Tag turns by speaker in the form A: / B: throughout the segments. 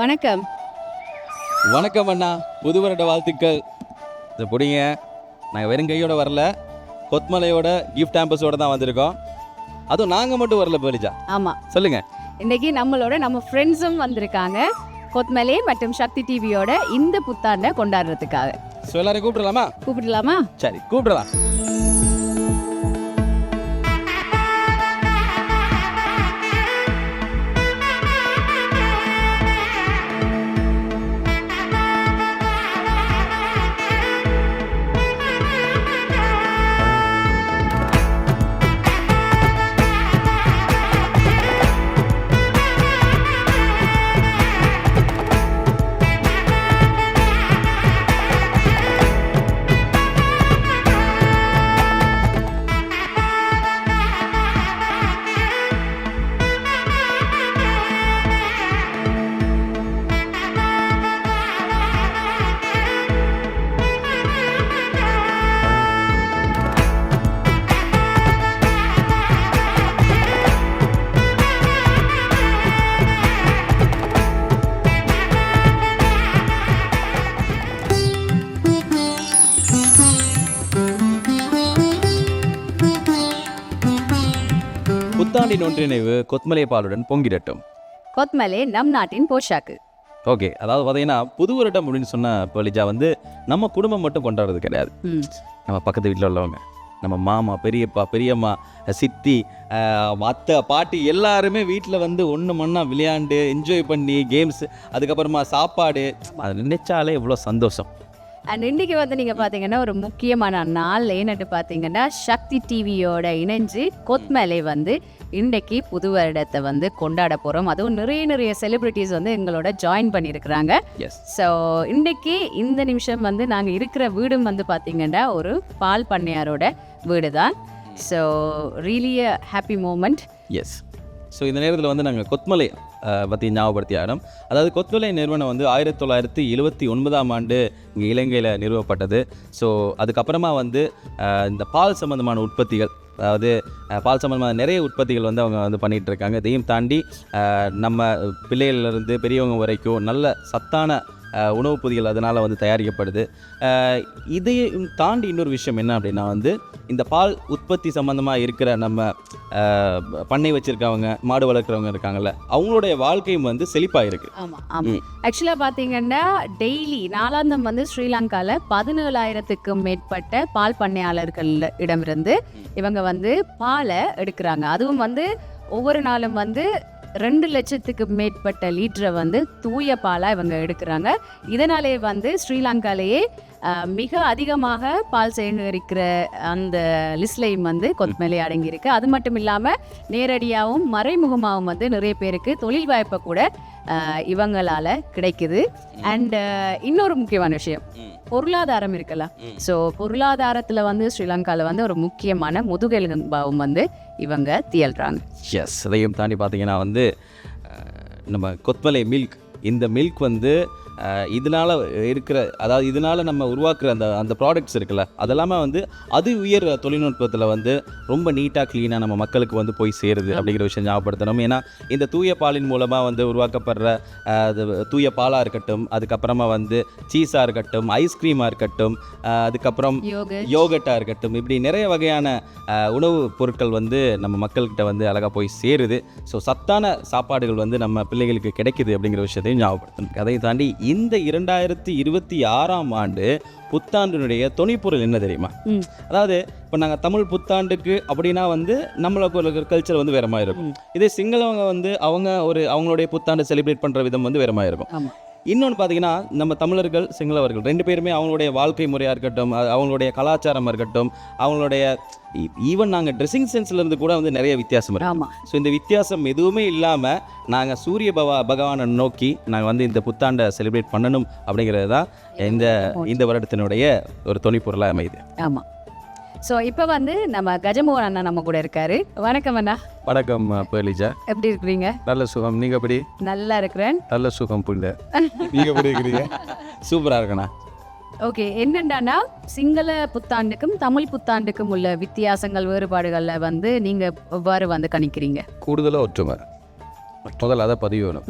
A: வணக்கம்.
B: வணக்கம் அண்ணா, புது வருட வாழ்த்துக்கள். இதை பிடிங்க. நாங்கள் வெறும் கையோட வரல, கொத்மலையோட கிஃப்ட் ஆம்பஸோட தான் வந்திருக்கோம். அதுவும் நாங்கள் மட்டும் வரல பேலிஜா.
A: ஆமாம்,
B: சொல்லுங்க.
A: இன்னைக்கு நம்ம ஃப்ரெண்ட்ஸும் வந்திருக்காங்க கொத்மலை மற்றும் சக்தி டிவியோட இந்த புத்தாண்டை கொண்டாடுறதுக்காக.
B: ஸோ எல்லாரும் கூப்பிடலாமா?
A: கூப்பிடலாமா?
B: சரி, கூப்பிடலாம். புத்தாண்டின் ஒன்றிணைவு கொத்மலை பாலுடன் பொங்கிடட்டும்.
A: கொத்மலை நம் நாட்டின் போஷாக்கு.
B: ஓகே, அதாவது பார்த்தீங்கன்னா புது வருடம் அப்படின்னு சொன்ன பேலிஜா நம்ம குடும்பம் மட்டும் கொண்டாடுறது கிடையாது. நம்ம பக்கத்து வீட்டில் உள்ளவங்க, நம்ம மாமா, பெரியப்பா, பெரியம்மா, சித்தி, அத்தை, பாட்டி எல்லாருமே வீட்டில் ஒன்று மண்ணா விளையாண்டு என்ஜாய் பண்ணி கேம்ஸ், அதுக்கப்புறமா சாப்பாடு, அது நினைச்சாலே எவ்வளோ சந்தோஷம்.
A: அண்ட் இன்றைக்கி நீங்கள் பார்த்தீங்கன்னா ஒரு முக்கியமான நாள் ஏன்னு பார்த்தீங்கன்னா சக்தி டிவியோட இணைஞ்சு கொத்மலை இன்றைக்கி புது வருடத்தை கொண்டாட போகிறோம். அதுவும் நிறைய செலிப்ரிட்டிஸ் எங்களோட ஜாயின் பண்ணியிருக்கிறாங்க. ஸோ இன்றைக்கி இந்த நிமிஷம் நாங்கள் இருக்கிற வீடும் பார்த்தீங்கன்னா ஒரு பால் பண்ணையாரோட வீடு தான். So really a happy moment.
B: Yes. So இந்த நேரத்தில் நாங்கள் கொத்மலை பற்றி ஞாபகப்படுத்தி ஆகணும். அதாவது கொத்மலை நிறுவனம் 1979ஆம் ஆண்டு இங்கே இலங்கையில் நிறுவப்பட்டது. ஸோ அதுக்கப்புறமா இந்த பால் சம்மந்தமான உற்பத்திகள், அதாவது பால் சம்மந்தமான நிறைய உற்பத்திகள் அவங்க பண்ணிகிட்டு இருக்காங்க. இதையும் தாண்டி நம்ம பிள்ளைகளிலிருந்து பெரியவங்க வரைக்கும் நல்ல சத்தான உணவுப் பொதிகள் அதனால் தயாரிக்கப்படுது. இதையும் தாண்டி இன்னொரு விஷயம் என்ன அப்படின்னா இந்த பால் உற்பத்தி சம்மந்தமாக இருக்கிற நம்ம பண்ணை வச்சுருக்கவங்க, மாடு வளர்க்குறவங்க இருக்காங்கல்ல, அவங்களுடைய வாழ்க்கையும் செழிப்பாக இருக்குது.
A: ஆமாம். ஆக்சுவலாக பார்த்தீங்கன்னா டெய்லி நாளாந்தம் ஸ்ரீலங்காவில் 17,000க்கும் மேற்பட்ட பால் பண்ணையாளர்கள் இடமிருந்து இவங்க பாலை எடுக்கிறாங்க. அதுவும் ஒவ்வொரு நாளும் 2 லட்சத்துக்கு மேற்பட்ட லீட்டரை தூய பாலாக இவங்க எடுக்கிறாங்க. இதனாலே ஸ்ரீலங்காலேயே மிக அதிகமாக பால் சேகரிக்கிற அந்த லிஸ்ட்லையும் கொத்மலை அடங்கியிருக்கு. அது மட்டும் இல்லாமல் நேரடியாகவும் மறைமுகமாகவும் நிறைய பேருக்கு தொழில் வாய்ப்பை கூட இவங்களால் கிடைக்குது. அண்ட் இன்னொரு முக்கியமான விஷயம், பொருளாதாரம் இருக்கலாம். ஸோ பொருளாதாரத்தில் ஸ்ரீலங்காவில் ஒரு முக்கியமான முதுகெலும்பாவும் இவங்க தியல்றாங்க.
B: எஸ். அதையும் தாண்டி பார்த்தீங்கன்னா நம்ம கொத்மலை மில்க், இந்த மில்க் இதனால் இருக்கிற, அதாவது இதனால் நம்ம உருவாக்குற அந்த ப்ராடக்ட்ஸ் இருக்குல்ல, அதெல்லாமே அது உயர் தொழில்நுட்பத்தில் ரொம்ப நீட்டாக க்ளீனாக நம்ம மக்களுக்கு போய் சேருது அப்படிங்கிற விஷயம் ஞாபகப்படுத்தணும். ஏன்னா இந்த தூய பாலின் மூலமாக உருவாக்கப்படுற தூய பாலாக இருக்கட்டும், அதுக்கப்புறமா சீஸாக இருக்கட்டும், ஐஸ்கிரீமாக இருக்கட்டும், அதுக்கப்புறம் யோகட்டாக இருக்கட்டும், இப்படி நிறைய வகையான உணவுப் பொருட்கள் நம்ம மக்கள்கிட்ட அழகாக போய் சேருது. ஸோ சத்தான சாப்பாடுகள் நம்ம பிள்ளைகளுக்கு கிடைக்குது அப்படிங்கிற விஷயத்தையும் ஞாபகப்படுத்தணும். அதை தாண்டி இந்த 2026ஆம் ஆண்டு புத்தாண்டினுடைய தொனிப்பொருள் என்ன தெரியுமா? அதாவது இப்போ நாங்கள் தமிழ் புத்தாண்டுக்கு அப்படின்னா நம்மளுக்கு ஒரு கல்ச்சர் வேற மாதிரி இருக்கும். இதே சிங்களவங்க அவங்களுடைய புத்தாண்டு செலிப்ரேட் பண்ணுற விதம் வேற மாதிரி இருக்கும். இன்னொன்று பார்த்தீங்கன்னா, நம்ம தமிழர்கள், சிங்களவர்கள் 2 பேருமே அவங்களுடைய வாழ்க்கை முறையாக இருக்கட்டும், அவங்களுடைய கலாச்சாரமாக இருக்கட்டும், அவங்களுடைய ஈவன் நாங்கள் ட்ரெஸ்ஸிங் சென்ஸ்லேருந்து கூட நிறைய வித்தியாசம் இருக்குது. ஸோ இந்த வித்தியாசம் எதுவுமே இல்லாமல் நாங்கள் சூரிய பகவானை நோக்கி நாங்கள் இந்த புத்தாண்டை செலிப்ரேட் பண்ணணும் அப்படிங்கிறது தான் இந்த வருடத்தினுடைய ஒரு தொனிப்பொருளாக அமையுது.
A: ஆமாம். ஸோ இப்போ நம்ம கஜமோகன் அண்ணா நம்ம கூட இருக்காரு. வணக்கம் அண்ணா.
B: வணக்கம் பேலிஜா.
A: எப்படி இருக்கிறீங்க?
B: நல்ல சுகம். நீங்கள் எப்படி?
A: நல்லா இருக்கிறேன்.
B: நல்ல சுகம் புள்ள. நீங்கள் எப்படி இருக்கிறீங்க? சூப்பராக இருக்கண்ணா.
A: ஓகே, என்னண்டானா சிங்கள புத்தாண்டுக்கும் தமிழ் புத்தாண்டுக்கும் உள்ள வித்தியாசங்கள், வேறுபாடுகளில் நீங்கள் எவ்வாறு கணிக்கிறீங்க?
C: கூடுதலாக ஒற்றுமை. முதல்ல அதை பதிவு வேணும்.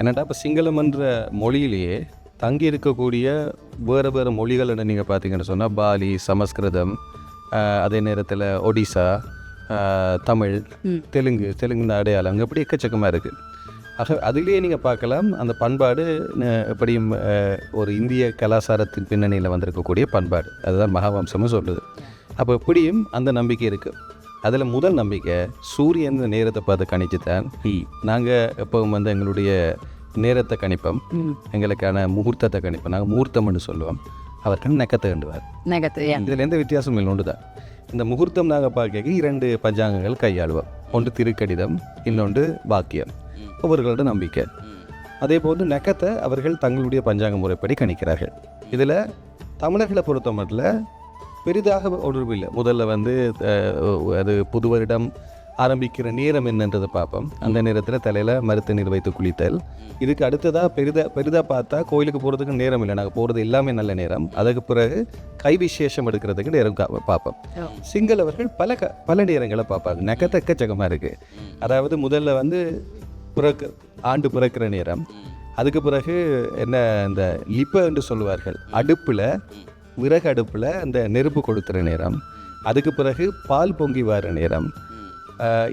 C: என்னட்டா இப்போ சிங்களம் என்ற மொழியிலேயே தங்கி இருக்கக்கூடிய வேறு வேறு மொழிகள் நீங்கள் பார்த்தீங்கன்னு சொன்னால் பாலி, சமஸ்கிருதம், அதே நேரத்தில் ஒடிசா, தமிழ், தெலுங்கு அடையாளம் அங்கே எப்படி எக்கச்சக்கமாக இருக்குது. ஆக அதிலேயே நீங்கள் பார்க்கலாம் அந்த பண்பாடு எப்படியும் ஒரு இந்திய கலாச்சாரத்தின் பின்னணியில் வந்திருக்கக்கூடிய பண்பாடு. அதுதான் மகாவம்சமும் சொல்லுது. அப்போ எப்படியும் அந்த நம்பிக்கை இருக்குது. அதில் முதல் நம்பிக்கை சூரியன் நேரத்தை பார்த்து கணிச்சு தான் நாங்கள் எப்பவும் வந்து எங்களுடைய நேரத்தை கணிப்போம், எங்களுக்கான முகூர்த்தத்தை கணிப்போம். நாங்கள் முகூர்த்தம்னு சொல்லுவோம், அவர்கள் நெக்கத்தை கண்டுவார். இதில் எந்த வித்தியாசமும் இல்லை, ஒன்று தான். இந்த முகூர்த்தம் நாங்கள் பார்க்க 2 பஞ்சாங்கங்கள் கையாளுவோம். ஒன்று திருக்கடிதம், இன்னொன்று வாக்கியம். ஒவ்வொருகளோட நம்பிக்கை. அதே போன்று நெக்கத்தை அவர்கள் தங்களுடைய பஞ்சாங்க முறைப்படி கணிக்கிறார்கள். இதில் தமிழர்களை பொறுத்த மட்டும் பெரிதாக ஒன்று இல்லை. முதல்ல வந்து அது புது வருடம் ஆரம்பிக்கிற நேரம் என்னன்றதை பார்ப்போம். அந்த நேரத்தில் தலையில் மருத்து நீர் வைத்து குளித்தல். இதுக்கு அடுத்ததாக பெரிதாக பார்த்தா கோயிலுக்கு போகிறதுக்கு நேரம் இல்லை, நாங்கள் போகிறது எல்லாமே நல்ல நேரம். அதுக்கு பிறகு கை விசேஷம் எடுக்கிறதுக்கு நேரம் பார்ப்போம். சிங்களவர்கள் பல நேரங்களை பார்ப்பாங்க. நெக்கத்தக்கச்சகமாக இருக்குது. அதாவது முதல்ல வந்து ஆண்டு பிறக்கிற நேரம், அதுக்கு பிறகு என்ன இந்த லிப்ப என்று சொல்லுவார்கள், அடுப்பில் விறகு அடுப்பில் அந்த நெருப்பு கொடுத்துற நேரம், அதுக்கு பிறகு பால் பொங்கி வர நேரம்,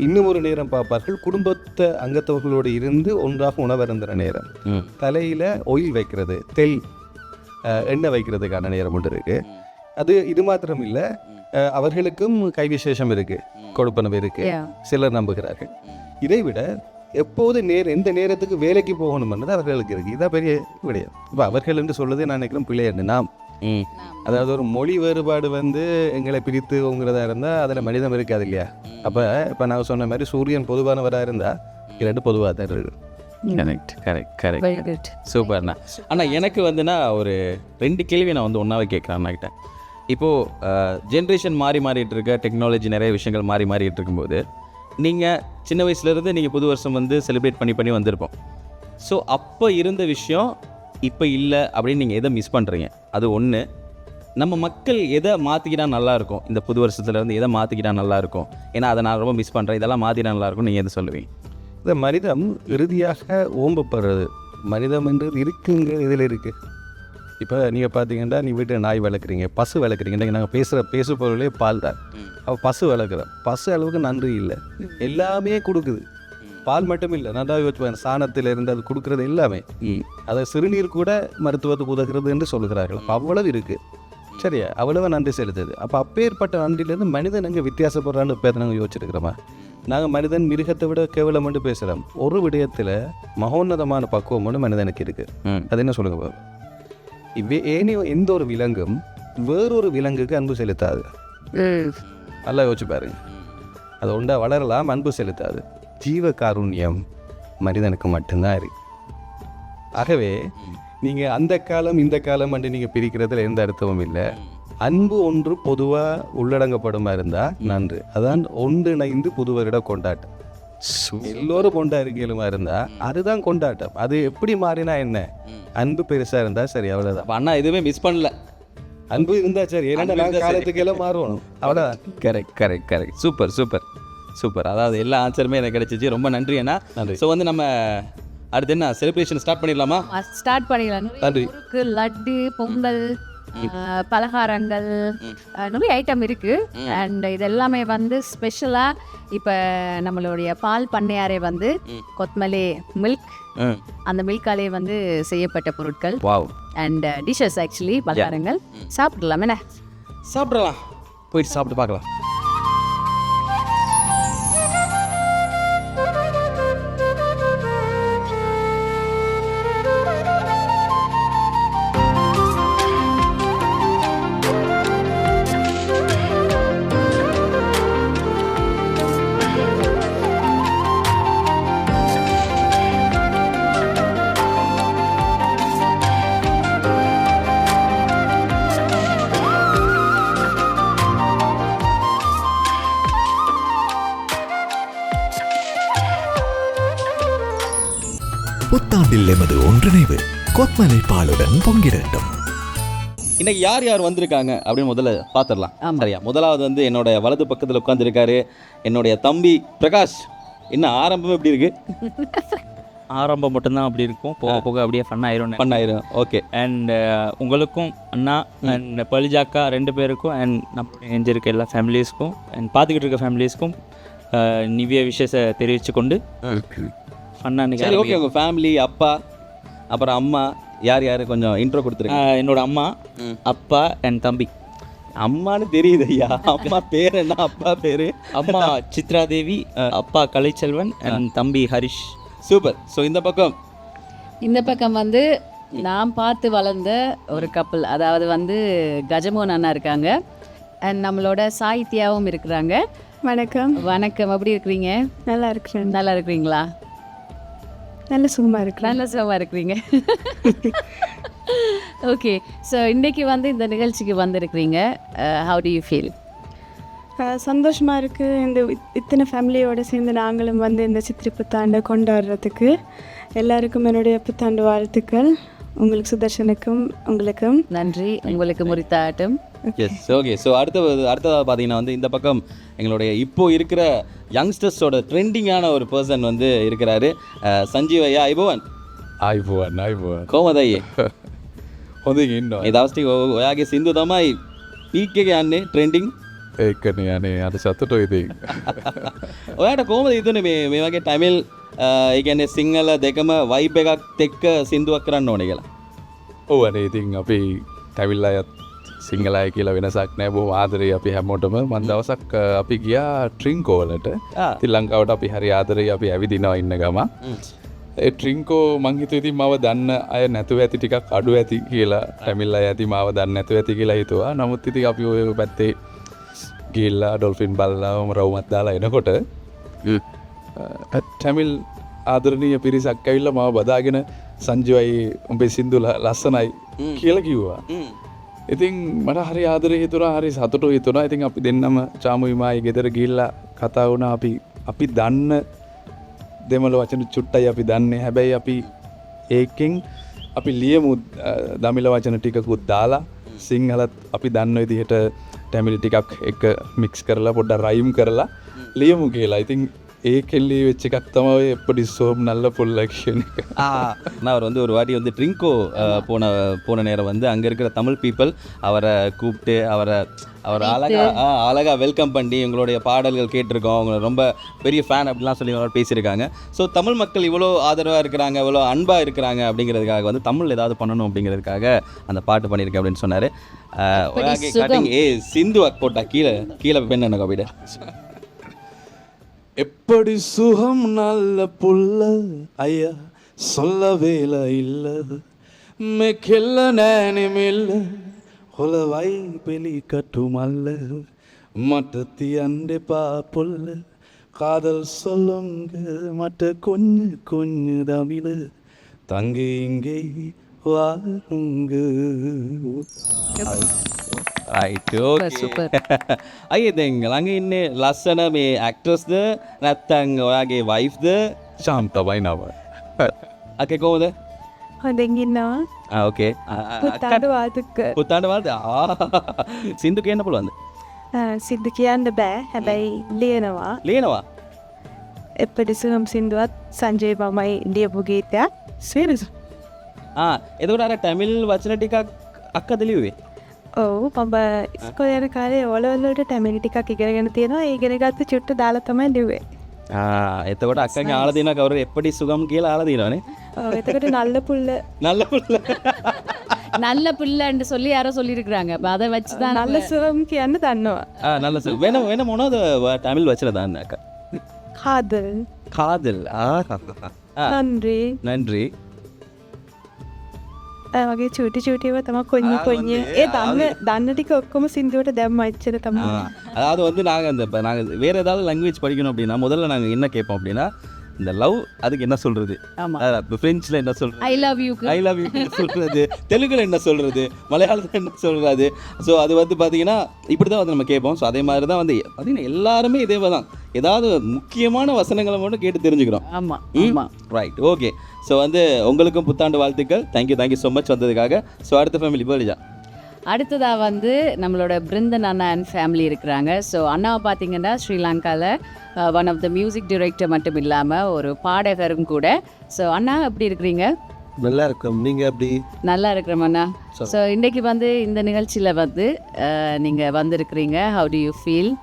C: இன்னும் ஒரு நேரம் பார்ப்பார்கள் குடும்பத்தை அங்கத்தவர்களோடு இருந்து ஒன்றாக உணவருந்துற நேரம், தலையில் ஒயில் வைக்கிறது, எண்ணெய் வைக்கிறதுக்கான நேரம் ஒன்று இருக்குது. இது மாத்திரம் இல்லை, அவர்களுக்கும் கை விசேஷம் இருக்குது, கொடுப்பனவு இருக்குது, சிலர் நம்புகிறார்கள். இதை விட எப்போது எந்த நேரத்துக்கு வேலைக்கு போகணும்ன்றது அவர்களுக்கு இருக்குது. இதான் பெரிய விடயம். இப்போ அவர்கள் என்று சொல்லுறது நான் நினைக்கிறேன் பிள்ளையர் நாம். அதாவது ஒரு மொழி வேறுபாடு வந்து எங்களை பிரித்து உங்கிறதா இருந்தால் அதில் மனிதம் இருக்காது இல்லையா? இப்போ நான் சொன்ன மாதிரி சூரியன் பொதுவானவராக இருந்தால் 2 பொதுவாக தான் இருக்குது.
B: கரெக்ட் சூப்பர்ண்ணா. ஆனால் எனக்கு வந்துன்னா ஒரு 2 கேள்வி நான் வந்து ஒன்றாவே கேட்குறேன் அண்ணாக்கிட்ட. இப்போது ஜென்ரேஷன் மாறிட்டு இருக்க, டெக்னாலஜி நிறைய விஷயங்கள் மாறிட்டு இருக்கும்போது நீங்கள் சின்ன வயசுலேருந்து நீங்கள் புது வருஷம் வந்து செலிப்ரேட் பண்ணி வந்திருப்போம். ஸோ அப்போ இருந்த விஷயம் இப்போ இல்லை அப்படின்னு நீங்கள் எதை மிஸ் பண்ணுறீங்க? அது ஒன்று. நம்ம மக்கள் எதை மாற்றிக்கிட்டா நல்லாயிருக்கும், இந்த புது வருஷத்துலேருந்து எதை மாற்றிக்கிட்டா நல்லாயிருக்கும், ஏன்னா அதை நான் ரொம்ப மிஸ் பண்ணுறேன், இதெல்லாம் மாற்றினா நல்லாயிருக்கும், நீங்கள் எதை சொல்லுவீங்க?
C: இந்த மனிதம் இறுதியாக ஓம்பப்படுறது, மனிதம் என்று இருக்குங்க இதில் இருக்குது. இப்போ நீங்கள் பார்த்தீங்கன்னா நீ வீட்டில் நாய் வளர்க்குறீங்க, பசு வளர்க்குறீங்க. நாங்கள் பேசு பொருளே பால் தான். அவள் பசு வளர்க்குறோம். பசு அளவுக்கு நன்றி இல்லை, எல்லாமே கொடுக்குது. பால் மட்டும் இல்லை, நான் தான் யோசிப்பேன், சாணத்தில் இருந்து அது கொடுக்குறது எல்லாமே. அதை சிறுநீர் கூட மருத்துவத்துக்கு உதவுகிறது என்று சொல்கிறார்கள். அப்போ அவ்வளவு இருக்குது. சரியா? அவ்வளவு நன்றி செலுத்துது. அப்போ அப்பேற்பட்ட நன்றியிலேருந்து மனிதன் அங்கே வித்தியாசப்படுறான்னு இப்போ நாங்கள் யோசிச்சிருக்கிறோமா? நாங்கள் மனிதன் மிருகத்தை விட கேவலம் என்று பேசுகிறோம். ஒரு விடயத்தில் மகோன்னதமான பக்குவம் ஒன்று மனிதனுக்கு இருக்குது. அது என்ன சொல்லுங்க? ஏனி எந்த ஒரு விலங்கும் வேறொரு விலங்குக்கு அன்பு செலுத்தாது. நல்லா யோசிச்சு பாருங்க. அது ஒன்றா வளரலாம், அன்பு செலுத்தாது. ஜீவ காருண்யம் மனிதனுக்கு மட்டும்தான் இருக்கு. ஆகவே நீங்கள் அந்த காலம் இந்த காலம் என்று நீங்கள் பிரிக்கிறதுல எந்த அர்த்தமும் இல்லை. அன்பு ஒன்று பொதுவாக உள்ளடங்கப்படுமா இருந்தால் நன்று. அதான் ஒன்றிணைந்து புது வருட கொண்டாட்டம். எல்லோரும் கொண்டாடுகளுமா இருந்தால் அதுதான் கொண்டாட்டம். அது எப்படி மாறினா என்ன? அன்பு பெருசாக இருந்தால் சரி, அவ்வளோதான்.
B: அண்ணா எதுவுமே மிஸ் பண்ணல.
C: அன்பு இருந்தால் சரி, ஏன்னா காலத்துக்கு எல்லாம் மாறுவோம், அவ்வளோதான்.
B: கரெக்ட். சூப்பர். அதாவது எல்லா ஆன்சருமே எனக்கு கிடைச்சிச்சு. ரொம்ப நன்றி அண்ணா. நன்றி. ஸோ வந்து நம்ம அடுத்து என்ன செலிப்ரேஷன் ஸ்டார்ட் பண்ணிடலாமா?
A: ஸ்டார்ட் பண்ணிடலாம்.
C: நன்றி.
A: லட்டு, பொங்கல், பலகாரங்கள், நிறைய ஐட்டம் இருக்குது. அண்ட் இது எல்லாமே வந்து ஸ்பெஷலாக இப்போ நம்மளுடைய பால் பண்ணையாரே வந்து கொத்மலே மில்க், அந்த மில்காலே வந்து செய்யப்பட்ட பொருட்கள்.
B: வாவ்.
A: அண்ட் டிஷ்ஷஸ் ஆக்சுவலி பலகாரங்கள். சாப்பிடலாம். என்ன
B: சாப்பிடலாம், போயிட்டு சாப்பிட்டு பார்க்கலாம்.
D: புத்தாண்டில் எமது ஒன்றிணைவு கொத்மலை பாலுடன் பொங்கிடட்டும்.
B: இன்னைக்கு யார் யார் வந்திருக்காங்க அப்படின்னு முதல்ல பார்த்துடலாம். சரியா? முதலாவது வந்து என்னோட வலது பக்கத்தில் உட்காந்துருக்காரு என்னுடைய தம்பி பிரகாஷ். இன்னும் ஆரம்பம் எப்படி இருக்குது?
E: ஆரம்பம் மட்டும்தான் அப்படி இருக்கும், போக போக அப்படியே ஃபன் ஆயிரும்.
B: பண்ணாயிரும். ஓகே.
E: அண்ட் உங்களுக்கும் அண்ணா அண்ட் பலிஜாக்கா 2 பேருக்கும் அண்ட் நம்ம எஞ்சிருக்க எல்லா ஃபேமிலிஸ்க்கும் அண்ட் பார்த்துக்கிட்டு இருக்க ஃபேமிலிஸ்க்கும் நிவிய விஷயத்தை தெரிவித்து கொண்டு ஃபன்னாக
B: சரி, ஓகே. உங்கள் ஃபேமிலி, அப்பா அப்புறம் அம்மா யார் யார் கொஞ்சம் இன்ட்ரோ கொடுத்துருங்க.
E: என்னோட அம்மா, அப்பா அண்ட் தம்பி.
B: அம்மானு தெரியுது ஐயா, அம்மா பேர் என்ன? அப்பா பேர்?
E: அம்மா சித்ரா தேவி, அப்பா கலைச்செல்வன் அண்ட் தம்பி ஹரிஷ்.
B: சூப்பர். ஸோ இந்த பக்கம்
A: வந்து நான் பார்த்து வளர்ந்த ஒரு கப்பல், அதாவது வந்து கஜமோகன் அண்ணா இருக்காங்க அண்ட் நம்மளோட சாகித்யாவும் இருக்கிறாங்க.
F: வணக்கம்.
A: வணக்கம், எப்படி இருக்கிறீங்க?
F: நல்லா இருக்கிறேன்.
A: நல்லா இருக்கிறீங்களா?
F: நல்ல சுகமாக இருக்கிறேன்.
A: நல்ல சுகமாக இருக்கிறீங்க. ஓகே. ஸோ இன்றைக்கி வந்து இந்த நிகழ்ச்சிக்கு வந்திருக்கிறீங்க. How do you feel?
F: சந்தோஷமாக இருக்குது. இந்த இத்தனை ஃபேமிலியோடு சேர்ந்து நாங்களும் வந்து இந்த சித்திரை புத்தாண்டை கொண்டாடுறதுக்கு. எல்லாருக்கும் என்னுடைய புத்தாண்டு வாழ்த்துக்கள். உங்களுக்கு சுதர்ஷனுக்கும் உங்களுக்கும்
A: நன்றி. உங்களுக்கு முறித்தாட்டும்.
B: S, okay. ஸோ அடுத்ததாக பார்த்தீங்கன்னா வந்து இந்த பக்கம் எங்களுடைய இப்போ இருக்கிற யங்ஸ்டர்ஸோட ட்ரெண்டிங்கான ஒரு பர்சன் வந்து இருக்கிறாரு. சஞ்சீவ் ஐயா.
C: අයිබෝන්
B: කොහොමදයි?
C: හොඳින් ඉන්නවා.
B: ඒ දවස්ටි ඔයාගේ සින්දු තමයි පීක් එක යන්නේ ට්‍රෙන්ඩිං.
C: ඒකනේ අනේ අද සතුටුයි ඉතින්.
B: ඔයාට කොහොමද හිතුනේ මේ වගේ ටැමිල් ඒ කියන්නේ සිංහල දෙකම වයිබ් එකක් එක්ක සින්දුවක් කරන්න ඕනේ කියලා?
C: ඔව් අනේ ඉතින් අපි ටැවිල් අයත් සිංහල අය කියලා වෙනසක් නැහැ. බොහොම ආදරේ අපි හැමෝටම. මම දවසක් අපි ගියා ට්‍රින්කෝ වලට. ඉතින් ලංකාවට අපි හරි ආදරේ අපි ඇවිදිනවා ඉන්න ගම. ඒ ට්‍රින්කෝ මං හිතුවා ඉතින් මාව දන්න අය නැතුව ඇති, ටිකක් අඩු ඇති කියලා. ටැමිල් අය ඇති මාව දන්නේ නැතුව ඇති කියලා හිතුවා. නමුත් ඉතින් අපි ඔය පැත්තේ ගිහිල්ලා ඩොල්ෆින් බලලාම රවුමත් දාලා එනකොට ටැමිල් ආදරණීය පිරිසක් ඇවිල්ලා මාව බදාගෙන සංජයයි උඹේ සින්දු ලස්සනයි කියලා කිව්වා. ඉතින් මට හරි ආදරේ හිතුණා, හරි සතුටු හිතුණා. ඉතින් අපි දෙන්නම චාමුයිමායි ගෙදර ගිහිල්ලා කතා වුණා. අපි දන්න දෙමළ වචන චුට්ටයි අපි දන්නේ. හැබැයි අපි ඒකෙන් අපි ලියමු දමිළ වචන ටිකකුත් දාලා සිංහලත් අපි දන්න විදිහට ටැමිල් ටිකක් එක මික්ස් කරලා පොඩ්ඩක් රයිම් කරලා ලියමු කියලා. ඉතින් ஏகெல்லி வச்சு கத்தமாக எப்படி சோம் நல்ல புல்ல
B: நான் அவர் வந்து ஒரு வாட்டி வந்து ட்ரிங்கோ போன நேரம் வந்து அங்கே இருக்கிற தமிழ் பீப்புள் அவரை கூப்பிட்டு அவர் அழகாக வெல்கம் பண்ணி எங்களுடைய பாடல்கள் கேட்டிருக்கோம், அவங்க ரொம்ப பெரிய ஃபேன் அப்படிலாம் சொல்லி அவர் பேசியிருக்காங்க. ஸோ தமிழ் மக்கள் இவ்வளோ ஆதரவாக இருக்கிறாங்க, இவ்வளோ அன்பாக இருக்கிறாங்க அப்படிங்கிறதுக்காக வந்து தமிழ் ஏதாவது பண்ணணும் அப்படிங்கிறதுக்காக அந்த பாட்டு பண்ணியிருக்கேன் அப்படின்னு சொன்னார். சிந்து போட்டா கீழே பெண் என்ன கவிட
C: எப்படி சுகம் நல்ல புல்ல ஐயா சொல்ல வேலை இல்லை மெக்கெல்ல நேனிமில்ல ಹೊಲವೈ ಬೆಲಿ ಕಟ್ಟುಮಲ್ಲ மட்டத்தி அண்டே பாப்புல்ல காதல் சொல்லுங்க மட்ட கொஞ்சு கொஞ்சு தமிழ் தங்கி இங்கே வாருங்க.
A: සුපර්.
B: අයි දැන් ළඟ ඉන්නේ ලස්සන මේ ඇක්ටර්ස්ද නැත්තම් ඔයාගේ වයිෆ්ද?
C: ශාම් තමයි නම.
B: අකේ කොහොමද?
F: හොඳින් ඉන්නවා.
B: ඕකේ.
F: පුතාට වාදුක.
B: පුතාට වාද සින්දු කියන්න පුළුවන්ද?
F: සින්දු කියන්න බෑ, හැබැයි ලියනවා. එපිට සුම් සින්දුවත් සංජය මමයි ලියපු ගීතයක්. සීරියස්.
B: එතකොට අර ටැමිල් වචන ටිකක් අක්කද ලිව්වේ?
F: ඔව්, මම ඉස්කෝලේ යන කාලේ ඕලෙවල් වලට ටැමිල් ටිකක් ඉගෙනගෙන තියෙනවා. ඒ ඉගෙන ගත්ත චුට්ට දාලා තමයි ලිව්වේ.
B: එතකොට අක්කගේ ආලා දෙනවා කවුරු එප්පටි සුගම් කියලා ආලා දෙනවනේ.
F: ඔව්, එතකොට நல்ல புல்ல
A: நல்ல புல்லன்னு சொல்லி யாரோ சொல்லியிருக்கிறாங்க. அப்போ அதை வச்சு தான்
F: நல்ல சுகம் කියන්න දන්නවා.
B: நல்ல වෙන මොනවද ටැමිල් වචන දාන්න අක්කා?
F: කාදල්.
B: නன்றி.
F: වගේ චූටි චූටිව තමයි කොඤ්ඤු කොඤ්ඤු. ඒ දන්න ටික ඔක්කොම සින්දුවට දැම්ම ඉච්චර තමයි.
B: அதாவது வந்து நாங்கள் வேறு ஏதாவது லாங்குவேஜ் படிக்கணும் அப்படின்னா முதல்ல நாங்கள் என்ன கேட்போம் அப்படின்னா இந்த லவ் அதுக்கு என்ன சொல்கிறது, ஃப்ரெஞ்சில் என்ன சொல்கிறது,
A: ஐ லவ் யூ
B: சொல்கிறது, தெலுங்கில் என்ன சொல்கிறது, மலையாளத்தில் என்ன சொல்கிறது. ஸோ அது வந்து பார்த்திங்கன்னா இப்படி தான் வந்து நம்ம கேட்போம். ஸோ அதே மாதிரி தான் வந்து பார்த்திங்கன்னா எல்லாருமே இதே தான் ஏதாவது முக்கியமான வசனங்களை மட்டும் கேட்டு தெரிஞ்சுக்கிறோம்.
A: ஆமாம்,
B: ரைட், ஓகே. ஸோ வந்து உங்களுக்கும் புத்தாண்டு வாழ்த்துக்கள். தேங்க்யூ ஸோ மச் வந்ததுக்காக. ஸோ அடுத்த ஃபேமிலி போலிஜா.
A: அடுத்ததாக வந்து நம்மளோட பிருந்தன் அண்ணா அண்ட் ஃபேமிலி இருக்கிறாங்க. ஸோ அண்ணாவை பார்த்தீங்கன்னா ஸ்ரீலங்காவில் one of the music director மட்டும் இல்லாமல் ஒரு பாடகரும் கூட. ஸோ அண்ணா எப்படி இருக்கிறீங்க?
G: நல்லா இருக்கும். நீங்கள் எப்படி?
A: நல்லா இருக்கிறோம் அண்ணா. ஸோ இன்றைக்கி வந்து இந்த நிகழ்ச்சியில் வந்து நீங்கள் வந்திருக்கிறீங்க. How do you feel?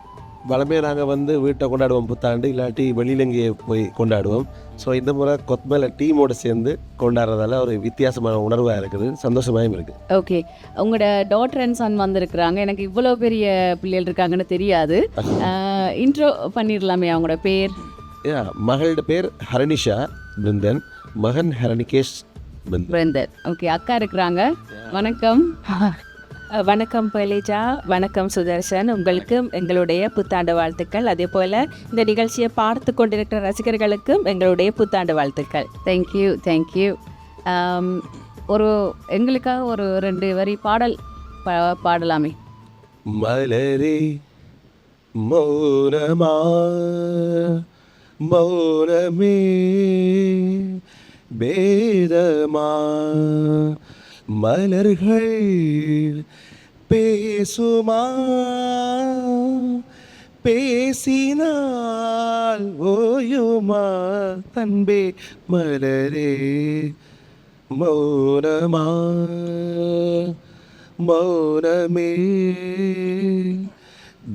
G: வளமையாக நாங்கள் வந்து வீட்டை கொண்டாடுவோம் புத்தாண்டு, இல்லாட்டி வெளியில எங்கேயே போய் கொண்டாடுவோம். ஸோ இந்த முறை கொத்மலை டீமோடு சேர்ந்து கொண்டாடுறதால ஒரு வித்தியாசமான உணர்வாக இருக்குது, சந்தோஷமாகவும் இருக்குது.
A: ஓகே, உங்களோட டாட்டர் அண்ட் சன் வந்திருக்கிறாங்க. எனக்கு இவ்வளோ பெரிய பிள்ளைகள் இருக்காங்கன்னு தெரியாது. இன்ட்ரோ பண்ணிடலாமே அவங்களோட பேர்?
G: மகளோட பேர் ஹரணிஷா பிருந்தன், மகன் ஹரணிகேஷ்
A: பிருந்தன். ஓகே, அக்கா இருக்கிறாங்க. வணக்கம்.
H: வணக்கம் பலிஜா, வணக்கம் சுதர்ஷன். உங்களுக்கும் எங்களுடைய புத்தாண்டு வாழ்த்துக்கள். அதே போல் இந்த நிகழ்ச்சியை பார்த்து கொண்டிருக்கிற ரசிகர்களுக்கும் எங்களுடைய புத்தாண்டு வாழ்த்துக்கள்.
A: Thank you thank you. ஒரு எங்களுக்காக ஒரு 2 வரி பாடல் பாடலாமே.
G: மலரே மௌனமா மௌனமே பேதமா மலர்கள் பேசுமா பேசினால் ஓயுமா அன்பே மலரே மௌனமா மௌனமே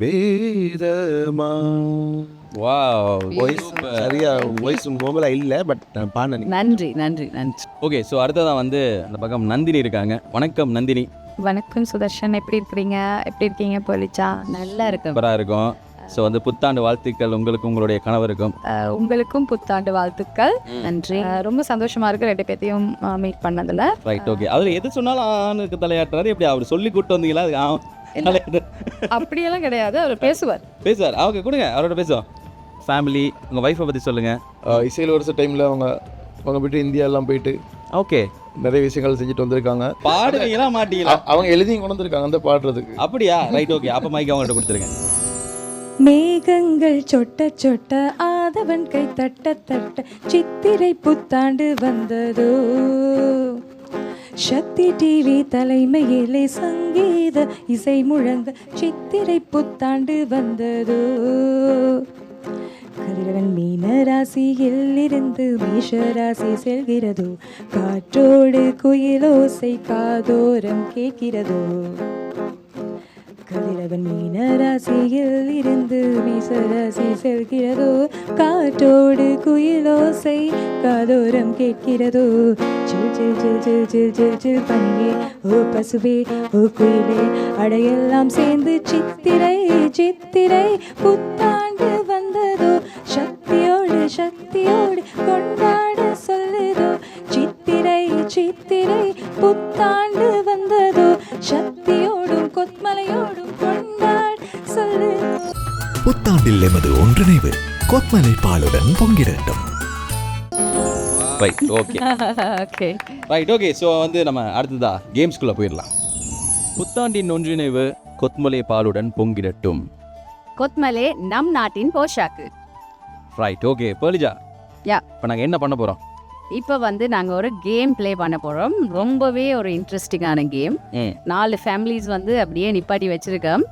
G: பேதமா.
B: வாவ்,
G: சரியா வாய்ஸ் மோமலா இல்லை, பட் நான் பாடினேன்.
A: நன்றி நன்றி நன்றி.
B: ஓகே, ஸோ அடுத்ததான் வந்து அந்த பக்கம் நந்தினி இருக்காங்க. வணக்கம் நந்தினி.
I: வணக்கம் சுதர்ஷன், எப்படி இருக்கிறீங்க? எப்படி இருக்கீங்க போலிச்சா?
A: நல்லா இருக்கு.
B: சூப்பராக இருக்கும். ஸோ வந்து புத்தாண்டு வாழ்த்துக்கள் உங்களுக்கும் உங்களுடைய கணவருக்கும்.
I: உங்களுக்கும் புத்தாண்டு வாழ்த்துக்கள்.
A: நன்றி.
I: ரொம்ப சந்தோஷமா இருக்கு 2 பேர்த்தையும் மீட் பண்ணதில்.
B: Right, okay. அதில் எது சொன்னாலும் ஆணுக்கு தலையாட்டுறாரு. எப்படி அவர் சொல்லி கூப்பிட்டு வந்தீங்களா?
I: அப்படியெல்லாம் கிடையாது, அவர் பேசுவார்.
B: பேசுவார். அவங்க கொடுங்க, அவரோட பேசுவோம். ஃபேமிலி, உங்கள் ஒய்ஃபை பற்றி சொல்லுங்கள்.
J: இசையில் வருஷ டைமில் அவங்க போயிட்டு இந்தியாலாம் போயிட்டு
B: ஓகே
J: நிறைய விஷயங்கள் செஞ்சுட்டு வந்திருக்காங்க.
B: பாடுவீங்களா மாட்டீங்களா?
J: அவங்க எழுதியும் கொண்டு வந்திருக்காங்க அந்த பாடுறதுக்கு.
B: அப்படியா? Right, okay. அப்போ மைக் அவங்கள்ட்ட கொடுத்துருங்க.
H: மேகங்கள் சொட்ட சொட்ட ஆதவன் கை தட்ட தட்ட சித்திரை புத்தாண்டு வந்ததோ, சக்தி டிவி தலைமையிலே சங்கீத இசை முழங்க சித்திரை புத்தாண்டு வந்ததோ. கதிரவன் மீன ராசியில் இருந்து மேஷ ராசி செல்கிறதோ, காற்றோடு குயிலோசை காதோரம் கேட்கிறதோ. கதிரவன் மீன ராசியில் இருந்து மேஷ ராசி செல்கிறதோ, காற்றோடு குயிலோசை காதோரம் கேட்கிறதோ. சில் சில் சில் சில் சில் சில் சில் பனியே ஓ பசுவே ஓ குயிலே அடையெல்லாம் சேர்ந்து சித்திரை சித்திரை புத்தாண்டு வந்ததோ, சக்தியோடு சக்தியோடு கொண்டாட சொல்லுதோ. சித்திரை சித்திரை புத்தாண்டு வந்ததோ, சக்தியோடும் கொத்மலையோடும் கொண்டாட சொல்லு.
D: புத்தாண்டில் எமது ஒன்றிணைவு கொத்மலை பாலுடன் பொங்கிடட்டும்.
B: Right, okay.
A: Okay
B: right, okay. So வந்து நம்ம அடுத்ததா கேம்ஸ்குள்ளே போயிடலாம். புத்தாண்டின் ஒன்றிணைவு கொத்மலை பாலுடன் பொங்கிடட்டும்.
A: கொத்மலே நம் நாட்டின் போஷாக்கு.
B: Right, okay. பலிஜா,
A: யா,
B: இப்போ நாங்கள் என்ன பண்ண போகிறோம்?
A: இப்போ வந்து நாங்கள் ஒரு கேம் ப்ளே பண்ண போகிறோம். ரொம்பவே ஒரு இன்ட்ரெஸ்டிங்கான கேம். 4 ஃபேமிலிஸ் வந்து அப்படியே நிப்பாட்டி வச்சுருக்கோம்.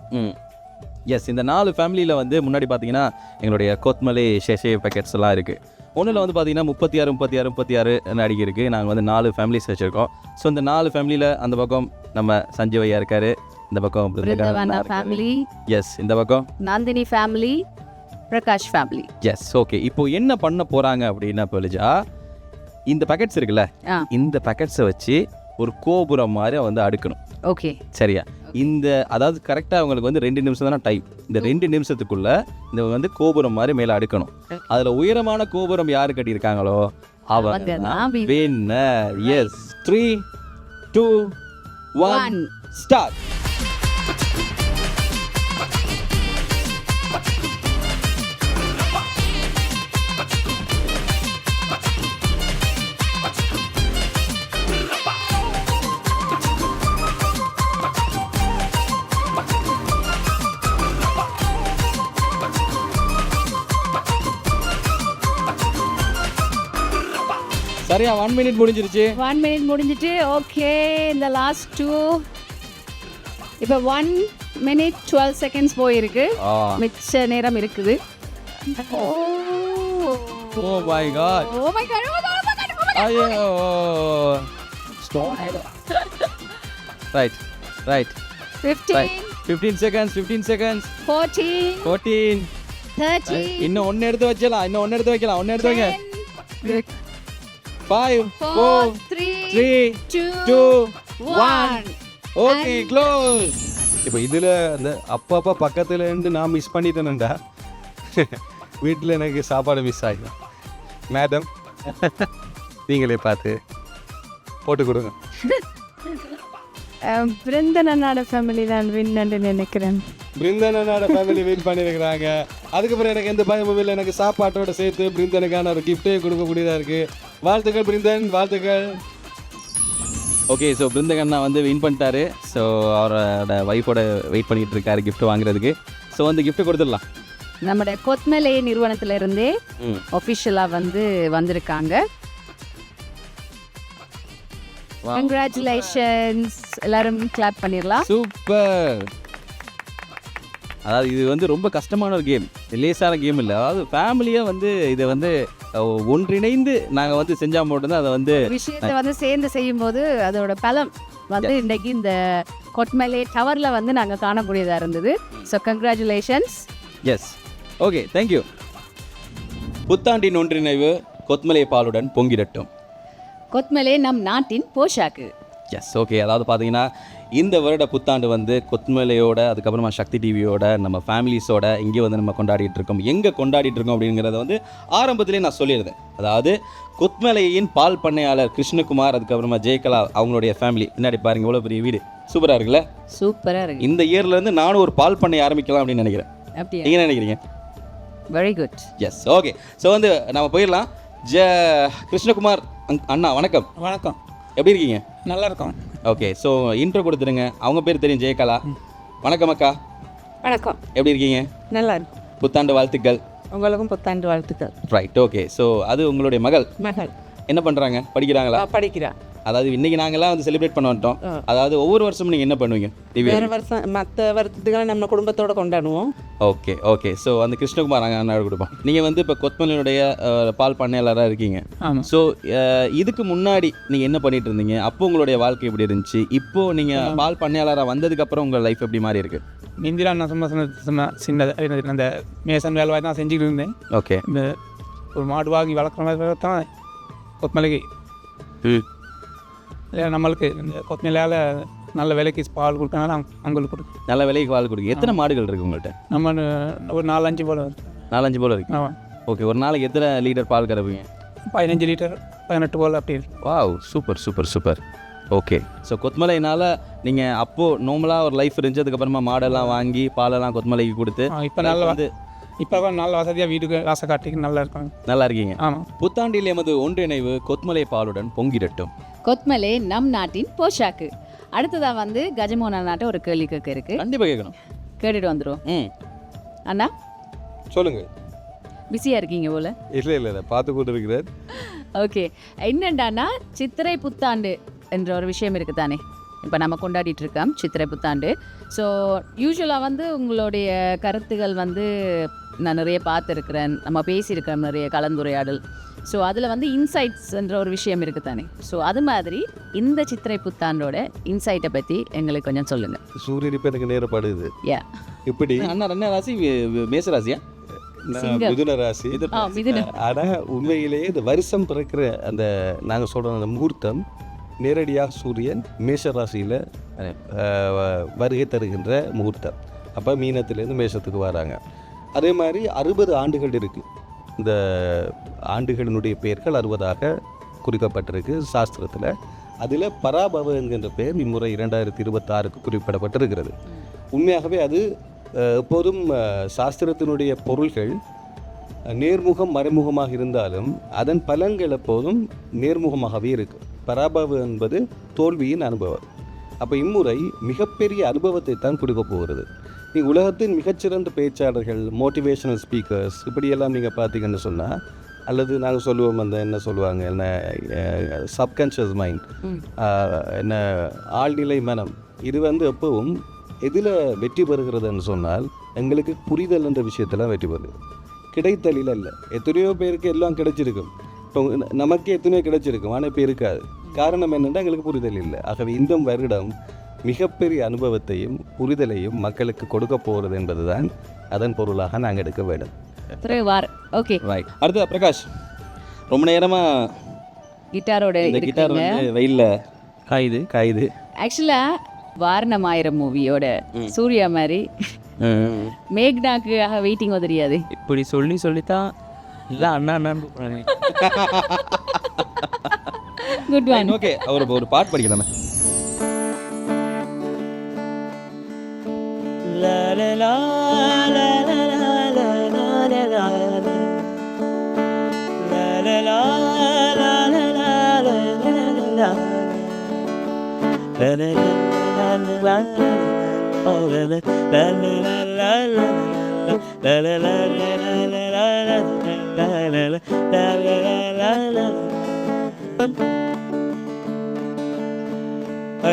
B: எஸ், இந்த 4 ஃபேமிலியில் வந்து முன்னாடி பார்த்தீங்கன்னா எங்களுடைய கொத்மலை ஷெஷே பேக்கெட்ஸ் எல்லாம் இருக்குது. ஒன்றில் வந்து பார்த்தீங்கன்னா 36 அடிக்கி இருக்குது. நாங்கள் வந்து 4 ஃபேமிலிஸ் வச்சுருக்கோம். ஸோ இந்த 4 ஃபேமிலியில் அந்த பக்கம் நம்ம சஞ்சய் ஐயா இருக்காரு, இந்த பக்கம்
A: பிருந்தவனா ஃபேமிலி,
B: எஸ், இந்த பக்கம்
A: Nandini family, Prakash family.
B: Yes, okay. இப்போ என்ன பண்ண போகிறாங்க அப்படின்னா பலிஜா, இந்த பேக்கெட்ஸ் இருக்குல்ல, இந்த பேக்கெட்ஸை வச்சு ஒரு கோபுரம் மாதிரி வந்து அடுக்கணும்.
A: ஓகே,
B: சரியா? இந்த அதாவது கரெக்டாக அவங்களுக்கு வந்து 2 நிமிஷம் தானே டைம். இந்த 2 நிமிஷத்துக்குள்ளே இந்த வந்து கோபுரம் மாதிரி மேலே அடுக்கணும். அதில் உயரமான கோபுரம் யார் கட்டியிருக்காங்களோ அவங்க வின்னர். S, 3, 2, 1 start. சரியா? 1 மினிட் முடிஞ்சிருச்சு.
A: 1 மினிட் முடிஞ்சிட்டு. ஓகே, இந்த லாஸ்ட் 2 இப்போ 1 minute 12 seconds போயிருக்கு. மிச்ச நேரம் இருக்குது.
B: Oh my god
A: Oh my god.
B: ஐயோ ரைட்
A: 15
B: 15 seconds
A: 14
B: 14
A: 30
B: இன்னும் ஒன்று எடுத்து வைக்கலாம் ஒன்று எடுத்து வைங்க 5
A: 4 3 2 1
B: ஓகே க்ளோஸ்.
C: இப்போ இதில் அந்த அப்பப்போ பக்கத்தில் இருந்து நான் மிஸ் பண்ணிட்டேனுண்டா வீட்டில் எனக்கு சாப்பாடு மிஸ் ஆகிடும். மேடம் நீங்களே பார்த்து போட்டு கொடுங்க.
F: பிருந்தன் அண்ணாட ஃபேமிலி தான் வின்னு நினைக்கிறேன்.
C: பிருந்தனோட ஃபேமிலி வின் பண்ணியிருக்கிறாங்க. அதுக்கப்புறம் எனக்கு எந்த பயமும் இல்லை. எனக்கு சாப்பாட்டோட சேர்த்து பிருந்தனுக்கான ஒரு கிஃப்ட்டே கொடுக்கக்கூடியதாக இருக்குது. வாழ்த்துக்கள் பிருந்தன், வாழ்த்துக்கள்.
B: ஓகே ஸோ பிருந்தகண்ணா வந்து வின் பண்ணிட்டாரு. ஸோ அவரோட ஒய்ஃபோட வெயிட் பண்ணிகிட்டு இருக்காரு கிஃப்ட் வாங்குறதுக்கு. ஸோ வந்து கிஃப்ட் கொடுத்துடலாம்.
A: நம்முடைய கொத்மலை நிறுவனத்திலிருந்தே ஒஃபிஷியலாக வந்திருக்காங்க. கங்க்ராச்சுலேஷன்ஸ், எல்லாரும் கிளாப் பண்ணிடலாம்.
B: சூப்பர். அதாவது இது வந்து ரொம்ப கஷ்டமான ஒரு கேம், லேசான கேம் இல்லை. அதாவது ஃபேமிலியாக வந்து இதை வந்து ஒன்றிணைந்து நாங்கள் வந்து செஞ்சால் மட்டும்தான் அதை வந்து
A: விஷயத்தை சேர்ந்து செய்யும்போது அதோட பலம் இன்றைக்கு இந்த கொத்மலை டவரில் நாங்கள் காணக்கூடியதாக இருந்தது. So congratulations.
B: Yes okay thank you. புத்தாண்டின் ஒன்றிணைவு கொத்மலை பாலுடன் பொங்கிடட்டும்.
A: கொத்மலை நம் நாட்டின் போஷாக்கு.
B: S okay. அதாவது பார்த்தீங்கன்னா இந்த வருட புத்தாண்டு வந்து கொத்மலையோட அதுக்கப்புறமா சக்தி டிவியோட நம்ம ஃபேமிலிஸோட இங்கே வந்து நம்ம கொண்டாடிட்டு இருக்கோம். எங்கே கொண்டாடிட்டு இருக்கோம் அப்படிங்கிறத வந்து ஆரம்பத்திலே நான் சொல்லியிருந்தேன். அதாவது கொத்மலையின் பால் பண்ணையாளர் கிருஷ்ணகுமார் அதுக்கப்புறமா ஜெயகலா அவங்களுடைய ஃபேமிலி. முன்னாடி பாருங்க எவ்வளோ பெரிய வீடு, சூப்பராக இருக்குல்ல?
A: சூப்பராக இருக்கு.
B: இந்த இயர்லேருந்து நானும் ஒரு பால் பண்ணை ஆரம்பிக்கலாம் அப்படின்னு நினைக்கிறேன்.
A: அப்படியா?
B: நீங்கள் நினைக்கிறீங்க?
A: Very good.
B: S okay. So வந்து நம்ம போயிடலாம். கிருஷ்ணகுமார் அண்ணா வணக்கம்.
K: வணக்கம்,
B: எப்படி இருக்கீங்க?
K: நல்லா இருக்கோம்.
B: ஓகே ஸோ இன்ட்ரோ கொடுத்துருங்க. அவங்க பேர் தெரியும், ஜெயகலா. வணக்கம் அக்கா.
H: வணக்கம்,
B: எப்படி இருக்கீங்க?
H: நல்லா இருக்கும்.
B: புத்தாண்டு வாழ்த்துக்கள்.
H: உங்களுக்கும் புத்தாண்டு வாழ்த்துக்கள்.
B: Right okay. ஸோ அது உங்களுடைய மகள் என்ன பண்ணுறாங்க, படிக்கிறாங்களா?
H: படிக்கிறா.
B: அதாவது இன்றைக்கி நாங்கள்லாம் வந்து செலிப்ரேட் பண்ண வந்துட்டோம். அதாவது ஒவ்வொரு வருஷமும் நீங்கள் என்ன பண்ணுவீங்க?
H: வேறு வருஷம் மற்ற வருஷத்துக்கெல்லாம் நம்ம குடும்பத்தோடு கொண்டாடுவோம்.
B: Okay okay. ஸோ அந்த கிருஷ்ணகுமார் நாங்கள் அண்ணாவோட கொடுப்போம். நீங்கள் வந்து இப்போ கொத்மலையுடைய பால் பண்ணையாளராக இருக்கீங்க. ஸோ இதுக்கு முன்னாடி நீங்கள் என்ன பண்ணிட்டு இருந்தீங்க? அப்போ உங்களுடைய வாழ்க்கை எப்படி இருந்துச்சு? இப்போது நீங்கள் பால் பண்ணையாளராக வந்ததுக்கப்புறம் உங்கள் லைஃப் எப்படி மாறி இருக்கு?
K: இந்திரா நான் சும்மா சின்ன அந்த மேசன் வேலை தான் செஞ்சுக்கிட்டு இருந்தேன்.
B: ஓகே.
K: இந்த ஒரு மாடு வாங்கி வளர்க்குற மாதிரி தான் கொத்மலைக்கு நம்மளுக்கு இந்த கொத்மலையால் நல்ல விலைக்கு பால் கொடுத்தனால அவங்களுக்கு கொடுக்கும்.
B: நல்ல விலைக்கு பால் கொடுக்கும். எத்தனை மாடுகள் இருக்குது உங்கள்கிட்ட?
K: நம்ம ஒரு 4-5 போல்
B: 4-5 போல் இருக்கு. ஓகே. ஒரு நாளைக்கு எத்தனை லிட்டர் பால் கறப்பீங்க?
K: 15 லிட்டர் 18 போல் அப்படி இருக்கு.
B: Wow super super super. Okay. So கொத்மலைனால் நீங்கள் அப்போது நார்மலாக ஒரு லைஃப் இருந்துச்சு. அதுக்கப்புறமா மாடெல்லாம் வாங்கி பாலெல்லாம் கொத்மலைக்கு கொடுத்து
K: இப்போ நல்லா வந்து இப்போ நல்ல வசதியாக வீட்டுக்கு ராசை காட்டிக்கு நல்லா இருக்காங்க.
B: நல்லா இருக்கீங்க.
K: ஆமாம்.
B: புத்தாண்டில் எமது ஒன்றிணைவு கொத்மலை பாலுடன் பொங்கிடட்டும்.
A: கொத்மலை நம் நாட்டின் போஷாக்கு. அடுத்ததாக கஜமோகன் அண்ணாட்ட ஒரு கேள்வி கேட்க இருக்கு.
B: கண்டிப்பாக கேட்கணும்.
A: கேட்டுட்டு வந்துடும். அண்ணா
C: சொல்லுங்கள்.
A: பிஸியாக இருக்கீங்க போல?
C: இல்லை பார்த்து கொண்டு இருக்கிறேன்.
A: ஓகே. என்னண்டானா சித்திரை புத்தாண்டு என்ற ஒரு விஷயம் இருக்குது தானே, இப்போ நம்ம கொண்டாடிட்டு இருக்கோம் சித்திரை புத்தாண்டு. ஸோ யூஸ்வலாக உங்களுடைய கருத்துகள் நான் நிறைய பார்த்துருக்குறேன், நம்ம பேசியிருக்கிறோம் நிறைய கலந்துரையாடல். ஸோ அதில் இன்சைட்ஸ் என்ற ஒரு விஷயம் இருக்குது தானே. ஸோ அது மாதிரி இந்த சித்திரை புத்தாண்டோட இன்சைட்டை பற்றி எங்களுக்கு கொஞ்சம் சொல்லுங்கள்.
C: சூரியன் இப்போ எனக்கு நேரப்படுது.
A: யா
C: இப்படி
B: அண்ணா என்ன ராசி? மேச ராசியா?
C: மிதுன ராசி. ஆனால் உண்மையிலேயே இந்த வருஷம் பிறக்கிற அந்த நாங்கள் சொல்கிற அந்த முகூர்த்தம் நேரடியாக சூரியன் மேஷ ராசியில் வருகை தருகின்ற முகூர்த்தம். அப்போ மீனத்திலேருந்து மேஷத்துக்கு வராங்க. அதே மாதிரி 60 ஆண்டுகள் இருக்குது. இந்த ஆண்டுகளினுடைய பெயர்கள் 60ஆக குறிக்கப்பட்டிருக்கு சாஸ்திரத்தில். அதில் பராபவ என்கின்ற பெயர் இம்முறை 2026க்கு குறிப்பிடப்பட்டிருக்கிறது. உண்மையாகவே அது எப்போதும் சாஸ்திரத்தினுடைய பொருள்கள் நேர்முகம் மறைமுகமாக இருந்தாலும் அதன் பலன்கள் எப்போதும் நேர்முகமாகவே இருக்குது. பராபவ என்பது தோல்வியின் அனுபவம். அப்போ இம்முறை மிகப்பெரிய அனுபவத்தை தான் கொடுக்க போகிறது. நீங்கள் உலகத்தின் மிகச்சிறந்த பேச்சாளர்கள், மோட்டிவேஷனல் ஸ்பீக்கர்ஸ் இப்படியெல்லாம் நீங்கள் பார்த்தீங்கன்னு சொன்னால், அல்லது நாங்கள் சொல்லுவோம் அந்த என்ன சொல்லுவாங்க, என்ன சப்கான்ஷியஸ் மைண்ட், என்ன ஆழ்நிலை மனம், இது எப்பவும் எதில் வெற்றி பெறுகிறதுன்னு சொன்னால் எங்களுக்கு புரிதல் என்ற விஷயத்தில் வெற்றி பெறுது. கிடைத்தலில் இல்லை. எத்தனையோ பேருக்கு எல்லாம் கிடைச்சிருக்கும். இப்போ நமக்கு எத்தனையோ கிடைச்சிருக்கும், ஆனால் இப்போ இருக்காது. காரணம் என்னென்னா எங்களுக்கு புரிதல் இல்லை. ஆகவே இந்த வருடம் மிகப்பெரிய அனுபவத்தையும் புரிதலையும் மக்களுக்கு கொடுக்க போகிறது என்பது தான் அதன் பொருளாக நாங்கள் எடுக்க வேண்டும்.
A: Okay,
B: right. அடுத்து பிரகாஷ், ரொம்ப நேரமாக
A: கிட்டாரோட
B: இந்த கிட்டார் வந்து வெயிலில் காயுது.
A: ஆக்சுவலாக வாரணமாயிரம் மூவியோட சூர்யா மாதிரி மேக்னாக்கு வெயிட்டிங் தெரியாது.
E: இப்படி சொல்லித்தான் இல்லை அண்ணான்னு கூப்பிட்றாங்க.
A: Good one.
B: ஓகே, அவர் ஒரு பாட்டு படிக்கலாமே.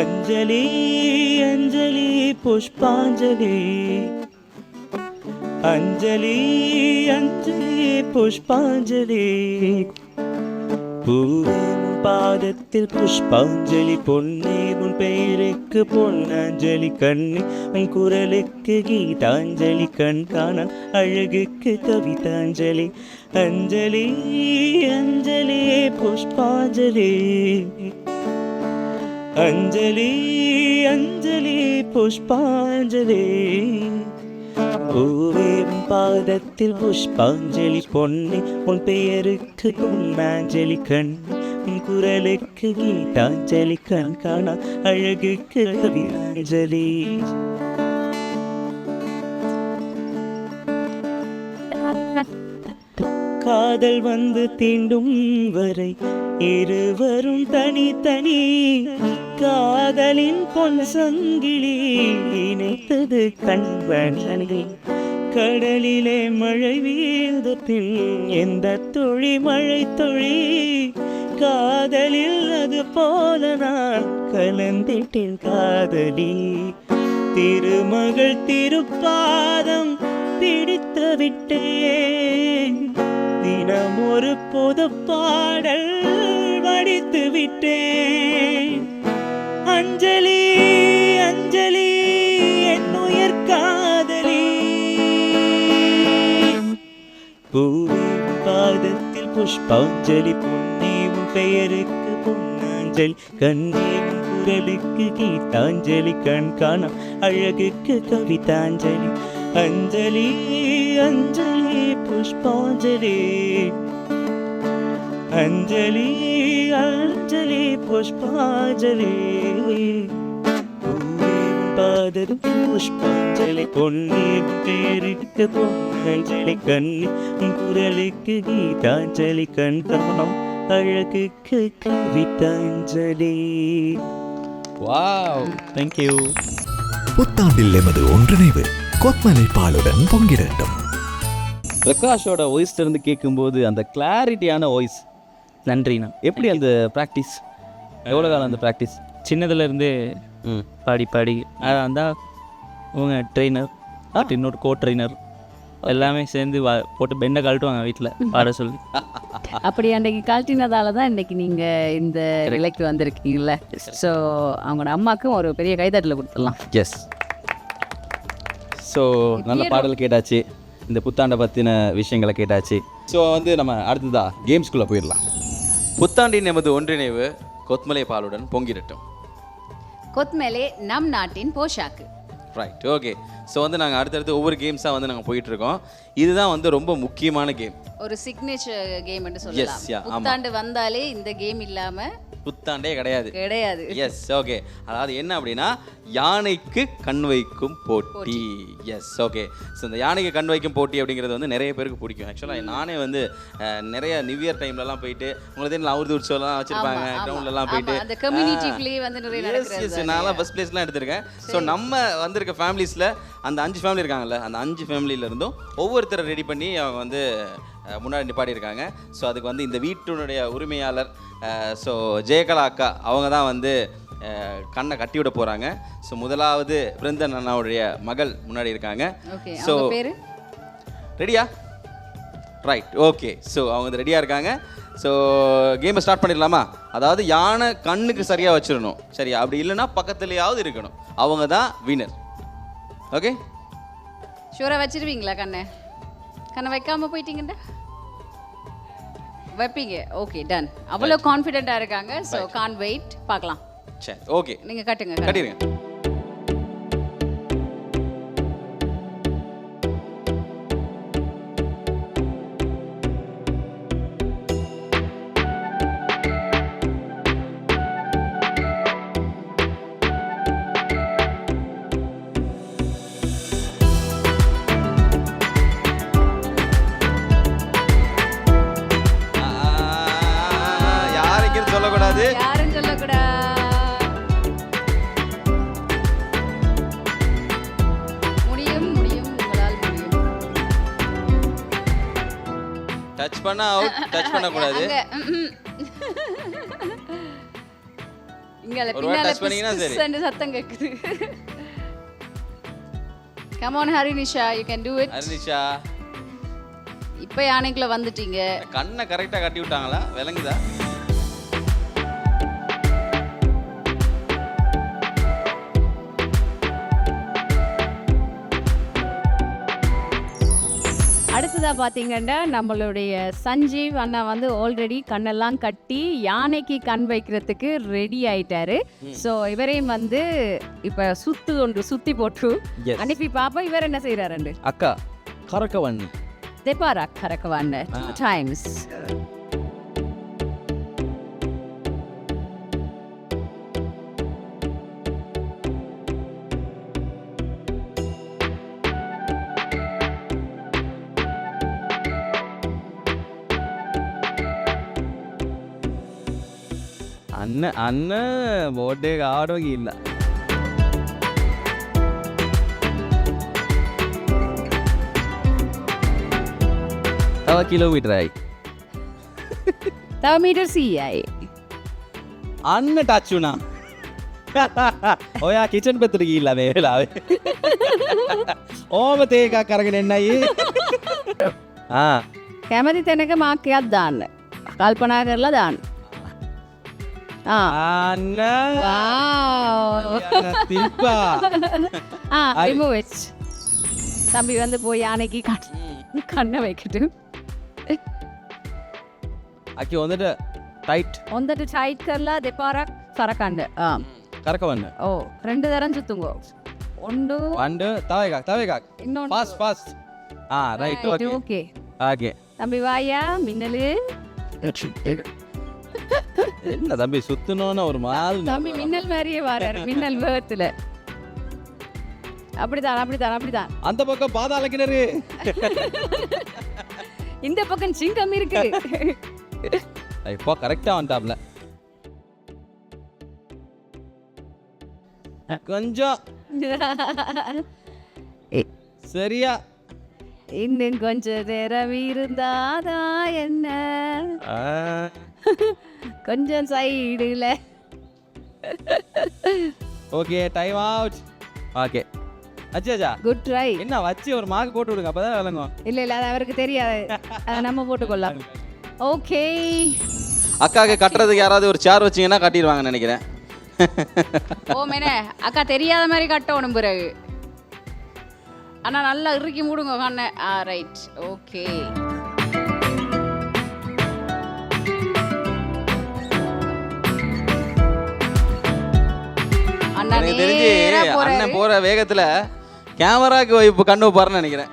E: अंजलि अंजलि पुष्पांजलि अंजलि अंजलि पुष्पांजलि பூவே உன் பாதத்தில் புஷ்பாஞ்சலி பொன்னே உன் பெயருக்கு பொன்னாஞ்சலி கண்ணே உன் குரலுக்கு கீதாஞ்சலி கண் காண அழகுக்கு கவிதாஞ்சலி அஞ்சலி அஞ்சலி புஷ்பாஞ்சலி अंजलि अंजलि पुष्पांजलि பூவே உன் பாதத்தில் புஷ்பாஞ்சலி பொன்னே உன் பெயருக்கு பொன்னாஞ்சலி கண் உன் குரலுக்கு கீதாஞ்சலி கண் காண அழகுக்கு கவிதாஞ்சலி. காதல் வந்து தீண்டும் வரை இருவரும் தனித்தனி காதலின் பொன் சங்கிலி இணைத்தது கண்வனி கடலிலே மழை வீழ்ந்த பின் எந்த தொழி மழை தொழி காதலில் அது போல நான் கலந்திட்டேன் காதலி திருமகள் திருப்பாதம் பிடித்து விட்டேன் தினம் ஒரு பொது பாடல் வடித்து விட்டேன் அஞ்சலி அஞ்சலி என் உயிர் காதலி பூவே பாதத்தில் புஷ்பாஞ்சலி பொன்னே உன் பெயருக்கு பொன்னாஞ்சலி கண்ணே உன் குரலுக்கு கீதாஞ்சலி கண் காண அழகுக்கு கவிதாஞ்சலி अंजलि अंजलि पुष्पांजलि अंजलि अंजलि पुष्पांजलि பாதத்தில் புஷ்பாஞ்சலி பொன்னே பேருக்கு பொன்னஞ்சலி கண்ணி குரலுக்கு கீதாஞ்சலி கண் காணம் அழகுக்கு கவிதாஞ்சலி.
B: Wow, thank you.
D: புத்தாண்டில் எமது ஒன்றிணைவு கொத்மலை பாலுடன் பொங்கிடட்டும்.
B: பிரகாஷோட வாய்ஸ்ல இருந்து கேட்கும்போது அந்த கிளாரிட்டியான வாய்ஸ்.
E: நன்றிண்ணா.
B: எப்படி அந்த ப்ராக்டிஸ், எவ்வளோ காலம் அந்த ப்ராக்டிஸ்?
E: சின்னதுலேருந்து பாடி பாடி அதான் தான் உங்க ட்ரெயினர் இன்னொரு கோ ட்ரெயினர் எல்லாமே சேர்ந்து போட்டு பெண்டை கழட்டுவாங்க வீட்டில் பாட சொல்லி.
A: அப்படி அன்றைக்கு கழட்டினதால தான் இன்றைக்கி நீங்கள் இந்த நிலைக்கு வந்திருக்கீங்கள. ஸோ அவங்களோட அம்மாவுக்கும் ஒரு பெரிய கைதட்டல் கொடுத்துடலாம்.
B: எஸ். ஸோ நல்ல பாடல் கேட்டாச்சு, இந்த புத்தாண்டை பற்றின விஷயங்களை கேட்டாச்சு. ஸோ வந்து நம்ம அடுத்ததா கேம்ஸ்குள்ளே போயிடலாம். புத்தாண்டின் நமது ஒன்றிணைவு கொத்மலை பாலுடன் பொங்கிடட்டும்.
A: கொத்மலே நம் நாட்டின் போஷாக்கு.
B: Right, okay. ஸோ வந்து நாங்கள் அடுத்தடுத்து ஒவ்வொரு கேம்ஸாக வந்து நாங்கள் போயிட்டுருக்கோம். இதுதான் வந்து ரொம்ப முக்கியமான கேம்,
A: ஒரு சிக்னேச்சர் கேம் என்று சொல்லலாம்.
B: Yes, yeah,
A: புத்தாண்டு வந்தாலே இந்த கேம் இல்லாமல்
B: புத்தாண்டே கிடையாது. Yes, okay. அதாவது என்ன அப்படின்னா யானைக்கு கண் வைக்கும் போட்டி. S, okay. ஸோ இந்த யானைக்கு கண் வைக்கும் போட்டி அப்படிங்கிறது வந்து நிறைய பேருக்கு பிடிக்கும். ஆக்சுவலாக நானே வந்து நிறைய நியூ இயர் டைம்லலாம் போயிட்டு உங்களுக்கு தெரியும் அவுர்து உற்சவம்லாம் வச்சுருப்பாங்க, கிரவுண்ட்லலாம் போயிட்டு நான்லாம் ஃபஸ்ட் பிளேஸ்லாம் எடுத்திருக்கேன். ஸோ நம்ம வந்திருக்க ஃபேமிலிஸில் அந்த 5 ஃபேமிலி இருக்காங்கல்ல, அந்த 5 ஃபேமிலியிலேருந்தும் ஒவ்வொருத்தரை ரெடி பண்ணி அவங்க வந்து முன்னாடி நிப்பாட்டியிருக்காங்க. ஸோ அதுக்கு வந்து இந்த வீட்டினுடைய உரிமையாளர் ஸோ ஜெயகலா அக்கா அவங்க தான் வந்து கண்ணை கட்டி விட போகிறாங்க. ஸோ முதலாவது பிருந்தன் அண்ணாவுடைய மகள் முன்னாடி இருக்காங்க.
A: ஓகே,
B: ஸோ
A: அவங்க பேரு
B: ரெடியா? Right, okay. ஸோ அவங்க வந்து ரெடியாக இருக்காங்க. ஸோ கேமை ஸ்டார்ட் பண்ணிடலாமா? அதாவது யானை கண்ணுக்கு சரியாக வச்சிடணும், சரியா? அப்படி இல்லைன்னா பக்கத்துலேயாவது இருக்கணும். அவங்க தான் வினர். ஓகே,
A: ஷூராக வச்சிருவீங்களா? கண்ணை வைக்காம போயிட்டீங்கடா, வைப்பீங்க. Okay, done. அவ்வளோ கான்ஃபிடென்ட்டாக இருக்காங்க. ஸோ கான் வெயிட், பார்க்கலாம்.
B: சரி, ஓகே,
A: நீங்கள் கட்டுங்க.
B: கட்டிடுங்க. யாரைக்கும் சொல்லக்கூடாது.
A: யாரும் சொல்லக்கூடாது. முடியும், உங்களால் முடியும்.
B: டச் பண்ணா அவுட், டச் பண்ணக்கூடாது.
A: இங்கல
B: ஒரு
A: பின்னால
B: touch பண்ணீங்கன்னா சரி.
A: பிஸ்ன்னு சத்தம் கேக்குது. Come on Harinisha, you can do it.
B: ஹரினிஷா,
A: இப்போ யானைக்குள்ள வந்துட்டீங்க.
B: கண்ணை கரெக்டாக கட்டி விட்டாங்களா? விளங்குதா?
A: அடுத்ததாக பார்த்தீங்கன்னா நம்மளுடைய சஞ்சீவ் அண்ணா வந்து ஆல்ரெடி கண்ணெல்லாம் கட்டி யானைக்கு கண் வைக்கிறதுக்கு ரெடி ஆயிட்டாரு. ஸோ இவரையும் வந்து இப்போ சுற்றி போட்டு அனுப்பி பாப்பா. இவர் என்ன செய்கிறாரு?
B: அக்கா கரக்கவன்
A: தெப்பாரா கரக்கவான் 2 times.
B: අන්න බෝඩ් එක ආඩෝ ගිල්ලා. තව කිලෝමීටරයි.
A: තව මීටර් 100යි.
B: අන්න ටච් වුණා. ඔයා කිචන් පැත්තට ගිහිල්ලා මේ වෙලාවේ. ඕම තේ එකක් අරගෙන එන්නයි.
A: කැමති තැනක මාක්කයක් දාන්න. කල්පනා කරලා දාන්න.
B: අන්න තිප්පා.
A: remove it. தம்பி வந்து போய் யானைக்கு கண்ணை வைக்கட்டும்.
B: අකි හොඳට ටයිට්
A: හොඳට ටයිට් කරලා දෙපාරක් සරකන්න.
B: කරකවන්න.
A: ඕ 2 தரம் சுத்துங்கோ. ஒன்று
B: වන්ඩ තව එකක්
A: இன்னொன்று.
B: Pass right okay
A: okay.
B: Okay.
A: தம்பி வாயா மின்னலு.
B: என்ன தம்பி சுத்தணும்னு ஒரு மால்.
A: தம்பி மின்னல் மாதிரியே வராரு. மின்னல் வேகத்துல. அப்படிதான்.
B: அந்த பக்கம் பாதாள கிணறு,
A: இந்த பக்கம் சிங்கம் இருக்கு.
B: இப்போ கரெக்டா வந்துட்டாப்ல. கொஞ்சம் சரியா.
A: இன்னும் கொஞ்ச நேரம் இருந்தாதா என்ன, கொஞ்சம் சைடுல.
B: Okay, time out. ஓகே, அச்சா
A: குட் ட்ரை.
B: என்ன வச்சு ஒரு மார்க் போட்டு விடுங்க, அப்பதான் விளங்கும்.
A: இல்ல அது அவருக்கு தெரியாது, அதை நம்ம போட்டுக்கொள்ளலாம். ஓகே,
B: அக்காவுக்கு கட்டுறதுக்கு யாராவது ஒரு சேர் வச்சிங்கன்னா கட்டிடுவாங்கன்னு நினைக்கிறேன்.
A: ஓ மேனே அக்கா தெரியாத மாதிரி கட்டணும் பிறகு. ஆனால் நல்லா இறுக்கி மூடுங்க கண்ணை. Right, okay.
B: எனக்கு தெரிஞ்சு அண்ணன் போற வேகத்துல கேமராக்கு இப்போ கண்ணு வைப்பாருன்னு நினைக்கிறேன்.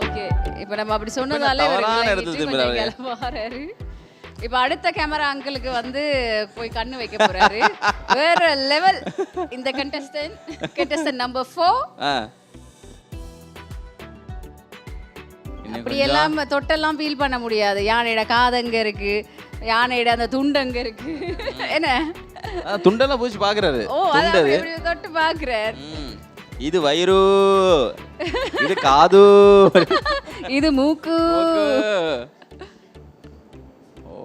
A: ஓகே, இப்போ நம்ம அப்படி சொன்னதால இப்போ அடுத்த கேமரா அங்கிளுக்கு வந்து போய் கண்ணு வைக்க போறாரு. வேற லெவல் இந்த கண்டெஸ்டன்ட் நம்பர் 4. அப்படி எல்லாம் தொட்டெல்லாம் ஃபீல் பண்ண முடியாது. யானையோட காதங்க இருக்கு, யானையோட அந்த துண்டங்க இருக்கு. என்ன
B: துண்டெல்லாம் பூச்சி பாக்குறாரு.
A: ஓ, அதான் தொட்டு பாக்குறாரு.
B: இது வயிறு, இது காது.
A: இது மூக்கு.
B: Oh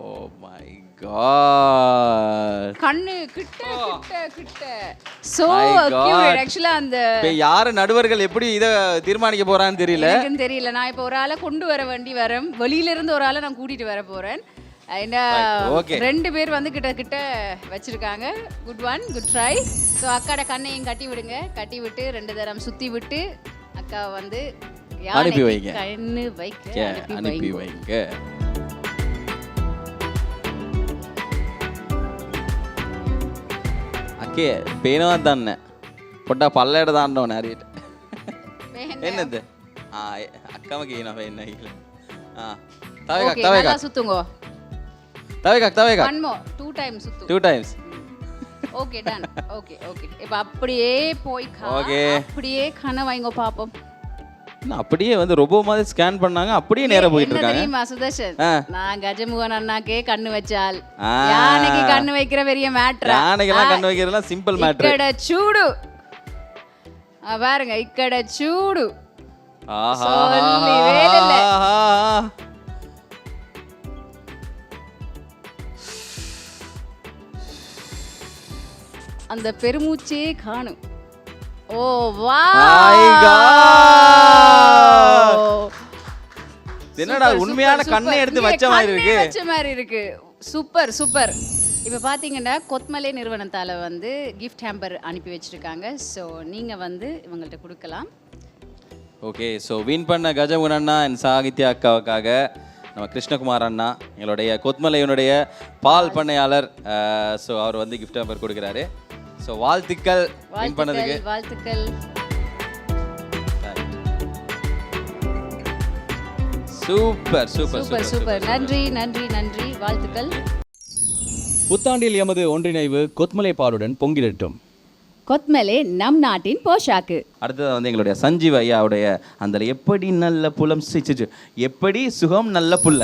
B: my god.
A: கண்ணு கிட்ட கிட்ட கிட்ட. So
B: My God.
A: கியூட். ஆக்சுவலா அந்த
B: இப்போ யாரு நடுவர்கள் எப்படி இதை தீர்மானிக்க போறான்னு தெரியல.
A: எனக்கும் தெரியல. நான் இப்போ ஒரு ஆளை கொண்டு வர வேண்டி வரேன். வெளியில இருந்து ஒரு ஆளை நான் கூட்டிட்டு வர போறேன். என்ன
B: Okay.
A: 2 பேர் வந்து கிட்ட கிட்ட வச்சிருக்காங்க. Good one, good try. So அக்காட கண்ணையும் கட்டி விடுங்க. கட்டி விட்டு 2 தரம் சுத்தி விட்டு அக்கா வந்து
B: அனுப்பி வைங்க.
A: கண்ணு வைக்க
B: அனுப்பி வைங்க. அக்கே பேனவா தானே பொட்டா பல்லட தாண்டவனே அறியிட்டு என்னது அக்காவுக்கு என்ன என்ன தவேகா தவேகா
A: சுத்துங்க.
B: தவேகா
A: ஒன் மோர் 2 டைம்ஸ் சுத்து.
B: 2 times.
A: Okay done. Okay okay. இப்போ அப்படியே போய்
B: Okay.
A: அப்படியே கண்ணை வைங்க பாப்போம்.
B: அப்படியே வந்து ரொம்ப மாதிரி ஸ்கேன் பண்ணாங்க, அப்படியே நேரா போயிட்டு
A: என்ன
B: இருக்காங்க.
A: தெரியுமா சுதர்ஷன், நான் கஜமுகன் அண்ணாக்கே கண்ணு வச்சால்
B: ஆ.
A: யானைக்கு கண்ணு வைக்கிற பெரிய மேட்டர்.
B: யானைக்கெல்லாம் கண்ணு வைக்கிறதுலாம் சிம்பிள் மேட்டர்.
A: ఇక్కడ చూడు பாருங்க, ఇక్కడ చూడు.
B: ஆஹா
A: சொல்லி வேலை. அந்த பெருமூச்சே காணும். ஓ வா.
B: My God. என்னடா உண்மையான கண்ணை எடுத்து வச்ச மாதிரி இருக்கு.
A: வச்ச மாதிரி இருக்கு. Super super. இப்போ பார்த்தீங்கன்னா கொத்மலை நிறுவனத்தால் வந்து கிஃப்ட் ஹேம்பர் அனுப்பி வச்சுருக்காங்க. ஸோ நீங்கள் வந்து இவங்கள்ட்ட கொடுக்கலாம்.
B: ஓகே, ஸோ வின் பண்ண கஜமுகன் அண்ணா அண்ட் சாகித்யா அக்காவுக்காக நம்ம கிருஷ்ணகுமார் அண்ணா, எங்களுடைய கொத்மலையினுடைய பால் பண்ணையாளர், ஸோ அவர் வந்து கிஃப்ட் ஹேம்பர் கொடுக்குறாரு. ஸோ வாழ்த்துக்கள் வின் பண்ணதுக்கு.
A: வாழ்த்துக்கள்.
B: Super super
A: super super. நன்றி நன்றி நன்றி. வாழ்த்துக்கள்.
B: புத்தாண்டில் எமது ஒன்றிணைவு கொத்மலை பாலுடன் பொங்கிடட்டும்.
A: கொத்மலை நம் நாட்டின் போஷாக்கு.
B: அடுத்தது வந்து எங்களுடைய சஞ்சீவ் ஐயாவுடைய அந்த எப்படி நல்ல புலம் எப்படி சுகம் நல்ல புல்ல.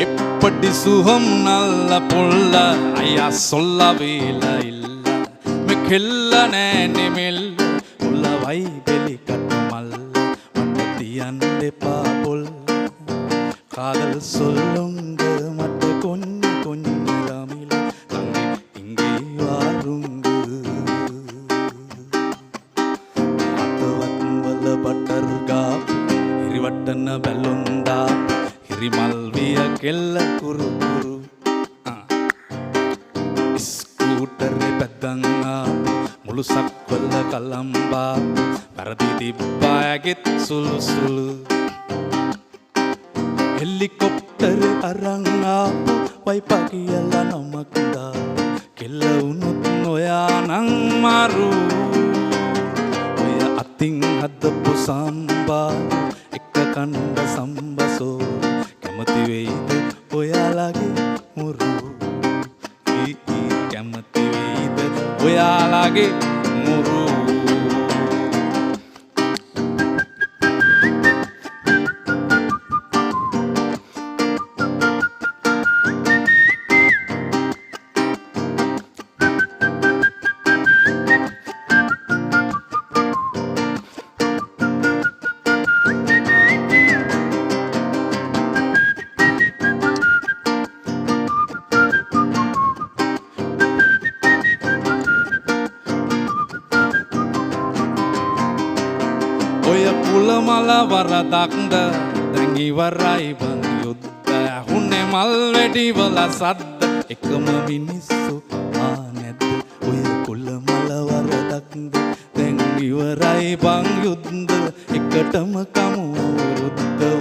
L: எப்படி சுகம் நல்ல புள்ள ஐயா சொல்லவே இல்ல மிக்கில்ல நேனிமில் உள்ள வைபெலி கட்டுமல்ல மட்டத்தி அண்டே பாபுல் காதல் சொல்லுங்க மட்ட கொஞ்சம் கொஞ்சம் தமிழ தங்கி இங்கே வாருங்க வல்ல பட்டர்கா இரிவட்டன பெல்லுந்தா ಹಿರಿಮಲ್ವಿಯ ಕೆಲ್ಲ ಕುರು ಕುರು ಸ್ಕೂಟರ್ ಪೆದ್ದಂಗ ಮುಳುಸಕ್ಕೊಲ್ಲ ಕಲ್ಲಂಬ ಬರದಿ ದಿಬ್ಬಾಗಿತ್ ಸುಲು ಸುಲು ಹೆಲಿಕಾಪ್ಟರ್ ಅರಂಗ ವೈಪಾಗಿಯಲ್ಲ ನಮ್ಮಕ್ಕಿಂದ ಕೆಲವು ನೋಯಾ ನಂಗ್ ಮಾರು ಒಯ್ಯ ಅತ್ತಿಂಗ್ ಹದ್ದಪ್ಪು ಸಾಂಬಾರ್ ಎಕ್ಕ ಕಂಡ ಸಂಬಸೋ කැමති වෙයිද ඔයාලගේ මුරු කැමති වෙයිද ඔයාලගේ මුරු ඔය කුලමල වරදක්ද දැන් ඉවරයි බං යුද්ධ ඇහුනේ මල් වෙඩිවල සද්ද එකම මිනිස්සු ආ නැද්ද ඔය කුලමල වරදක්ද දැන් ඉවරයි බං යුද්ධ එකටම කමු අවුරුද්දෝ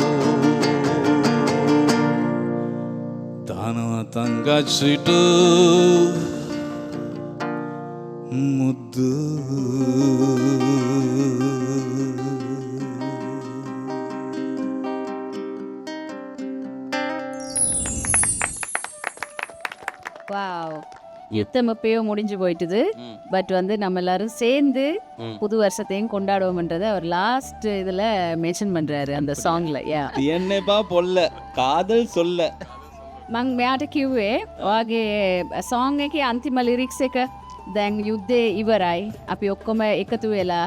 L: දානවා තංගච්චිට මුද්දු
A: யுத்தம் எப்பயோ முடிஞ்சு போயிட்டுது. பட் வந்து நம்ம எல்லாரும் சேர்ந்து புது வருஷத்தையும் கொண்டாடுவோம்ன்றதை அவர் லாஸ்ட் இதில் மென்ஷன் பண்ணுறாரு அந்த சாங்கில்.
B: என்னப்பா பொல்ல காதல் சொல்ல
A: මං මෙයාට කිව්වේ ඔයාගේ සෝං එකේ අන්තිම ලිරික්ස් එක දැන් යුද්ධේ ඉවරයි අපි ඔක්කොම එකතු වෙලා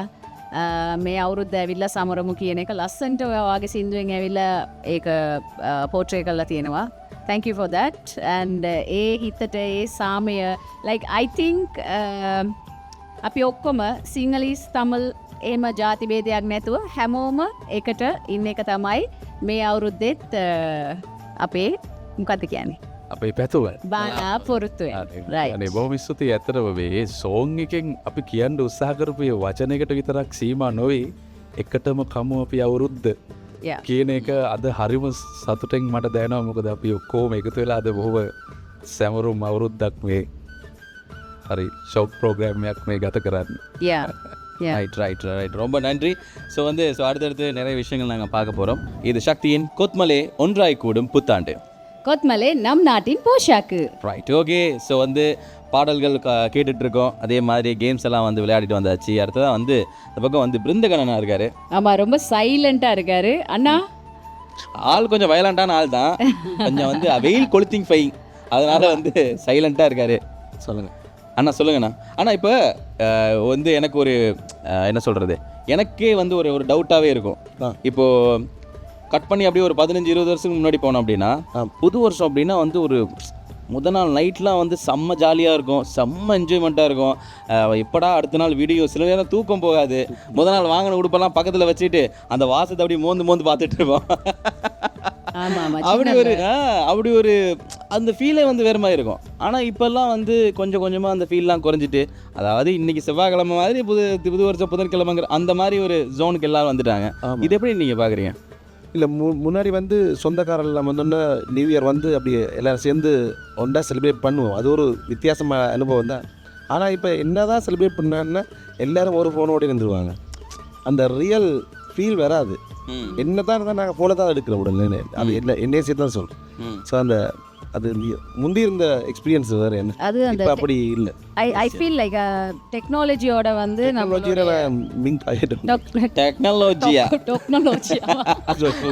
A: මේ අවුරුද්ද ඇවිල්ලා සමරමු කියන එක ලස්සනට ඔයාගේ සින්දුවෙන් ඇවිල්ලා ඒක පෝට්‍රේ කරලා තියෙනවා. Thank you for that. And ඒ හිතට ඒ සාමය like I think අපි ඔක්කොම සිංහලීස් තමල් එහෙම ජාති ભેදයක් නැතුව හැමෝම එකට ඉන්න එක තමයි මේ අවුරුද්දෙත් අපේ මොකක්ද කියන්නේ
L: අපේ පැතුව
A: බලාපොරොත්තුව.
L: අනේ බොහොම ස්තුතියි. ඇත්තටම මේ සෝන් එකෙන් අපි කියන්න උත්සාහ කරපු වචනයකට විතරක් සීමා නොවේ එකටම කමු අපි අවුරුද්ද කියන එක අද හරිම සතුටෙන් මට දැනෙනවා. මොකද අපි ඔක්කොම එකතු වෙලා අද බොහොම සැමරුම් අවුරුද්දක් මේ හරි ෂොක් ப்ரோக்ராம் මේ ගත කරන්නේ.
B: ரைட் ரொம்ப நன்றி. ஸோ அடுத்தடுத்து நிறைய விஷயங்கள் நாங்கள் பார்க்க போகிறோம். இது சக்தியின் கொத்மலே ஒன்றாய் கூடும் புத்தாண்டு.
A: கொத்மலே நம் நாட்டின் போஷாக்கு.
B: Right okay. ஸோ பாடல்கள் கேட்டுட்ருக்கோம். அதே மாதிரி கேம்ஸ் எல்லாம் விளையாடிட்டு வந்தாச்சு. அடுத்ததான் இந்த பக்கம் பிருந்தகணனா இருக்காரு.
A: ஆமாம், ரொம்ப சைலண்ட்டாக இருக்காரு. அண்ணா
B: ஆள் கொஞ்சம் வயலண்டான ஆள் தான். கொஞ்சம் வெயில் கொளுத்திங் ஃபை, அதனால சைலண்ட்டாக இருக்காரு. சொல்லுங்கள் அண்ணா, சொல்லுங்கண்ணா. அண்ணா இப்போ எனக்கு ஒரு என்ன சொல்கிறது, எனக்கே ஒரு டவுட்டாகவே இருக்கும். இப்போது கட் பண்ணி அப்படியே ஒரு 15-20 வருஷத்துக்கு முன்னாடி போனோம் அப்படின்னா, புது வருஷம் அப்படின்னா ஒரு முதல் நாள் நைட்லாம் செம்ம ஜாலியாக இருக்கும், செம்ம என்ஜாய்மெண்ட்டாக இருக்கும். எப்படா அடுத்த நாள் வீடியோ, சில நேரம் தூக்கம் போகாது. முதல் நாள் வாங்கின உடுப்பெல்லாம் பக்கத்தில் வச்சுட்டு அந்த வாசத்தை அப்படியே மோந்து பார்த்துட்டு இருப்போம். அப்படி ஒரு அந்த ஃபீலே வேறு மாதிரி இருக்கும். ஆனால் இப்போல்லாம் கொஞ்சம் கொஞ்சமாக அந்த ஃபீல்லாம் குறைஞ்சிட்டு, அதாவது இன்றைக்கி செவ்வாய்க்கிழமை மாதிரி புது வருஷம் புதன்கிழமைங்கிற அந்த மாதிரி ஒரு ஜோனுக்கு எல்லோரும் வந்துட்டாங்க. இது எப்படி நீங்கள் பார்க்குறீங்க?
G: இல்லை, முன்னாடி சொந்தக்காரெல்லாம் வந்தோன்னா நியூ இயர் அப்படி எல்லோரும் சேர்ந்து ஒன்றா செலிப்ரேட் பண்ணுவோம். அது ஒரு வித்தியாசமான அனுபவம் தான். ஆனால் இப்போ என்ன தான் செலிப்ரேட் பண்ணாங்கன்னா எல்லோரும் ஒரு ஃபோனோடு இருந்துருவாங்க. அந்த ரியல் ஃபீல் வராது. என்ன தான் இருந்தால் நாங்கள் ஃபோனை தான் எடுக்கிறோம் உடனே. அது என்னையே சேர்த்து தான் சொல்கிறேன். ஸோ அது முந்தி இருந்த எக்ஸ்பீரியன்ஸ் வேறு என்ன, அது இப்போ அப்படி இல்லை.
A: ஐ ஃபீல் லைக் டெக்னாலஜியோட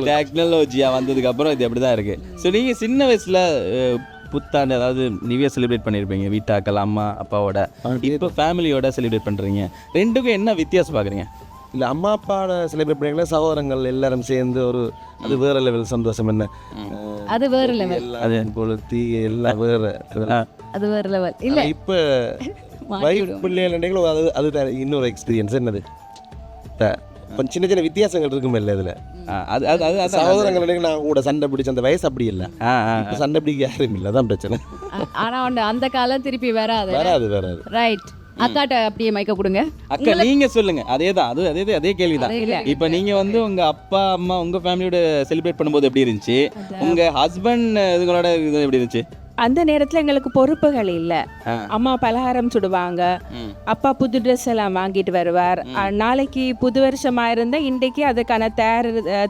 B: டெக்னாலஜியா வந்ததுக்கப்புறம் இது அப்படி தான் இருக்குது. ஸோ நீங்கள் சின்ன வயசில் புத்தாண்டு, அதாவது நியூ இயர் செலிப்ரேட் பண்ணியிருப்பீங்க வீட்டாக்கள் அம்மா அப்பாவோட. இப்போ ஃபேமிலியோட செலிப்ரேட் பண்ணுறீங்க. ரெண்டுக்கும் என்ன வித்தியாசம் பார்க்குறீங்க?
G: இல்லை, அம்மா அப்பாவோட செலிப்ரேட் பண்ணிங்களா சகோதரங்கள் எல்லாரும் சேர்ந்து அது வேறு லெவல் சந்தோஷம். என்ன
A: அது வேறு லெவல்,
G: அது கொளுத்தி எல்லாம் வேறு,
A: அது வேறு லெவல். இல்லை, இப்போ
G: வைஃப் பிள்ளைகள் அது இன்னொரு எக்ஸ்பீரியன்ஸ். என்னது கொஞ்சம் சின்ன சின்ன வித்தியாசங்கள் இருக்கும் இல்லை இதில். சகோதரங்கள் நான் கூட சண்டை பிடிச்ச அந்த வயசு அப்படி இல்லை. சண்டை பிடிக்க யாரும் இல்லை, அதான் பிரச்சனை.
A: ஆனால் அந்த காலம் திருப்பி வராது. ரைட். அக்காட்ட அப்படியே மைக்க கொடுங்க.
B: அக்கா நீங்க சொல்லுங்க. அதே கேள்விதான். இப்போ நீங்க உங்க அப்பா அம்மா உங்க ஃபேமிலியோட செலிப்ரேட் பண்ணும்போது எப்படி இருந்துச்சு? உங்க ஹஸ்பண்ட் இதுங்களோட இது எப்படி இருந்துச்சு?
H: அந்த நேரத்தில் எங்களுக்கு பொறுப்புகள் இல்லை. அம்மா பலகாரம் சுடுவாங்க, அப்பா புது ட்ரெஸ் எல்லாம் வாங்கிட்டு வருவார். நாளைக்கு புது வருஷமாக இருந்தால் இன்றைக்கு அதுக்கான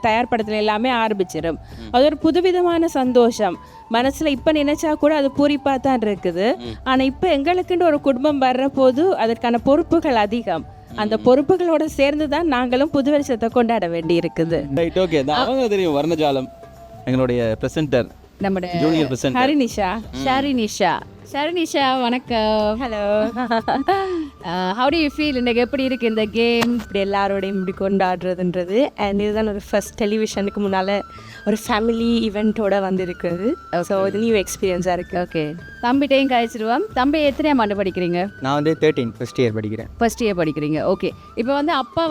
H: தயார்படுத்தல் எல்லாமே ஆரம்பிச்சிடும். அது ஒரு புதுவிதமான சந்தோஷம் மனசில். இப்போ நினைச்சா கூட அது பூரிப்பாக தான் இருக்குது. ஆனால் இப்போ எங்களுக்குன்னு ஒரு குடும்பம் வர்ற போது அதற்கான பொறுப்புகள் அதிகம். அந்த பொறுப்புகளோட சேர்ந்து தான் நாங்களும் புது வருஷத்தை கொண்டாட வேண்டி இருக்குது.
B: Right, okay. அவங்க தெரியும் வர்ணஜாலம் எங்களுடைய பிரசன்டர்,
A: நம்மட
B: ஜூனியர் பிரசன்டர்
A: ஷரினிஷா. வணக்கம்.
H: Hello.
A: How do you feel? இன்றைக்கு எப்படி இருக்குது இந்த கேம்?
M: இப்படி எல்லாரோடையும் இப்படி கொண்டாடுறதுன்றது. அண்ட் இதுதான் ஒரு ஃபர்ஸ்ட் டெலிவிஷனுக்கு முன்னால் ஒரு ஃபேமிலி ஈவெண்ட்டோட வந்துருக்குது. ஸோ இது நியூ எக்ஸ்பீரியன்ஸாக இருக்குது.
A: ஓகே, தம்பிட்டையும் கழிச்சிடுவோம். தம்பி எத்தனையாம் ஆண்டு படிக்கிறீங்க?
K: நான் 13 ஃபர்ஸ்ட் இயர் படிக்கிறேன்.
A: ஃபர்ஸ்ட் இயர் படிக்கிறீங்க. ஓகே. இப்போ அப்பா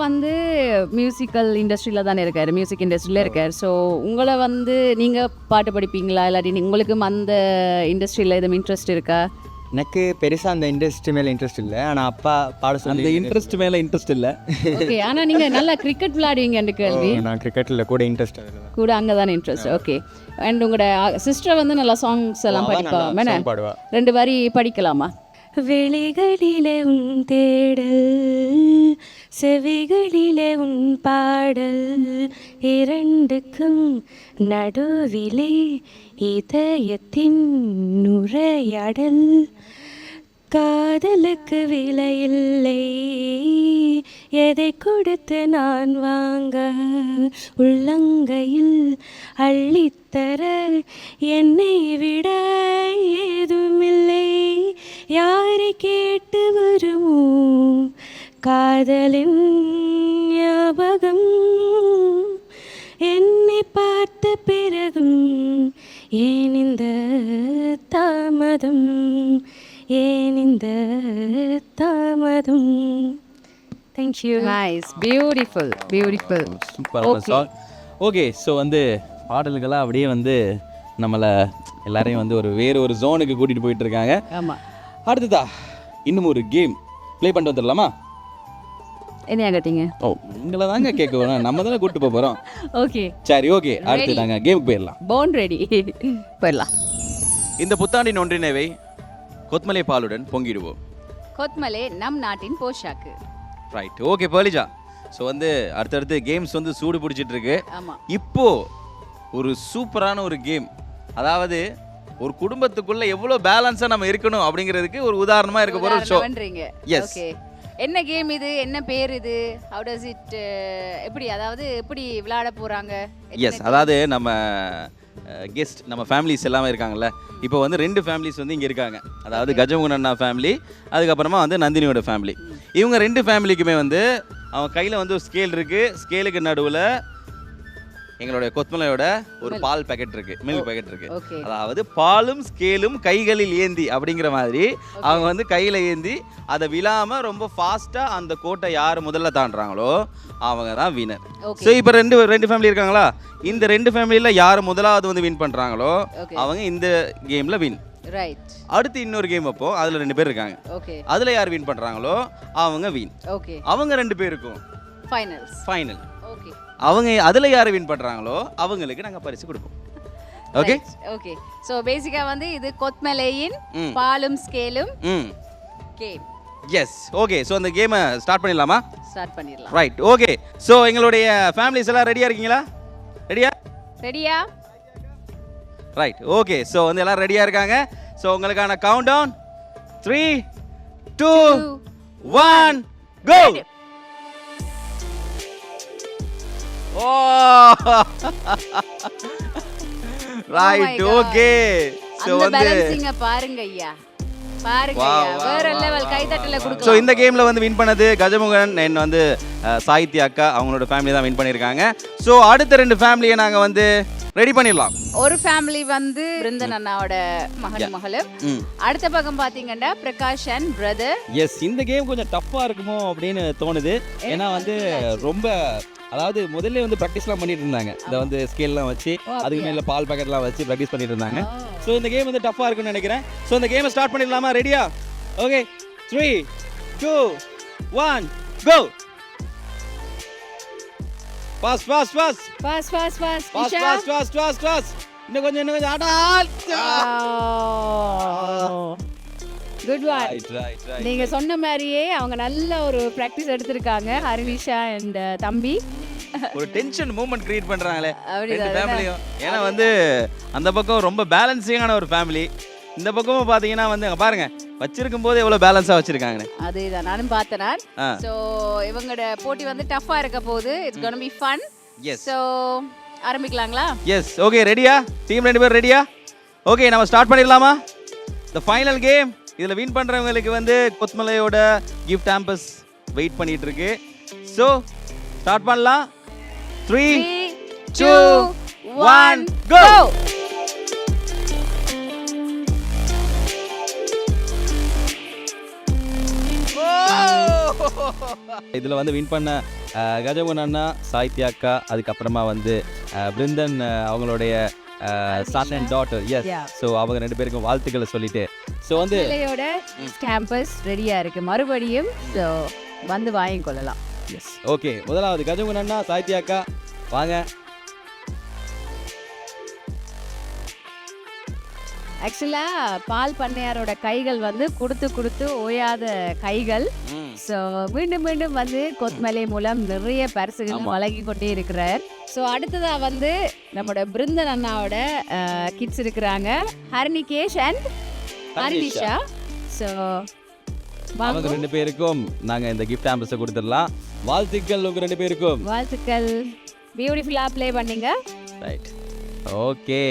A: மியூசிக்கல் இண்டஸ்ட்ரியில் தானே இருக்கார், மியூசிக் இண்டஸ்ட்ரியில் இருக்கார். ஸோ உங்களை நீங்கள் பாட்டு படிப்பீங்களா, இல்லாட்டி உங்களுக்கும் அந்த இண்டஸ்ட்ரியில் எதுவும் இன்ட்ரெஸ்ட் இருக்கா?
K: எனக்கு பெருசாக அந்த இண்டஸ்ட்ரி மேலே இன்ட்ரெஸ்ட் இல்லை. ஆனால் அப்பா பாட சொல்லி
B: அந்த இன்ட்ரெஸ்ட் மேலே இன்ட்ரெஸ்ட் இல்லை.
A: ஓகே. ஆனால் நீங்கள் நல்லா கிரிக்கெட் விளையாடுவீங்க என்று கேள்வி.
K: நான் கிரிக்கெட்டில் கூட இன்ட்ரெஸ்ட்
A: கூட அங்கே தானே இன்ட்ரெஸ்ட். ஓகே. அண்ட் உங்களோட சிஸ்டர் நல்லா சாங்ஸ் எல்லாம் படிப்பாங்க,
K: பாடுவா.
A: 2 வரி படிக்கலாமா?
M: வெளிகளிலே உன் தேடல், செவிகளிலே உன் பாடல், இரண்டுக்கும் நடுவிலே இதயத்தின் நுரையாடல், காதலுக்கு விலையில்லை, எதை கொடுத்து நான் வாங்க, உள்ளங்கையில் அள்ளித்தர என்னை விட ஏதுமில்லை, யாரை கேட்டு வருமோ காதலின் ஞாபகம், என்னை பார்த்த பிறகும் ஏன் இந்த தாமதம், ஏன் இந்த தாமதம். தேங்க்யூ.
A: Nice, beautiful.
B: சூப்பரான சாங். ஓகே, ஸோ வந்து பாடல்களாக அப்படியே வந்து நம்மளை எல்லாரையும் வந்து வேறு ஒரு ஜோனுக்கு கூட்டிகிட்டு போயிட்டு இருக்காங்க.
A: ஆமாம்.
B: அடுத்ததா இன்னும் ஒரு கேம் ப்ளே பண்ணிட்டு வந்துடலாமா?
A: என்ன கேட்டீங்க?
B: ஓ, உங்களை தாங்க கேட்க வேணும், நம்ம தானே கூப்பிட்டு போகிறோம்.
A: ஓகே,
B: சரி, ஓகே, அடுத்து நாங்கள் கேமுக்கு போயிடலாம்.
A: போன் ரெடி, போயிடலாம்.
B: இந்த புத்தாண்டின் ஒன்றிணைவை கொத்மலை பாலுடன் பொங்கிடுவோம்.
A: கொத்மலே நம் நாட்டின் போஷாக்கு.
B: ரைட், ஓகே பர்லிஜா. ஸோ வந்து அடுத்தடுத்து கேம்ஸ் வந்து சூடு பிடிச்சிட்டு இருக்கு.
A: ஆமாம்.
B: இப்போ ஒரு சூப்பரான ஒரு கேம், அதாவது ஒரு குடும்பத்துக்குள்ள எவ்வளோ பேலன்ஸாக நம்ம இருக்கணும் அப்படிங்கிறதுக்கு ஒரு உதாரணமாக இருக்க போகிற ஒரு ஷோ. எஸ்.
A: ஓகே, என்ன கேம் இது, என்ன பேர் இது, ஹவு டஸ் இட், எப்படி, அதாவது எப்படி விளையாட போகிறாங்க?
B: எஸ், அதாவது நம்ம கெஸ்ட் நம்ம ஃபேமிலிஸ் எல்லாமே இருக்காங்கல்ல. இப்போ வந்து 2 ஃபேமிலிஸ் வந்து இங்கே இருக்காங்க. அதாவது கஜமுகன் அண்ணா ஃபேமிலி, அதுக்கப்புறமா வந்து நந்தினியோட ஃபேமிலி. இவங்க 2 ஃபேமிலிக்குமே வந்து அவங்க கையில் வந்து ஒரு ஸ்கேல் இருக்குது. ஸ்கேலுக்கு நடுவில் எங்களுடைய கொத்மலையோட ஒரு பால் பேக்கெட் இருக்குது, மில்க் பேக்கெட் இருக்குது. அதாவது பாலும் ஸ்கேலும் கைகளில் ஏந்தி அப்படிங்கிற மாதிரி அவங்க வந்து கையில் ஏந்தி அதை விழாமல் ரொம்ப ஃபாஸ்ட்டாக அந்த கோட்டை யார் முதல்ல தாண்டுறாங்களோ அவங்க தான் வினர். ஸோ இப்போ ரெண்டு ஃபேமிலி இருக்காங்களா, இந்த 2 ஃபேமிலியில் யார் முதலாவது வந்து வின் பண்ணுறாங்களோ அவங்க இந்த கேமில் வின்.
A: ரைட்.
B: அடுத்து இன்னொரு கேம் அப்போ அதில் 2 பேர் இருக்காங்க.
A: ஓகே.
B: அதில் யார் வின் பண்ணுறாங்களோ அவங்க வின்.
A: ஓகே.
B: அவங்க 2 பேருக்கும் ஃபைனல்.
A: ஓகே.
B: அவங்க அதில் யார் வின் பண்ணுறாங்களோ அவங்களுக்கு நாங்கள் பரிசு கொடுப்போம். ஓகே.
A: ஓகே. ஸோ பேசிக்காக வந்து இது கொத்மலையின் பாலும் ஸ்கேலும் கேம்.
B: Yes, okay. ஸோ அந்த கேமை ஸ்டார்ட் பண்ணிடலாமா?
A: ஸ்டார்ட் பண்ணிடலாம்.
B: Right, okay. ஸோ எங்களுடைய ஃபேமிலிஸ் எல்லாம் ரெடியாக இருக்கீங்களா? ரெடியா? Right, okay. ஸோ வந்து எல்லாம் ரெடியாக இருக்காங்க. ஸோ உங்களுக்கான கவுண்ட் டவுன் 3, 2, 1 கோ. ஓ, ரைட், ஓகே. ஸோ வந்து
A: பேலன்சிங்க பாருங்க ஐயா, பாருங்க வேற லெவல், கைதட்டல கொடுக்கலாம்.
B: ஸோ இந்த கேமில் வந்து வின் பண்ணது கஜமுகன் அண்ட் வந்து சாகித்ய அக்கா, அவங்களோட ஃபேமிலி தான் வின் பண்ணியிருக்காங்க. ஸோ அடுத்த 2 ஃபேமிலியை நாங்கள் வந்து ரெடி பண்ணிடலாம்.
A: ஒரு ஃபேமிலி வந்து பிருந்தன் அண்ணாவோட மகன் மகளும், அடுத்த பக்கம் பார்த்தீங்கன்னா பிரகாஷ் அண்ட் பிரதர்.
B: எஸ், இந்த கேம் கொஞ்சம் டஃப்பாக இருக்குமோ அப்படின்னு தோணுது. ஏன்னா வந்து ரொம்ப, அதாவது முதல்ல வந்து ப்ராக்டிஸ்லாம் பண்ணிட்டு இருந்தாங்க. இதை வந்து ஸ்கேல்லாம் வச்சு அதுக்கு மேலே பால் பேக்கெட்லாம் வச்சு ப்ராக்டிஸ் பண்ணிட்டு இருந்தாங்க. ஸோ இந்த கேம் வந்து டஃப்பாக இருக்குன்னு நினைக்கிறேன். ஸோ இந்த கேமை ஸ்டார்ட் பண்ணிடலாமா? ரெடியா? ஓகே, 3, 2, 1 கோ. பாஸ். இன்னும் கொஞ்சம் ஆடா.
A: Good one. நீங்க சொன்ன மாதிரியே அவங்க நல்ல ஒரு பிராக்டிஸ் எடுத்திருக்காங்க, ஹரினிஷா அண்ட் தம்பி.
B: ஒரு டென்ஷன் மூமெண்ட் கிரியேட் பண்றாங்களே 2 ஃபேமிலியும். ஏன்னா வந்து அந்த பக்கம் ரொம்ப பேலன்சிங்கான ஒரு ஃபேமிலி, இந்த பக்கமும் பாத்தீங்கன்னா வந்து அங்க பாருங்க வச்சிருக்கும் போது எவ்வளவு பேலன்ஸா வச்சிருக்காங்க.
A: அதேதான் நானும் பார்த்தேன். சோ இவங்களோட போட்டி வந்து டஃப்பா இருக்க போகுது. It's gonna be fun.
B: Yes.
A: So ஆரம்பிக்கலாங்களா?
B: Yes, okay. ரெடியா டீம்? 2 பேர் ரெடியா? ஓகே, நம்ம ஸ்டார்ட் பண்ணிடலாமா? The final game. இதுல வின் பண்றவங்களுக்கு வந்து கொத்மலையோட கிஃப்ட் ஹாம்பர்ஸ் வெயிட் பண்ணிட்டு இருக்கு. சோ ஸ்டார்ட் பண்ணலாம். 3, 2, 1 கோ. இதில் வந்து வின் பண்ண கஜமுகன் அண்ணா, சாகித்யா அக்கா, அதுக்கப்புறமா வந்து பிருந்தன் அவங்களுடைய son and daughter. Yes, so அவங்க 2 பேருக்கும் வாழ்த்துக்களை சொல்லிட்டு, ஸோ வந்து
A: கேம்பஸ் ரெடியா இருக்கு மறுபடியும். ஸோ வந்து வாங்கிக் கொள்ளலாம்.
B: Yes, okay. முதலாவது கஜமுகன் அண்ணா, சாகித்யா அக்கா வாங்க.
A: ஆக்சுவலாக பால் பண்ணையாரோட கைகள் வந்து கொடுத்து ஓயாத கைகள். ஸோ மீண்டும் வந்து கொத்மலை மூலம் நிறைய பரிசுகள் வழங்கி கொண்டே இருக்கிறார். ஸோ அடுத்ததாக வந்து நம்மளோட பிருந்தன் அண்ணாவோட கிட்ஸ் இருக்கிறாங்க, ஹரினிகேஷ் அண்ட் ஹரினிஷா. ஸோ
B: அவங்க 2 பேருக்கும் நாங்கள் இந்த கிஃப்ட் ஆம்பஸை கொடுத்துடலாம். வாழ்த்துக்கள் உங்கள் 2 பேருக்கும்.
A: வாழ்த்துக்கள். பியூட்டிஃபுல்லாக ப்ளே பண்ணீங்க.
B: Right, okay,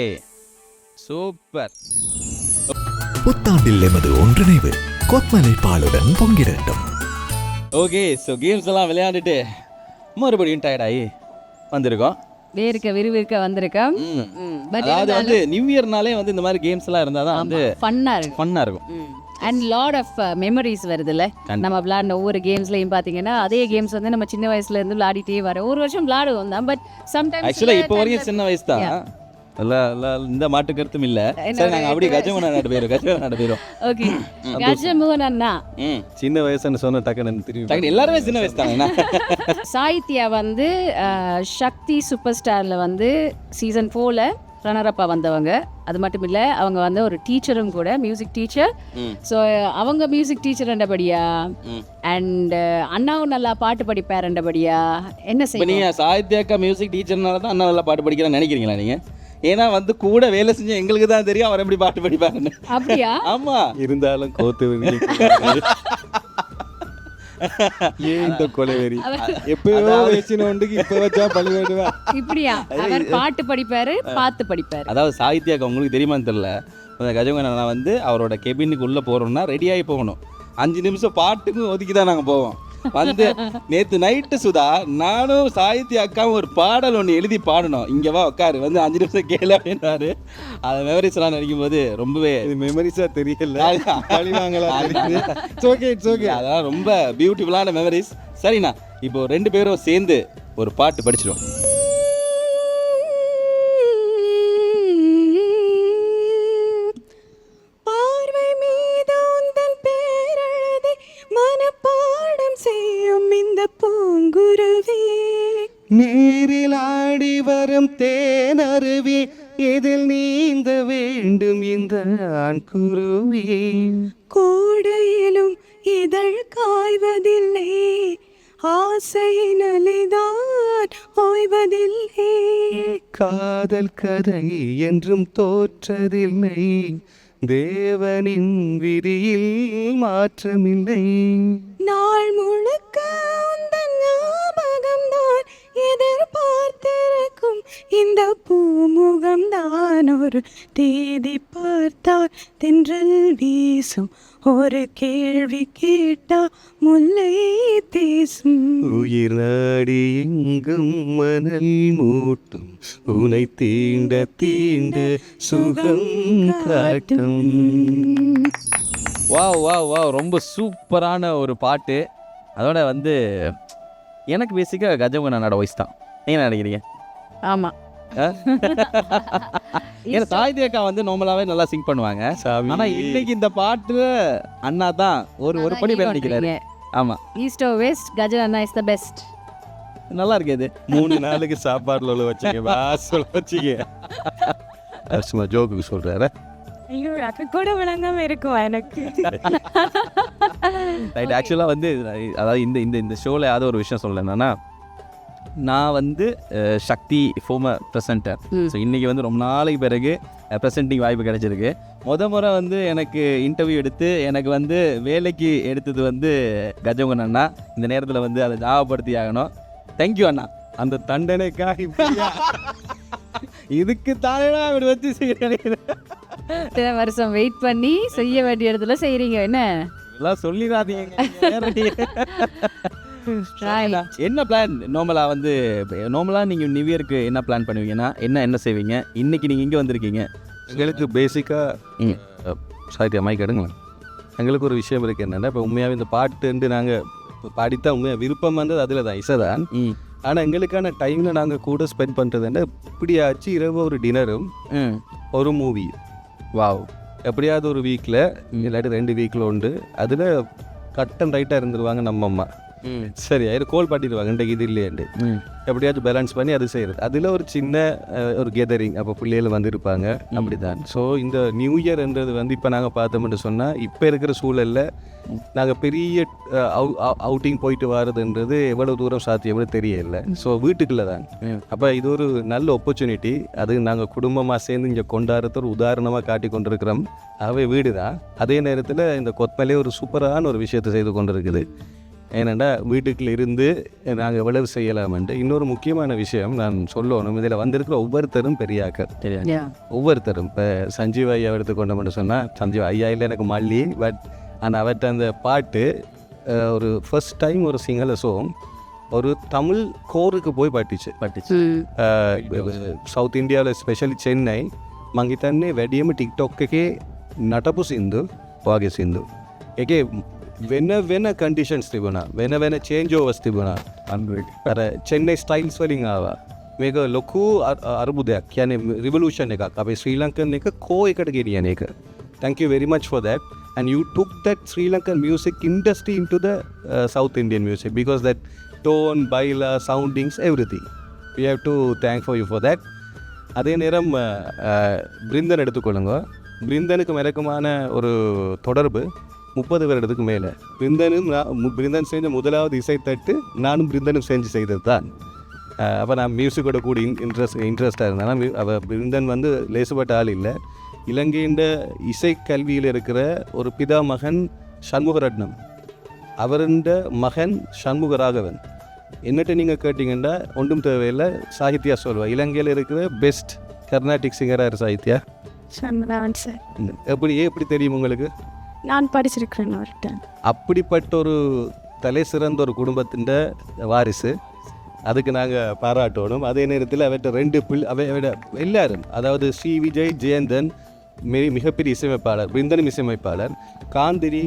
B: super.
D: புத்தாண்டில் எமது ஒன்றிணைவு கொத்மலை பாலுடன் பொங்கிடட்டும்.
B: ஓகே, ஸோ கேம்ஸ் எல்லாம் விளையாண்டுட்டு மறுபடியும் டயர்டாகி வந்திருக்கோம்.
A: விறுவிறுக்க வந்திருக்கோம்.
B: அதாவது வந்து நியூ இயர்னாலே வந்து இந்த மாதிரி கேம்ஸ் எல்லாம் இருந்தால் தான் வந்து
A: ஃபன்னாக இருக்கும். அண்ட் லாட் ஆஃப் மெமரிஸ் வருதுல்ல. நம்ம விளையாடின ஒவ்வொரு கேம்ஸ்லையும் பார்த்தீங்கன்னா அதே கேம்ஸ் வந்து நம்ம சின்ன வயசுல இருந்து விளையாடிட்டே வரோம். ஒரு வருஷம் விளையாடுவோம் தான், பட் சம்டைம்ஸ்
B: ஆக்சுவலாக இப்போ வரைக்கும் சின்ன வயசு தான். இந்த மாட்டு கருத்தும் இல்லை. சரி, நாங்கள் அப்படியே கஜமுகன் நாடு போயிடும்.
A: ஓகே, கஜமுகன் அண்ணா
C: சின்ன வயசுன்னு சொன்ன டக்குன்னு திரும்பி
B: எல்லாருமே சின்ன வயசு தாங்க.
A: சாகித்யா வந்து சக்தி சூப்பர் ஸ்டாரில் வந்து சீசன் 4ல் ரன்னரப்பாக வந்தவங்க. அது மட்டும் இல்லை, அவங்க வந்து ஒரு டீச்சரும் கூட, மியூசிக் டீச்சர். ஸோ அவங்க மியூசிக் டீச்சர்ன்றபடியா அண்ட் அண்ணாவும் நல்லா பாட்டு படிப்பாருன்றபடியா என்ன செய்ய.
B: நீங்கள் சாகித்யாக்கா மியூசிக் டீச்சர்னால தான் அண்ணா நல்லா பாட்டு படிக்கிறேன்னு நினைக்கிறீங்களா நீங்கள்? ஏன்னா வந்து கூட வேலை செஞ்ச எங்களுக்கு தான் தெரியும் அவர் எப்படி பாட்டு படிப்பாருன்னு.
A: அப்படியா?
B: ஆமா,
C: இருந்தாலும் கோத்து இந்த கொலைவெறி எப்பயோ வச்சுனோண்டுக்கு இப்போ வச்சா பழி வேண்டுவா.
A: இப்படியா? அவர் பாட்டு படிப்பாரு, பார்த்து படிப்பாரு.
B: அதாவது சாகித்யாக்கா உங்களுக்கு தெரியுமான்னு தெரியல, கஜமுகன் அண்ணா வந்து அவரோட கெபினுக்கு உள்ளே போகிறோம்னா ரெடியாகி போகணும். 5 நிமிஷம் பாட்டுக்கும் ஒதுக்கி தான் நாங்கள் போவோம். வந்து நேற்று நைட்டு சுதா நானும் சாகித்யா அக்காவும் ஒரு பாடல் ஒன்று எழுதி பாடணும். இங்கே வா உட்காரு, வந்து 5 நிமிஷம் கேளு அப்படின்றாரு. அதை மெமரிஸ்லாம் நினைக்கும் போது ரொம்பவே
C: மெமரிஸாக தெரியல.
B: அதெல்லாம் ரொம்ப பியூட்டிஃபுல்லான மெமரிஸ். சரிண்ணா, இப்போ 2 பேரும் சேர்ந்து ஒரு பாட்டு படிச்சிடுவோம்.
C: நீரில் ஆடி வரும் தேனருவி, இதில் நீந்த வேண்டும் இந்த ஆண்குருவி.
F: கோடையிலும் இதழ் காய்வதில்லை, ஆசையினலிதான் ஓய்வதில்லை.
C: காதல் கதை என்றும் தோற்றதில்லை, தேவனின் விதியில் மாற்றமில்லை.
F: நாள் முழுக்க உந்தன் ஞாபகம்தான் எதிர்பார்த்திருக்கும், இந்த பூமுகம்தான் ஒரு தேதி பார்த்தால் தென்றல் வீசும், ஒரு கேள்வி கேட்டா முல்லை பேசும்.
C: உயிர் நாடி எங்கும் மணல் மூட்டும், உனை தீண்ட தீண்ட சுகம் காட்டும்.
B: வா வா வா, ரொம்ப சூப்பரான ஒரு பாட்டு. அதோட வந்து எனக்கு பேசிக்காக கஜமுகன் அண்ணாட வாய்ஸ் தான். நீங்கள் நினைக்கிறீங்க?
A: ஆமாம்.
B: ஏன்னா சாகித்யா வந்து நார்மலாகவே நல்லா சிங் பண்ணுவாங்க. ஆனால் இன்னைக்கு இந்த பாட்டு அண்ணா தான் ஒரு படி பேர் நினைக்கிறாரு. ஆமாம்,
A: ஈஸ்ட் ஓ வெஸ்ட், கஜன் அண்ணா இஸ் த பெஸ்ட்.
B: நல்லா இருக்கு. இது
C: 3 நாளுக்கு சாப்பாடுல வச்சுக்க சொல்ல வச்சுக்க. சும்மா ஜோக்குக்கு சொல்கிறாரு.
F: ஐயோ, அது கூட விளங்காம இருக்கும் எனக்கு.
B: ரைட், ஆக்சுவலாக வந்து அதாவது இந்த ஷோவில் ஏதாவது ஒரு விஷயம் சொல்ல என்னன்னா, நான் வந்து சக்தி ஃபோமர் ப்ரெசென்டர். ஸோ இன்றைக்கி வந்து ரொம்ப நாளைக்கு பிறகு ப்ரெசென்டிங் வாய்ப்பு கிடைச்சிருக்கு. முறை வந்து எனக்கு இன்டர்வியூ எடுத்து எனக்கு வந்து வேலைக்கு எடுத்தது வந்து கஜமுகன் அண்ணா. இந்த நேரத்தில் வந்து அதை ஞாபகப்படுத்தி ஆகணும். தேங்க்யூ அண்ணா.
C: அந்த தண்டனைக்காக
B: இதுக்கு தானே அப்படி வச்சு செய்கிறேன்.
A: இத்தனை வருஷம் வெயிட் பண்ணி செய்ய வேண்டிய இடத்துல செய்கிறீங்க. என்ன
B: எல்லாம் சொல்லிடாதீங்க. என்ன பிளான் நார்மலாக நீங்கள் நியூ இயருக்கு என்ன பிளான் பண்ணுவீங்கன்னா என்ன செய்வீங்க? இன்னைக்கு நீங்கள் இங்கே வந்திருக்கீங்க.
C: எங்களுக்கு பேசிக்காக சாகித்யா மைக் எடுங்களேன். எங்களுக்கு ஒரு விஷயம் இருக்குது என்னென்னா, இப்போ உண்மையாகவே இந்த பாட்டுன்ட்டு நாங்கள் பாடித்தான் உண்மையாக விருப்பம் வந்தது அதில் தான், இசை தான். ஆனால் எங்களுக்கான டைமில் நாங்கள் கூட ஸ்பெண்ட் பண்ணுறதுன்னா இப்படியாச்சு இரவு ஒரு டின்னரும் ஒரு மூவி. வாவ், எப்படியாவது ஒரு வீக்கில் இல்லாட்டி 2 வீக்கில் உண்டு. அதில் கட் அண்ட் ரைட்டாக இருந்துருவாங்க நம்ம அம்மா. சரி அது கோல் பாட்டிடுவாங்க இன்றைக்கு இது இல்லையாண்டு எப்படியாச்சும் பேலன்ஸ் பண்ணி அது செய்கிறது. அதில் ஒரு சின்ன ஒரு கெதரிங் அப்போ பிள்ளைகள் வந்துருப்பாங்க அப்படி தான். ஸோ இந்த நியூ இயர்ன்றது வந்து இப்போ நாங்கள் பார்த்தோம்னு சொன்னால் இப்போ இருக்கிற சூழலில் நாங்கள் பெரிய அவுட்டிங் போயிட்டு வர்றதுன்றது எவ்வளோ தூரம் சாத்தியம்னு தெரியல. ஸோ வீட்டுக்குள்ளே தான். அப்போ இது ஒரு நல்ல ஆப்பர்ச்சுனிட்டி. அது நாங்கள் குடும்பமாக சேர்ந்து இங்கே கொண்டாடுறது ஒரு உதாரணமாக காட்டி கொண்டிருக்கிறோம். ஆகவே வீடு தான். அதே நேரத்தில் இந்த கொத்மலே ஒரு சூப்பரான ஒரு விஷயத்தை செய்து கொண்டிருக்குது. ஏனெண்டா வீட்டுக்குள்ள இருந்து நாங்கள் எவ்வளவு செய்யலாம்ன்ட்டு. இன்னொரு முக்கியமான விஷயம் நான் சொல்லணும், இதில் வந்திருக்கிற ஒவ்வொருத்தரும் பெரியாக்கள். ஒவ்வொருத்தரும் இப்போ சஞ்சீவ் ஐயா எடுத்துக்கொண்டோம்னு சொன்னால் சஞ்சீவ் ஐயா இல்லை எனக்கு மல்லி, பட் ஆனால் அவர்கிட்ட அந்த பாட்டு ஒரு ஃபர்ஸ்ட் டைம் ஒரு சிங்கள சாங் ஒரு தமிழ் கோருக்கு போய் பாட்டுச்சு. சவுத் ඉන්දියාවල ස්පෙෂලි චෙන්නයි මං හිතන්නේ වැඩියම ටික්ටොක් එකේ නටපු සින්දු වගේ සින්දු. ඒකේ වෙන කන්ඩිෂන්ස් තිබුණා, වෙන චේන්ජ් ඕවර්ස් තිබුණා. අර චෙන්නයි ස්ටයිල්ස් වලින් ආවා. මේක ලොකු අරුබුදයක්. කියන්නේ රිවොලූෂන් එකක්. අපේ ශ්‍රී ලංකන් එක කෝ එකට ගෙනියන එක. Thank you very much for that. And you took that Sri Lankan music industry into the South Indian music because that tone, baila, soundings, everything. We have to thank for you for that. அதே நேரம் பிருந்தன் எடுத்துக்கொள்ளுங்க. பிருந்தனுக்கு மெரக்கமான ஒரு தொடர்பு 30 வருடத்துக்கு மேலே. பிருந்தன் செஞ்ச முதலாவது இசைத்தட்டு நானும் பிருந்தனும் செஞ்சு செய்தது தான். அப்போ நான் மியூசிக்கோட கூட இன்ட்ரெஸ்டாக இருந்தேன். அவள் பிருந்தன் வந்து லேசுபட்ட ஆள் இல்லை. இலங்கையின் இசைக்கல்வியில் இருக்கிற ஒரு பிதா மகன் சண்முகரட்னம், அவருண்ட மகன் சண்முகராகவன். என்னட்டு நீங்கள் கேட்டிங்கன்னா ஒன்றும் தேவையில்லை, சாகித்யா சொல்வா இலங்கையில் இருக்கிற பெஸ்ட் கர்நாடிக் சிங்கராக சாகித்யா.
F: சார்
C: எப்படி தெரியும் உங்களுக்கு?
F: நான் படிச்சிருக்கிறேன் அவர்கிட்ட.
C: அப்படிப்பட்ட ஒரு தலை சிறந்த ஒரு குடும்பத்தின் வாரிசு. அதுக்கு நாங்கள் பாராட்டணும். அதே நேரத்தில் அவர்கிட்ட 2 அவையோட எல்லாரும், அதாவது ஸ்ரீ விஜய் ஜெயந்தன் மிகப்பெரிய இசையமைப்பாளர், பிருந்தனும் இசையமைப்பாளர், காந்திரி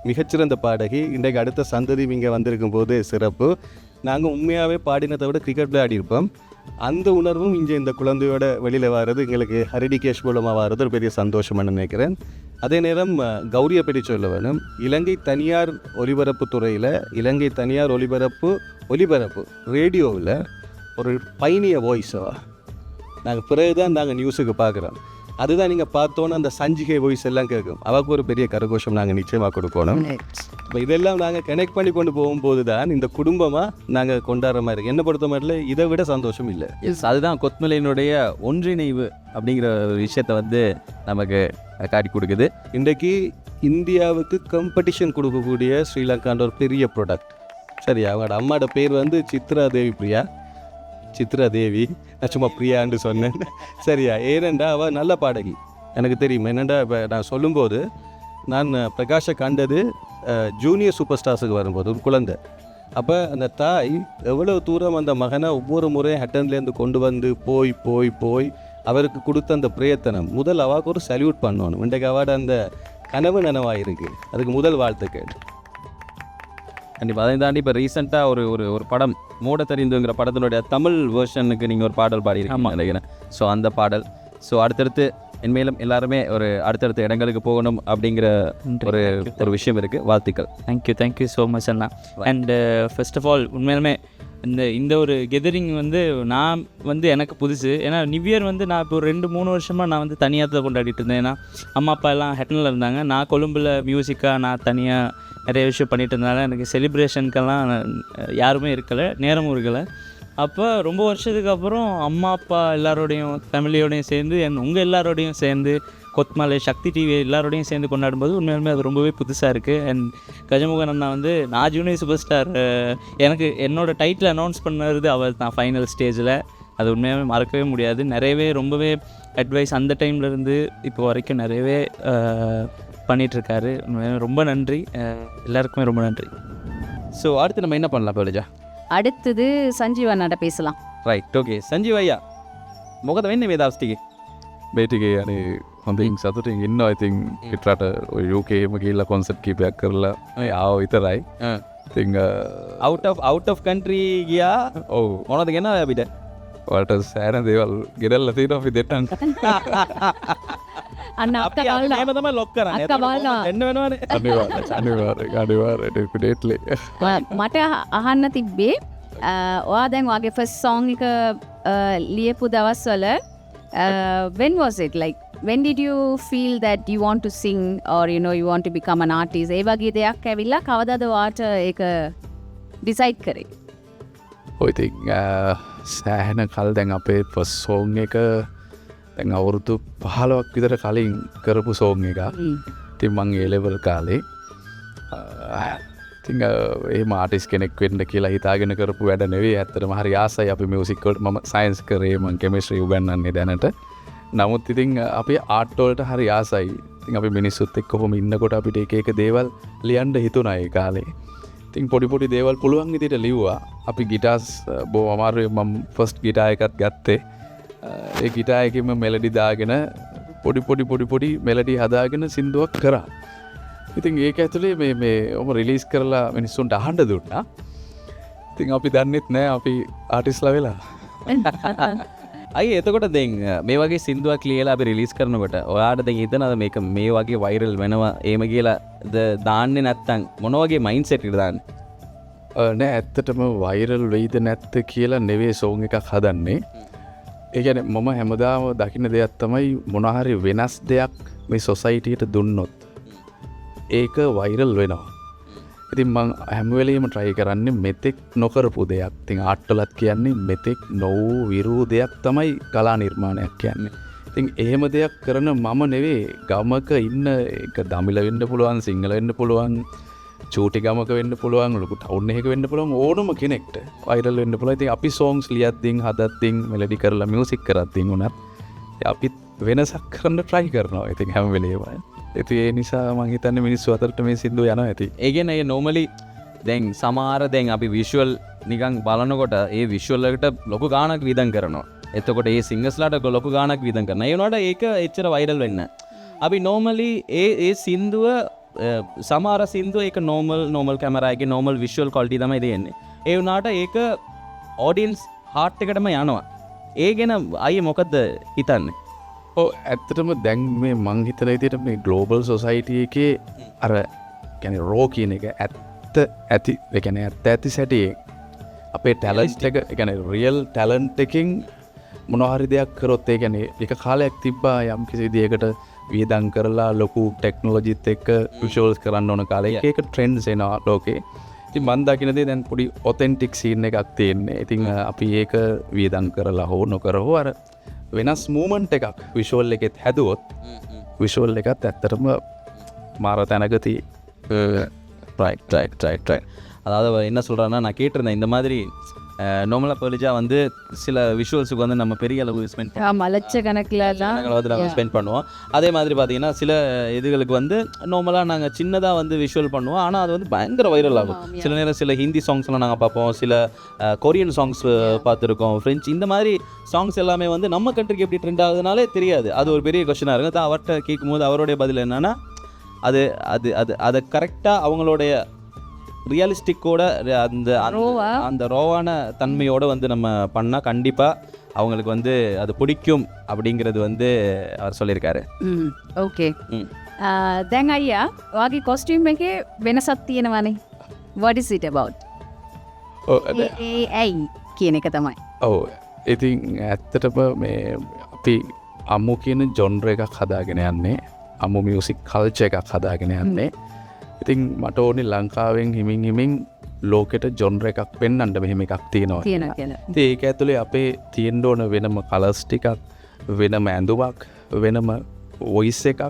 C: மிகச்சிறந்த பாடகி. இன்றைக்கு அடுத்த சந்ததி இங்கே வந்திருக்கும் போது சிறப்பு. நாங்கள் உண்மையாகவே பாடினதை விட கிரிக்கெட் விளையாடிருப்போம். அந்த உணர்வும் இங்கே இந்த குழந்தையோட வெளியில் வர்றது எங்களுக்கு ஹரிடிகேஷ் மூலமாக வர்றது ஒரு பெரிய சந்தோஷம்னு நினைக்கிறேன். அதே நேரம் கௌரியை பற்றி சொல்ல வேணும். இலங்கை தனியார் ஒலிபரப்பு துறையில், இலங்கை தனியார் ஒலிபரப்பு ரேடியோவில் ஒரு பயணிய வாய்ஸவா நாங்கள் பிறகுதான் நாங்கள் நியூஸுக்கு பார்க்குறோம். அதுதான் நீங்கள் பார்த்தோன்னே அந்த சஞ்சிகை வாய்ஸ் எல்லாம் கேட்கும். அவருக்கு ஒரு பெரிய கரகோஷம் நாங்கள் நிச்சயமாக கொடுக்கணும். இப்போ இதெல்லாம் நாங்கள் கனெக்ட் பண்ணி கொண்டு போகும்போது தான் இந்த குடும்பமாக நாங்கள் கொண்டாடுற மாதிரி இருக்குது. என்ன பொறுத்த மாதிரில இதை விட சந்தோஷம் இல்லை.
B: அதுதான் கொத்மலையினுடைய ஒன்றிணைவு அப்படிங்கிற ஒரு விஷயத்தை வந்து நமக்கு காட்டி கொடுக்குது.
C: இன்றைக்கு இந்தியாவுக்கு காம்படிஷன் கொடுக்கக்கூடிய ஸ்ரீலங்கான்ற ஒரு பெரிய ப்ராடக்ட். சரி, அவங்களோட அம்மாவோட பேர் வந்து சித்ரா தேவி. நான் சும்மா பிரியான்னு சொன்னேன். சரியா? ஏனெண்டா அவள் நல்ல பாடகி, எனக்கு தெரியும். என்னெண்டா இப்போ நான் சொல்லும்போது நான் பிரகாஷை கண்டது ஜூனியர் சூப்பர் ஸ்டார்ஸுக்கு வரும்போது ஒரு குழந்தை. அப்போ அந்த தாய் எவ்வளோ தூரம் அந்த மகனை ஒவ்வொரு முறையும் ஹட்டன்லேருந்து கொண்டு வந்து போய் அவருக்கு கொடுத்த அந்த பிரயத்தனம், முதல் அவாவுக்கு ஒரு சல்யூட் பண்ணணும். இன்றைக்கு அவாட அந்த கனவு நனவாயிருக்கு. அதுக்கு முதல் வாழ்த்துக்கள்.
B: கண்டிப்பாக. அதை தாண்டி இப்போ ரீசெண்டாக ஒரு படம் மூட தெரிந்துங்கிற படத்தினுடைய தமிழ் வேர்ஷனுக்கு நீங்கள் ஒரு பாடல் பாடியிருக்கீங்க நினைக்கிறேன். ஸோ அந்த பாடல் அடுத்தடுத்து என்மேலும் எல்லாருமே ஒரு அடுத்தடுத்த இடங்களுக்கு போகணும் அப்படிங்கிற ஒரு விஷயம் இருக்குது. வாழ்த்துக்கள்.
E: தேங்க்யூ ஸோ மச் அண்ணா. அண்ட் ஃபர்ஸ்ட் ஆஃப் ஆல் உண்மையிலுமே இந்த ஒரு கெதரிங் வந்து நான் வந்து எனக்கு புதுசு. ஏன்னா நியூ இயர் வந்து நான் இப்போ ஒரு 2-3 வருஷமாக நான் வந்து தனியாக தான் கொண்டாடிட்டு இருந்தேன். ஏன்னா அம்மா அப்பா எல்லாம் ஹெட்டனில் இருந்தாங்க, நான் கொழும்பில் மியூசிக்காக நான் தனியாக நிறைய விஷயம் பண்ணிகிட்டு இருந்தாலும் எனக்கு செலிப்ரேஷனுக்கெல்லாம் யாருமே இருக்கலை, நேரமும் இருக்கலை. அப்போ ரொம்ப வருஷத்துக்கு அப்புறம் அம்மா அப்பா எல்லாரோடையும் ஃபேமிலியோடையும் சேர்ந்து உங்கள் எல்லாரோடையும் சேர்ந்து கொத்மலை சக்தி டிவி எல்லாரோடையும் சேர்ந்து கொண்டாடும்போது உண்மையுமே அது ரொம்பவே புதுசாக இருக்குது. அண்ட் கஜமுகன் அண்ணா வந்து நான் ஜூனியர் சூப்பர் ஸ்டார் எனக்கு என்னோடய டைட்டில் அனௌன்ஸ் பண்ணது அவர் தான் ஃபைனல் ஸ்டேஜில். அது உண்மையாகவே மறக்கவே முடியாது. நிறையவே ரொம்பவே அட்வைஸ் அந்த டைம்லேருந்து இப்போ வரைக்கும் நிறையவே பண்ணிகிட்ருக்காரு. ரொம்ப நன்றி, எல்லாருக்குமே ரொம்ப நன்றி.
B: ஸோ அடுத்து நம்ம என்ன பண்ணலாம் பவிஜா?
A: அடுத்தது சஞ்சீவ் அண்ணாட்ட பேசலாம்.
B: Right, okay. සංජීව අයියා මොකද වෙන්නේ මේ දවස් ටිකේ?
L: මේ ටිකේ අනේ හොඳින් සතුටින් ඉන්නවා. ඉතින් පිටරට ඔය UK එම ගිහිල්ලා කොන්සර්ට් කීපයක් කරලා ආව විතරයි. ඉතින්
B: out of country ගියා.
L: ඔව්.
B: මොනවද ගෙනාවේ අපිට?
L: ඔයාලට සෑහෙන දේවල් ගෙනල්ලා තියෙනවා අපි දෙන්නන්.
A: අන්න අක්ක බලලා
B: මේම තමයි ලොක් කරන්නේ.
A: අක්ක බලලා
B: එන්න වෙනවනේ.
L: අනිවාර්යෙන් ඩේට්ලි
A: මට අහන්න තිබ්බේ ඔයා දැන් වගේ ෆස් සෝං එක ලියපු දවස්වල when was it like when did you feel that you want to sing or you know you want to become an artist ඒ වගේ දෙයක් ඇවිල්ලා කවදාද ඔයාට ඒක ඩිසයිඩ් කරේ?
L: ඔය ඉතින් සෑහෙන කල් දැන් අපේ ෆස් සෝං එක දැන් අවුරුදු 15ක් විතර කලින් කරපු සෝං එකක්. ඉතින් මං ඒ ලෙවල් කාලේ ඉතින් ඒ ආටිස් කෙනෙක් වෙන්න කියලා හිතාගෙන කරපු වැඩ නෙවෙයි. ඇත්තටම හරි ආසයි අපි මියුසික් වලට. මම සයන්ස් කරේ, මං කෙමිස්ට්‍රි උගන්වන්නේ දැනට. නමුත් ඉතින් අපි ආර්ට් වලට හරි ආසයි. ඉතින් අපි මිනිස්සුත් එක්ක කොහොම ඉන්නකොට අපිට එක එක දේවල් ලියන්න හිතුණා ඒ කාලේ. ඉතින් පොඩි දේවල් පුළුවන් විදිහට ලිව්වා. අපි ගිටාර්ස් බොහොම අමාරුයි. මම ෆස්ට් ගිටාර් එකක් ගත්තේ. ඒ ගිටාර් එකෙම මෙලඩි දාගෙන පොඩි මෙලඩි හදාගෙන සින්දුවක් කරා. ඉතින් ඒක ඇතුලේ මේ ඔම රිලීස් කරලා මිනිස්සුන්ට අහන්න දුන්නා. ඉතින් අපි දන්නෙත් නෑ අපි ආටිස්ලා වෙලා.
B: අයි එතකොට දැන් මේ වගේ සින්දුවක් ලියලා අපි රිලීස් කරනකොට ඔයාට දැන් හිතනද මේක මේ වගේ වයිරල් වෙනවා එහෙම කියලා දාන්නේ නැත්තම් මොන වගේ මයින්ඩ්සෙට් එකද දාන්නේ?
L: නෑ ඇත්තටම වයිරල් වෙයිද නැත්ද කියලා නෙවෙයි සෝං එකක් හදන්නේ. ඒ කියන්නේ මම හැමදාම දකින්න දෙයක් තමයි මොන හරි වෙනස් දෙයක් මේ සොසයිටියට දුන්නොත් ඒක වයිරල් වෙනවා. ඉතින් මං හැම වෙලෙම try කරන්නේ මෙතෙක් නොකරපු දෙයක්. ඉතින් ආර්ට්වලත් කියන්නේ මෙතෙක් නොවූ විරූ දෙයක් තමයි කලා නිර්මාණයක් කියන්නේ. ඉතින් එහෙම දෙයක් කරන මම නෙවෙයි ගමක ඉන්න එක දමිළ වෙන්න පුළුවන්, සිංහල වෙන්න පුළුවන්, චූටි ගමක වෙන්න පුළුවන්, ලොකු ටවුන් එකක වෙන්න පුළුවන් ඕනම කෙනෙක්ට වයිරල් වෙන්න පුළුවන්. ඉතින් අපි songs ලියද්දින් හදද්දින් මෙලඩි කරලා මියුසික් කරද්දින් උනත් අපි වෙනසක් කරන්න try කරනවා. ඉතින් හැම වෙලේම ඒ නිසා මං හිතන්නේ මිනිස්සු අතරට මේ සින්දුව යනවා ඇති.
B: ඒ කියන්නේ ඒ normally දැන් සමහර දැන් අපි visual නිකන් බලනකොට ඒ visual එකට ලොකු ගාණක් වියදම් කරනවා. එතකොට ඒ singers-ලාට ලොකු ගාණක් වියදම් කරනවා. ඒ වුණාට ඒක එච්චර viral වෙන්නේ නැහැ. අපි normally ඒ සින්දුව සමහර සින්දුව ඒක normal camera එකේ normal visual quality තමයි දෙන්නේ. ඒ වුණාට ඒක audience heart එකටම යනවා. ඒ ගැන අයියේ මොකද්ද හිතන්නේ?
L: ඇත්තටම දැන් මේ මං හිතන විදිහට මේ ග්ලෝබල් සොසයිටි එකේ අර කියන්නේ රෝ කියන එක ඇත්ත ඇති සැටියෙන් අපේ ටැලන්ට් එක කියන්නේ රියල් ටැලන්ට් එකකින් මොනවා හරි දෙයක් කරොත් ඒ කියන්නේ එක කාලයක් තිබ්බා යම් කිසි විදියකට වියදම් කරලා ලොකු ටෙක්නොලොජිත් එක්ක විෂුවල්ස් කරන්න ඕන කාලේ ඒක ට්‍රෙන්ඩ්ස් එනවා ලෝකේ. ඉතින් මන් දකින දේ දැන් පොඩි ඔතෙන්ටික් සීන් එකක් තියෙන්නේ. ඉතින් අපි ඒක වියදම් කරලා හෝ නොකර හෝ අර වෙනස් මූමන්ට් එකක් විෂුවල් එකෙත් හැදුවොත් විෂුවල් එකත් ඇත්තටම மாற தனகதி
B: ரைட் அதாவது என்ன சொல்கிறேன்னா நான் கேட்டிருந்தேன் இந்த மாதிரி நார்மலாக பொலிஜா வந்து சில விஷுவல்ஸுக்கு வந்து நம்ம பெரிய அளவு ஸ்பெண்ட்
A: லட்சக்கணக்கில்
B: வந்து நம்ம ஸ்பெண்ட் பண்ணுவோம். அதே மாதிரி பார்த்தீங்கன்னா சில இதுகளுக்கு வந்து நார்மலாக நாங்கள் சின்னதாக வந்து விஷுவல் பண்ணுவோம். ஆனால் அது வந்து பயங்கர வைரல் ஆகும். சில நேரம் சில ஹிந்தி சாங்ஸ்லாம் நாங்கள் பார்ப்போம், சில கொரியன் சாங்ஸ் பார்த்துருக்கோம், ஃப்ரெஞ்ச், இந்த மாதிரி சாங்ஸ் எல்லாமே வந்து நம்ம கண்ட்ரிக்கு எப்படி ட்ரெண்ட் ஆகுதுனாலே தெரியாது. அது ஒரு பெரிய கொஸ்டினாக இருக்கும். தான் அவர்கிட்ட கேட்கும்போது அவருடைய பதில் என்னென்னா அது அது அது அதை கரெக்டாக அவங்களுடைய ரியலிஸ்டிக்கோட அந்த ரோவான தன்மையோடு வந்து நம்ம பண்ணால் கண்டிப்பாக அவங்களுக்கு வந்து அது பிடிக்கும் அப்படிங்கிறது வந்து அவர் சொல்லியிருக்காரு.
A: ஓகே දැන් අයියා ඔයාගේ කොස්ටියුම් එකේ වෙනසක් තියෙනවනේ. what is it about? ඇයි කියන එක තමයි.
L: ඔව් ඉතින් ඇත්තටම මේ අපි අම්මු කියන ජොන්ර් එකක් හදාගෙන යන්නේ, අම්මු මියුසික් කල්චර් එකක් හදාගෙන යන්නේ. ඉතින් මට ඕනේ ලංකාවෙන් හිමින් ලෝකෙට ජොන්ර් එකක් පෙන්වන්න මෙහෙම එකක් තියෙනවා කියලා. ඉතින් ඒක ඇතුලේ අපේ තියෙන්න ඕන වෙනම කලර්ස් ටිකක්, වෙනම ඇඳුමක්, වෙනම වොයිස් එකක්.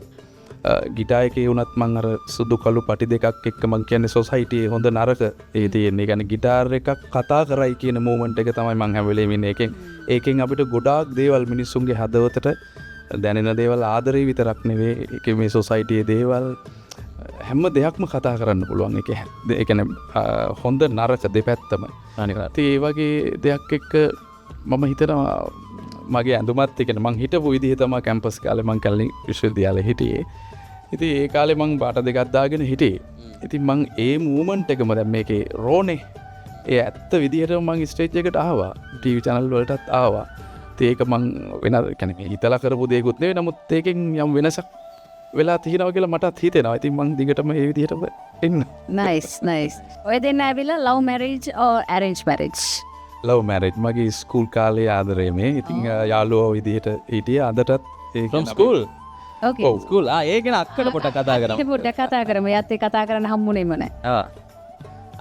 L: ගිටාර් එකේ වුණත් මම අර සුදු කළු පටි දෙකක් එක්ක මම කියන්නේ සොසයිටියේ හොඳ නරක ඒ තියෙන්නේ. ඒ කියන්නේ ගිටාර් එකක් කතා කරයි කියන මූමන්ට් එක තමයි මම හැම වෙලේම ඉන්නේ. ඒකෙන් අපිට ගොඩාක් දේවල් මිනිස්සුන්ගේ හදවතට දැනෙන දේවල් ආදරේ විතරක් නෙවෙයි, ඒකේ මේ සොසයිටියේ දේවල් හැම දෙයක්ම කතා කරන්න පුළුවන්. ඒ කියන්නේ හොඳ නරක දෙපැත්තම. ඉතින් ඒ වගේ දෙයක් එක්ක මම හිතනවා මගේ ඇඳුමත් එක්ක මං හිටපු විදිහ තමයි කැම්පස් කාලේ මං කැලණි විශ්වවිද්‍යාලේ හිටියේ. ඉතින් ඒ කාලේ මං බාට දෙකක් දාගෙන හිටියේ. ඉතින් මං ඒ මූමන්ට් එකම දැන් මේකේ රෝනේ ඒ ඇත්ත විදිහටම මං ස්ටේජ් එකට ආවා. ටීවී channel වලටත් ආවා. නමුත් ඒක මං වෙන කැනෙ හිතලා කරපු දෙයකුත් නෙවෙයි. නමුත් ඒකෙන් යම් වෙනසක් වෙලා තියෙනවා කියලා මටත් හිතෙනවා. ඉතින් මං දිගටම ඒ විදිහටම එන්න.
A: නයිස්. ඔය දෙන්න ඇවිල්ලා love marriage or arranged marriage?
L: Love marriage. මගේ ස්කූල් කාලේ ආදරය මේ. ඉතින් යාළුවෝ විදිහට හිටියේ අදටත් ඒක
B: from school
A: Okay.
B: school ඒ ගැන අක්කට පොට කතා කරමු.
A: ඒක පොඩ්ඩක් කතා කරමු. යත් ඒ කතා කරන්න හම්බුනේම නැහැ.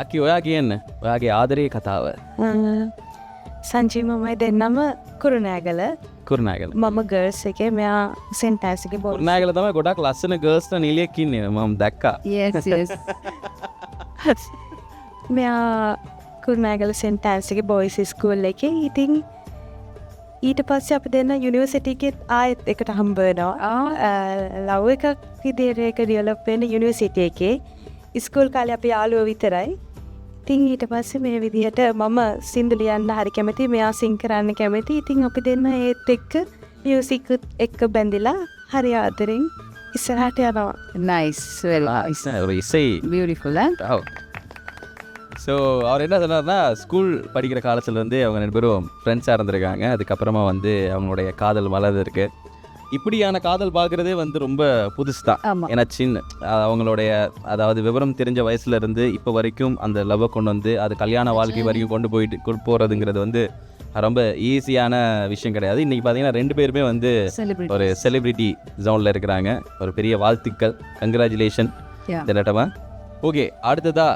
B: අක්කි ඔයා කියන්න ඔයාගේ ආදරේ කතාව.
M: සංජී මමයි දෙන්නම කුරුණෑගල.
B: කුරුණෑගල.
M: මම ගර්ල්ස් එකේ මෙයා සෙන්ට් ඇන්ස් එකේ බොයිස්.
B: කුරුණෑගල තමයි ගොඩක් ලස්සන ගර්ල්ස් නිලියක් ඉන්නේ මම දැක්කා.
A: yes.
M: මෙයා කුරුණෑගල සෙන්ට් ඇන්ස් එකේ බොයිස් ස්කූල් එකේ. ඉතින් ඊට පස්සේ අපි දෙන්න යුනිවර්සිටි එකේ ආයෙත් එකට හම්බ වෙනවා. ලව් එකක් විදිහට ඒක ඩෙවලොප් වෙන යුනිවර්සිටි එකේ. ස්කූල් කාලේ අපි යාළුවෝ විතරයි. ඉතින් ඊට පස්සේ මේ විදිහට මම සින්දු ලියන්න හරි කැමති, මෙයා සිං කරන්න කැමති. ඉතින් අපි දෙන්න ඒත් එක්ක මියුසික් එක්ක බැඳිලා හරි ආදරෙන් ඉස්සරහට යනවා.
A: nice, well nice.
B: ஒரு இசை
A: beautiful.
B: ஸோ அவர் என்ன சொன்னார்னா ஸ்கூல் படிக்கிற காலத்துல இருந்து அவங்க ரெண்டு பேரும் ஃப்ரெண்ட்ஸாக இருந்திருக்காங்க. அதுக்கப்புறமா வந்து அவங்களுடைய காதல் வளர்ந்துருக்கு. இப்படியான காதல் பார்க்குறதே வந்து ரொம்ப புதுசு தான். ஏன்னா அவங்களுடைய அதாவது விவரம் தெரிஞ்ச வயசுல இருந்து இப்போ வரைக்கும் அந்த லவ்வை கொண்டு வந்து அது கல்யாண வாழ்க்கை வரைக்கும் கொண்டு போகிறதுங்கிறது வந்து ரொம்ப ஈஸியான விஷயம் கிடையாது. இன்றைக்கி பார்த்தீங்கன்னா ரெண்டு பேருமே வந்து ஒரு செலிப்ரிட்டி ஜோனில் இருக்கிறாங்க. ஒரு பெரிய வாழ்த்துக்கள், கங்க்ராச்சுலேஷன் திரட்டமா. ஓகே, அடுத்ததா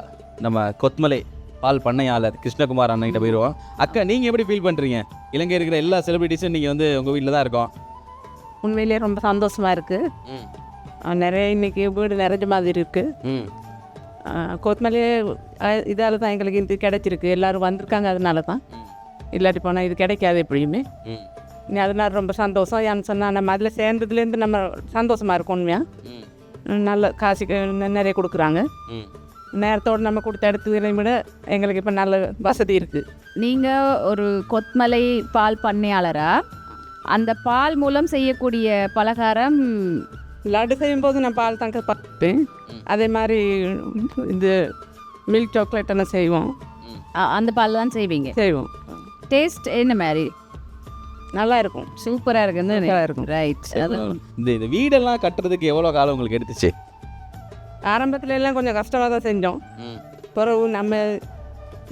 B: நம்ம கொத்மலை பால் பண்ணையாளர் கிருஷ்ணகுமார் அண்ணன்கிட்ட போயிடுவோம். அக்கா, நீங்கள் எப்படி ஃபீல் பண்ணுறீங்க? இலங்கை இருக்கிற எல்லா செலிப்ரிட்டிஸும் நீங்கள் வந்து உங்கள் வீட்டில் தான் இருக்கோம்.
H: உண்மையிலேயே ரொம்ப சந்தோஷமாக இருக்குது. நிறைய இன்றைக்கி வீடு நிறைஞ்ச மாதிரி இருக்குது. கொத்மலையே இதால் தான் எங்களுக்கு இது கிடைச்சிருக்கு. எல்லோரும் வந்திருக்காங்க, அதனால தான். இல்லாட்டி போனால் இது கிடைக்காது எப்படியுமே. அதனால ரொம்ப சந்தோஷம். ஏன்னு சொன்னால் நம்ம அதில் சேர்ந்ததுலேருந்து நம்ம சந்தோஷமாக இருக்கும். உண்மையாக நல்ல காசு நிறைய கொடுக்குறாங்க. நேரத்தோடு நம்ம கொடுத்த இடத்துலையும் விட எங்களுக்கு இப்போ நல்ல வசதி இருக்குது.
A: நீங்கள் ஒரு கொத்மலை பால் பண்ணையாளரா? அந்த பால் மூலம் செய்யக்கூடிய பலகாரம்
H: லட்டு செய்யும்போது நான் பால் தாங்க பார்ப்பேன். அதே மாதிரி இந்த மில்க் சாக்லேட் எல்லாம் செய்வோம்.
A: அந்த பால் தான் செய்வோம். டேஸ்ட் என்ன மாதிரி?
H: நல்லா இருக்கும்,
A: சூப்பராக இருக்குன்னு
H: நல்லா இருக்கும்.
A: ரைட்.
B: இந்த வீடெல்லாம் கட்டுறதுக்கு எவ்வளோ காலம் உங்களுக்கு எடுத்துச்சு?
H: ஆரம்பத்துல எல்லாம் கொஞ்சம் கஷ்டமாக தான் செஞ்சோம். பிறகு நம்ம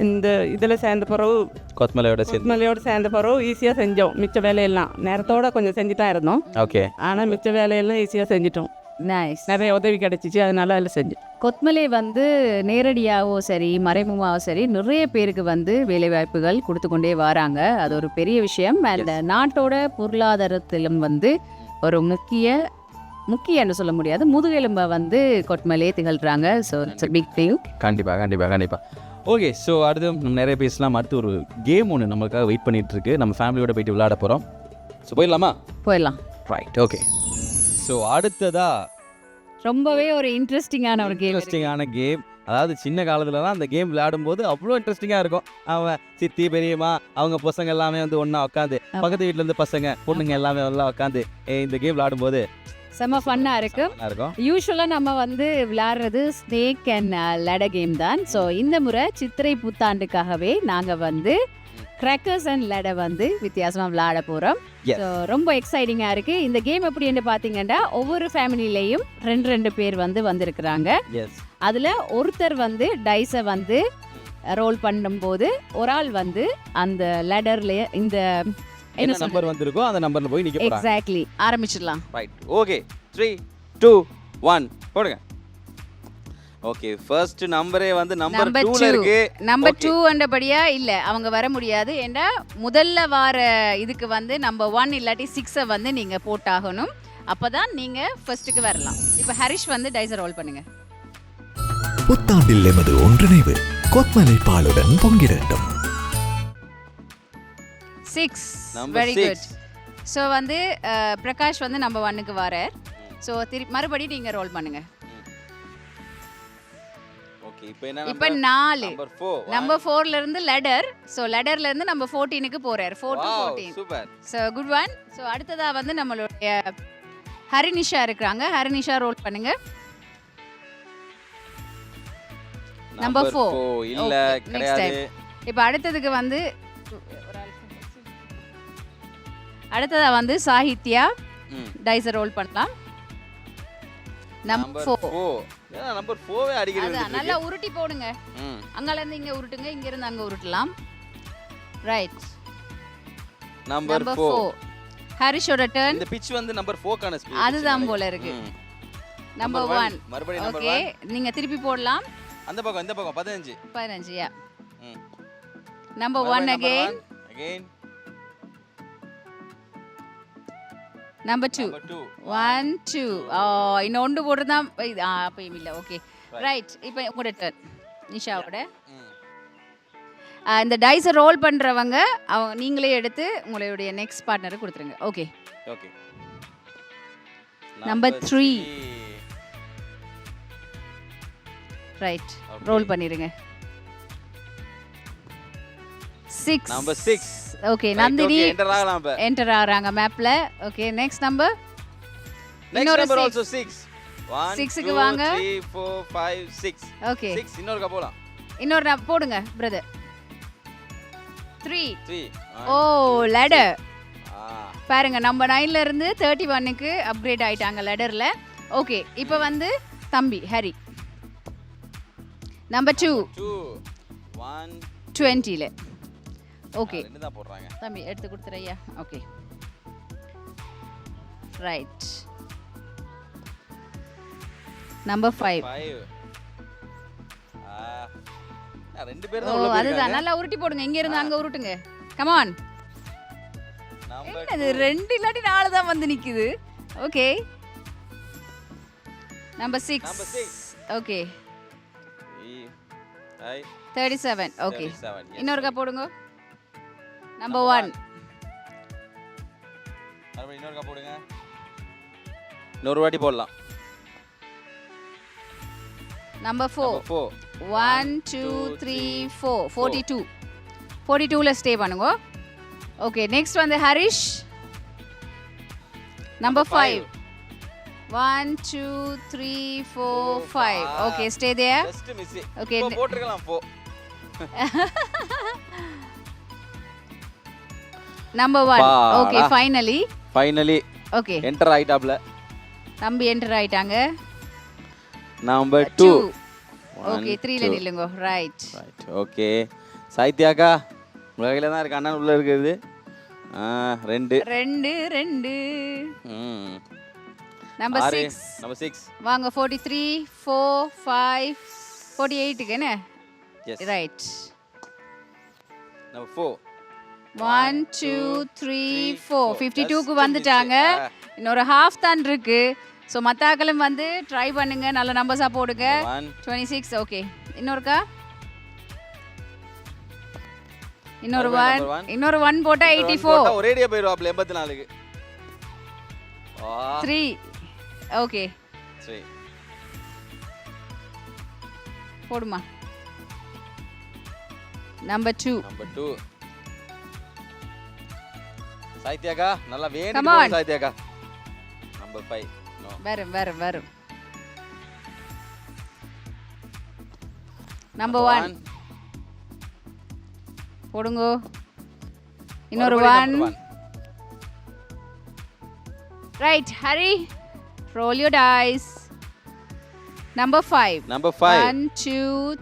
H: இந்த இதில் சேர்ந்த பிறகு கொத்மலையோடு சேர்ந்த பிறகு ஈஸியாக செஞ்சோம். மிச்ச வேலையெல்லாம் நேரத்தோடு கொஞ்சம் செஞ்சுட்டா இருந்தோம்.
B: ஓகே.
H: ஆனால் மிச்ச வேலையெல்லாம் ஈஸியாக செஞ்சிட்டோம்.
A: நைஸ்.
H: நிறைய உதவி கிடச்சிச்சு, அதனால அதில் செஞ்சோம்.
A: கொத்மலை வந்து நேரடியாகவோ சரி மறைமுகமாகவோ சரி நிறைய பேருக்கு வந்து வேலைவாய்ப்புகள் கொடுத்து கொண்டே வராங்க. அது ஒரு பெரிய விஷயம். அந்த நாட்டோட பொருளாதாரத்திலும் வந்து ஒரு முக்கியன்னு சொல்ல முடியாது, முதுகெலும்பை வந்து கொத்மலையே திகழ்கிறாங்க. So it's big thing.
B: கண்டிப்பாக. ஓகே, ஸோ அடுத்து நம்ம நிறைய பேசலாம். அடுத்து ஒரு கேம் ஒன்று நம்மளுக்காக வெயிட் பண்ணிட்டு இருக்கு. நம்ம ஃபேமிலியோட போயிட்டு விளையாட போகிறோம். ஸோ போயிடலாம். Right, okay. ஸோ அடுத்ததா
A: ரொம்பவே ஒரு இன்ட்ரெஸ்டிங்கான
B: கேம். அதாவது சின்ன காலத்துலலாம் அந்த கேம் விளையாடும்போது அவ்வளோ இன்ட்ரெஸ்டிங்காக இருக்கும். அவன் சித்தி பெரியம்மா அவங்க பசங்க எல்லாமே வந்து ஒன்றா உட்காந்து, பக்கத்து வீட்டிலேருந்து பசங்க பொண்ணுங்க எல்லாமே எல்லாம் உட்காந்து இந்த கேம் விளையாடும்போது
A: செம்ம ஃபன்னாக இருக்கும். யூஸ்வலாக நம்ம வந்து விளையாடுறது ஸ்னேக் அண்ட் லெடர் கேம் தான். ஸோ இந்த முறை சித்திரை புத்தாண்டுக்காகவே நாங்கள் வந்து கிராக்கர்ஸ் அண்ட் லெடர் வந்து வித்தியாசமாக விளையாட போகிறோம். ஸோ ரொம்ப எக்ஸைட்டிங்காக இருக்குது. இந்த கேம் எப்படின்னு பார்த்தீங்கன்னா ஒவ்வொரு ஃபேமிலியிலையும் ரெண்டு பேர் வந்து வந்திருக்கிறாங்க. அதில் ஒருத்தர் வந்து டைஸை வந்து ரோல் பண்ணும்போது ஒரு ஆள் வந்து அந்த லெடர்லேயே இந்த
B: என்ன நம்பர் வந்திருக்கோ அந்த நம்பர்ல போய் நிக்க போறாங்க.
A: எக்ஸாக்ட்லி. ஆரம்பிச்சிடலாம்.
B: Right, okay. 3 2 1 போடுங்க. ஓகே, ஃபர்ஸ்ட் நம்பரே வந்து நம்பர் 2ல இருக்கு.
A: நம்பர் 2 அண்டபடியா இல்ல அவங்க வர முடியாது. ஏன்னா முதல்ல வார இதுக்கு வந்து நம்பர் 1 இல்லாட்டி 6 வந்து நீங்க போட்டாகணும். அப்பதான் நீங்க ஃபர்ஸ்ட்டுக்கு வரலாம். இப்போ ஹரிஷ் வந்து டைஸ் ரோல் பண்ணுங்க.
D: புத்தாண்டில் எமது ஒன்றிணைவு கொத்மலை பாலுடன் பொங்கிடட்டும்.
A: 6. Very good. ஸோ வந்து பிரகாஷ் வந்து நம்பர் 1க்கு வரார். ஸோ மறுபடியும் நீங்கள் ரோல் பண்ணுங்க.
B: ஓகே, இப்போ
A: 4 நம்பர் 4ல இருந்து லெடர். ஸோ லெடர்ல இருந்து நம்பர் 14க்கு போறார். 4 to 14.
B: Super.
A: So good one. So அடுத்ததா வந்து நம்மளுடைய ஹரினிஷா இருக்கிறாங்க. ஹரினிஷா ரோல் பண்ணுங்க. நம்பர் 4
B: இல்ல கிடையாது.
A: இப்போ அடுத்ததுக்கு வந்து அடுத்ததாக வந்து சாகித்யா டைஸை ரோல் பண்ணலாம். நம்பர் 4.
B: ஏன்னா நம்பர் 4வே அடிக்கிறது.
A: அதான் நல்லா உருட்டி போடுங்க. அங்கலேருந்து இங்கே உருட்டுங்க, இங்கேருந்து அங்கே உருட்டலாம். ரைட்.
B: நம்பர் 4.
A: ஹரிஷோட டர்ன்.
B: இந்த பிட்ச் வந்து நம்பர் 4க்கான ஸ்பீட்.
A: அதுதான் போல இருக்கு. நம்பர் 1.
B: மறுபடியும் நம்பர் 1.
A: ஓகே, நீங்க திருப்பி போடலாம்.
B: அந்த பக்கம் இந்த பக்கம் 15.
A: யா. Number 1 again. நம்பர் 2. 1 2. இன்னொன்று போடுறதா அப்பயும் இல்லை. Okay right. இப்போ உங்களோட டர்ன் நிஷாவோட. இந்த டைஸை ரோல் பண்ணுறவங்க நீங்களே எடுத்து உங்களுடைய நெக்ஸ்ட் பார்ட்னருக்கு கொடுத்துருங்க. Okay
B: okay.
A: Number 3. Right, roll பண்ணிடுங்க. 6.
B: நம்பர் 6.
A: ஓகே, நந்தினி
B: என்டர்
A: ஆறாங்க மேப்ல. Okay, next number.
B: இன்னொரு நம்பர் ஆல்சோ 6.
A: 6க்கு வாங்க.
B: 3 4 5 6.
A: ஓகே,
B: 6 இன்னொருக்கா போலாம்.
A: இன்னொரு போடுங்க பிரதர். 3. ஓ,
B: Oh,
A: லெடர் பாருங்க. நம்பர் 9ல இருந்து 31க்கு அப்கிரேட் ஆயிட்டாங்க லெடர்ல. ஓகே, இப்போ வந்து தம்பி ஹரி. நம்பர் 2.
B: 1
A: 20ல. ஓகே,
B: ரெண்டு தான் போடுறாங்க.
A: தம்பி எடுத்து கொடுத்துறையா. Okay right. நம்பர் 5.
B: ரெண்டு பேர் தான் உள்ள போறாங்க.
A: அதுதான் நல்லா உருட்டி போடுங்க. இங்க இருந்து அங்க உருட்டுங்க. Come on. இது 2 இல்லாட்டி 4 தான் வந்து நிக்குது. Okay, number 6. ஓகே, 37. ஓகே, இன்னொருக்கா போடுங்க. நம்பர் 1.
B: இன்னொருக்கா போடுங்க. இன்னொரு வாட்டி போடலாம்.
A: நம்பர் 4. 1 2 3 4. 42. 42ல ஸ்டே பண்ணுங்க. ஓகே, நெக்ஸ்ட் வந்து Harish. Number 5. 1 2 3 4 5. Okay, stay there.
B: Just miss.
A: Okay,
B: போட்டுக்கலாம் போ.
A: Number 1. Okay, finally okay
B: enter ஆயிட்டாப்ல.
A: தம்பி என்டர் ஆயிட்டாங்க.
B: நம்பர் 2.
A: ஓகே, 3ல நில்லுங்க. ரைட்.
B: ஓகே, சாகித்யாக்கா உங்க கையில தான் இருக்கு. அண்ணன் உள்ள இருக்குது. 2. நம்பர் 6. நம்பர் 6
A: வாங்க. 43 4 5 48க்கு என்ன?
B: S,
A: right.
B: நம்பர் 4.
A: 1 2 3 4. 52க்கு வந்துட்டாங்க. இன்னொரு ஹாஃப் தான் இருக்கு. ஸோ மத்தாக்களும் வந்து ட்ரை பண்ணுங்க. நல்ல நம்பர்ஸா போடுங்க. 26. ஓகே, இன்னொருக்கா இன்னொரு 1 போட்டா 84.
B: ஒரேடியா போயிடுவாப்ல 84க்கு.
A: 3. ஓகே,
B: 3
A: போடுமா. நம்பர் 2.
B: சாகித்யாக்கா நல்லா
A: Come
B: வேணும்
A: on.
B: சாகித்யாக்கா. நம்பர் 5. நோ,
A: வரும். நம்பர் 1 போடுங்க. இன்னொரு 1. Right, Hari roll your dice. Number 5. 1 2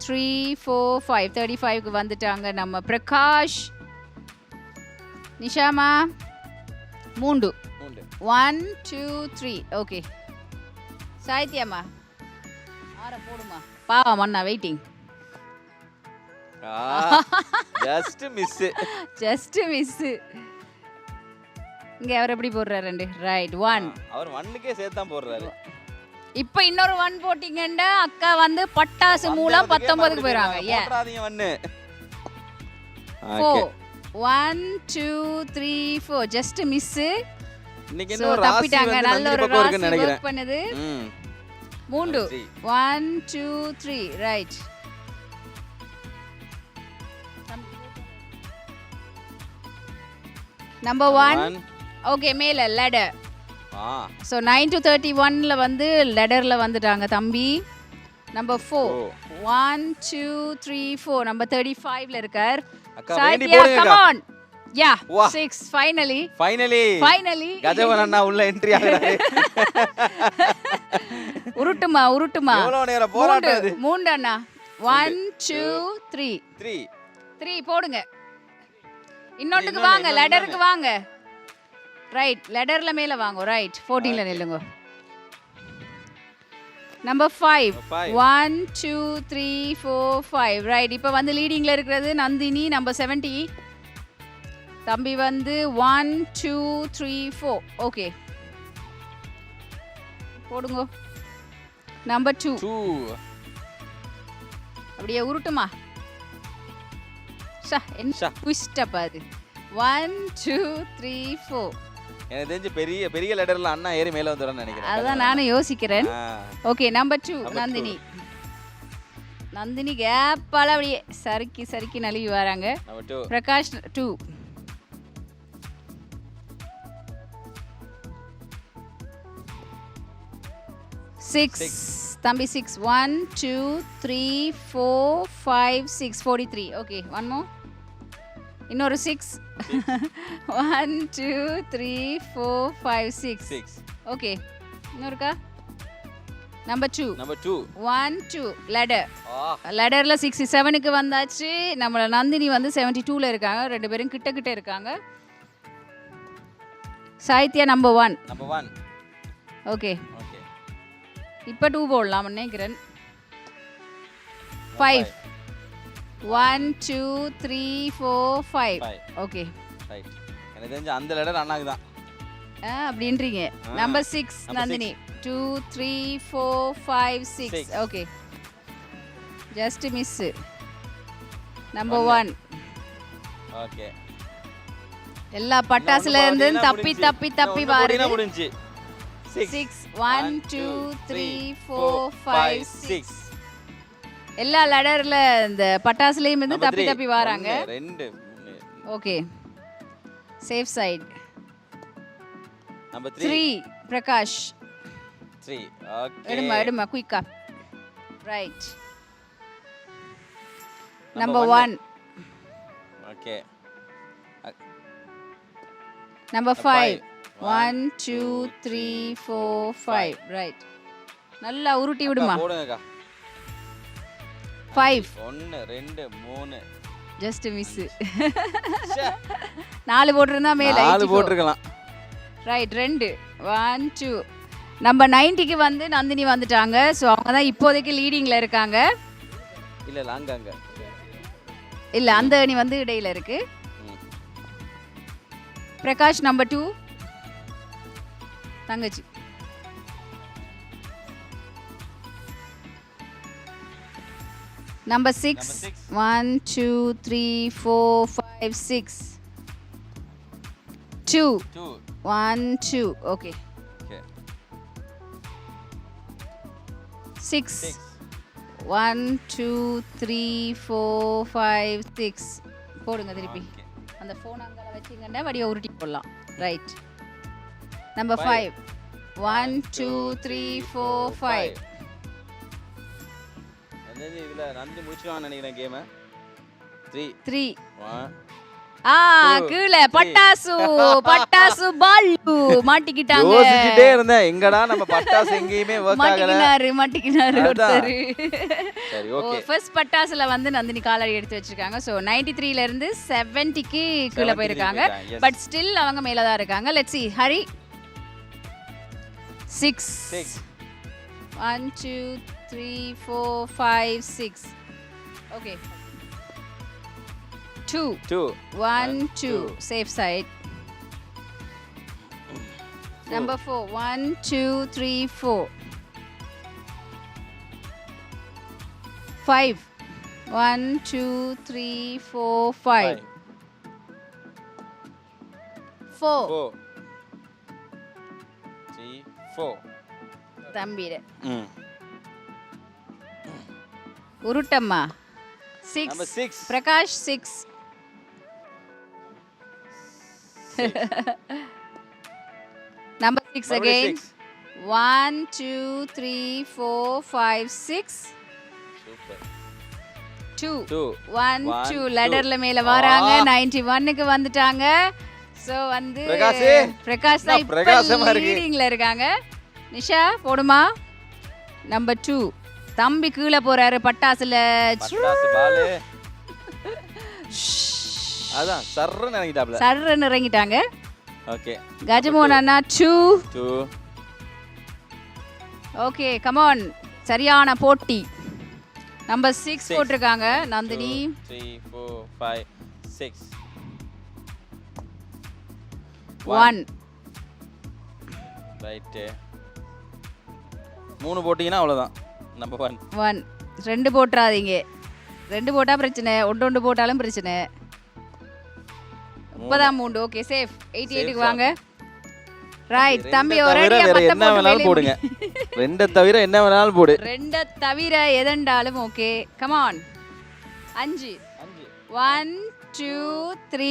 A: 3 4 5. 35க்கு வந்துட்டாங்க நம்ம பிரகாஷ். நிஷாமா 3. 1 2 3. ஓகே, சாகித்யாமா 6 போடுமா. பாவம் அண்ணா வெயிட்டிங்.
B: Just miss.
A: இங்க அவர் எப்படி போடுறாரு? 2. ரைட். 1.
B: அவர் 1க்கே சேர்த்து தான் போடுறாரு.
A: இப்போ இன்னொரு 1 போட்டிங்கன்னா அக்கா வந்து பட்டாசு மூலம் 19க்கு போயிடுவாங்க.
B: போடாதீங்க 1.
A: 4. 1 2 3 4. Just miss.
B: இன்னைக்கு
A: So,
B: என்ன ஒரு ராசி
A: தப்பிட்டாங்க.
B: வந்து
A: நல்ல ஒரு
B: பக்கம் இருக்குன்னு
A: ராசி
B: நினைக்கிறேன்.
A: work பண்ணுது. 3. 1 2 3. ரைட். நம்பர் 1. ஓகே, மேல லெடர். ஸோ 9 to 31ல வந்து லெடர்ல வந்துட்டாங்க தம்பி. நம்பர் 4. 1 2 3 4. நம்பர் 35ல இருக்கார்.
B: அக்கா வேண்டி
A: சாகித்யா,
B: போடுங்க
A: come
B: அக்கா.
A: on. யா
B: வா.
A: 6 ஃபைனலி
B: ஃபைனலி கஜவன் அண்ணா உள்ள என்ட்ரி ஆகுறாரு.
A: உருட்டுமா
B: எவ்வளவு நேரம் போராட்டம் இது?
A: 3 அண்ணா 1 2 3 3 போடுங்க. இன்னொன்றுக்கு வாங்க, லெடருக்கு வாங்க. ரைட், லெடர்ல மேல வாங்க. ரைட் 14ல நில்லுங்க. Number 5 1 2 3 4 5 right. இப்போ வந்து லீடிங்ல இருக்கிறது நந்தினி. நம்பர் 70 தம்பி வந்து 1 2 3 4 ஓகே போடுங்க. நம்பர் 2 அப்படியே உருட்டுமா. என்ன ட்விஸ்ட் அப்ப அது. 1 2 3 4
B: எனக்கு தெரிஞ்சு பெரிய பெரிய லெடர்ல அண்ணா ஏறி மேல வந்துறேன்னு நினைக்கிறேன்.
A: அதான் நானும் யோசிக்கிறேன். ஓகே நம்பர் 2 நந்தினி கேப்பால அப்படியே சறுக்கி நழுவி வராங்க. பிரகாஷ் 2 6 தம்பி 6 1 2 3 4 5 6 43 ஓகே ஒன் மோர். இன்னொரு 6 1 2 3 4 5 6 ஓகே இன்னொருக்கா. நம்பர் 2 1 2 லெடர்ல 67க்கு வந்தாச்சு. நம்மள நந்தினி வந்து 72ல இருக்காங்க. ரெண்டு பேரும் கிட்ட இருக்காங்க. சாகித்யா நம்பர் 1 ஓகே இப்போ 2 போடலாம் நினைக்கிறேன். 5 1 2 3 4 5 ஓகே
B: ரைட். எனக்கு தெரிஞ்ச அந்த லெடர் அண்ணாக்கு தான்
A: அப்படின்றீங்க. Number 6 Nandini 2 3 4 5 6 okay just miss. Number 1
B: okay
A: எல்லா பட்டாசுல இருந்து தப்பி வாருது.
B: முடிஞ்சு
A: 6 1 2 3 4 5 6 எல்லா லெடர்ல இந்த பட்டாசுலயும் இருந்து தப்பி வராங்க.
B: 2
A: okay safe side.
B: Number
A: 3 Prakash
B: 3 okay
A: எடுமா குயிக்கா. Right number 1
B: okay
A: number 5 1 2 3 4 5 right. நல்லா உருட்டி விடுமா.
B: போடுங்கக்கா.
A: 5
B: 1 2 3
A: ஜஸ்ட் மிஸ். 4 போட்டிருந்தா மேல
B: 4 போட்டிருக்கலாம்.
A: ரைட் 2 1 2 நம்பர் 90க்கு வந்து நந்தினி வந்துட்டாங்க. ஸோ அவங்க தான் இப்போதைக்கு லீடிங்ல இருக்காங்க.
B: இல்ல அங்க
A: இல்ல அந்த அணி வந்து இடையில இருக்கு. பிரகாஷ் நம்பர் 2 தங்கச்சி. நம்பர் 6 1 2 3 4 5 6 2 1 2 ஓகே 6 1 2 3 4 5 6 போடுங்க திருப்பி. அந்த ஃபோன் அங்கே வச்சிங்கன்னா வடியை உருட்டி போடலாம். ரைட் நம்பர் 5 1 2 3 4 5
B: இதுல நந்தி முடிச்சுவான்னு நினைக்கிறேன் கேம்.
A: 3 கீழே பட்டாசு பால்லு மாட்டிக்கிட்டாங்க.
B: யோசிச்சுட்டே இருந்தேன் எங்கடா நம்ம பட்டாசு எங்கேயுமே வர்க் ஆகல.
A: மாட்டிக்கினாரு ஒருத்தர்.
B: சரி ஓகே.
A: ஃபர்ஸ்ட் பட்டாசுல வந்து நந்தினி காலடி எடுத்து வச்சிருக்காங்க. ஸோ 93ல இருந்து 70க்கு கீழே போயிருக்காங்க. பட் ஸ்டில் அவங்க மேல தான் இருக்காங்க. Let's see Hari 6 1 2 3 4 5 6 okay 2 1 2 safe side. Number 4 1 2 3 4 5 1 2 3 4 5 4
B: 3 4
A: தம்பிட உருட்டம்மா 6 Prakash 6 number 6 again 1 2 3 4 5 6
B: super
A: 2 1 2 லெடர்ல மேல வராங்க 91க்கு வந்துட்டாங்க. ஸோ வந்து பிரகாஷ் தான் இப்போ லீடிங்ல இருக்காங்க. நிஷா போடுமா? நம்பர் 2 தம்பி கீழே போறாரு பட்டாசுல.
B: அதான்
A: சர்றன்னு இறங்கிட்டாங்க.
B: ஓகே
A: கஜமோகன் அண்ணா 2 ஓகே கம் ஆன் சரியான போட்டி. நம்பர் 6 போட்டிருக்காங்க நந்தினி.
B: 3 4 5 6
A: 1
B: ரைட். 3 போட்டிங்கன்னா அவ்வளோதான். நம்பர்
A: 1 2 போட்டுறாதீங்க. 2 போட்டா பிரச்சனை, ஒன்று போட்டாலும் பிரச்சனை. 33 ஓகே சேஃப். 88க்கு வாங்க. ரைட் தம்பி ஒரேடியா 10
B: என்ன வேணாலும் போடுங்க. 2 தவிர என்ன வேணாலும் போடு.
A: 2 தவிர எதண்டாலும் ஓகே. Come on 5 1 2 3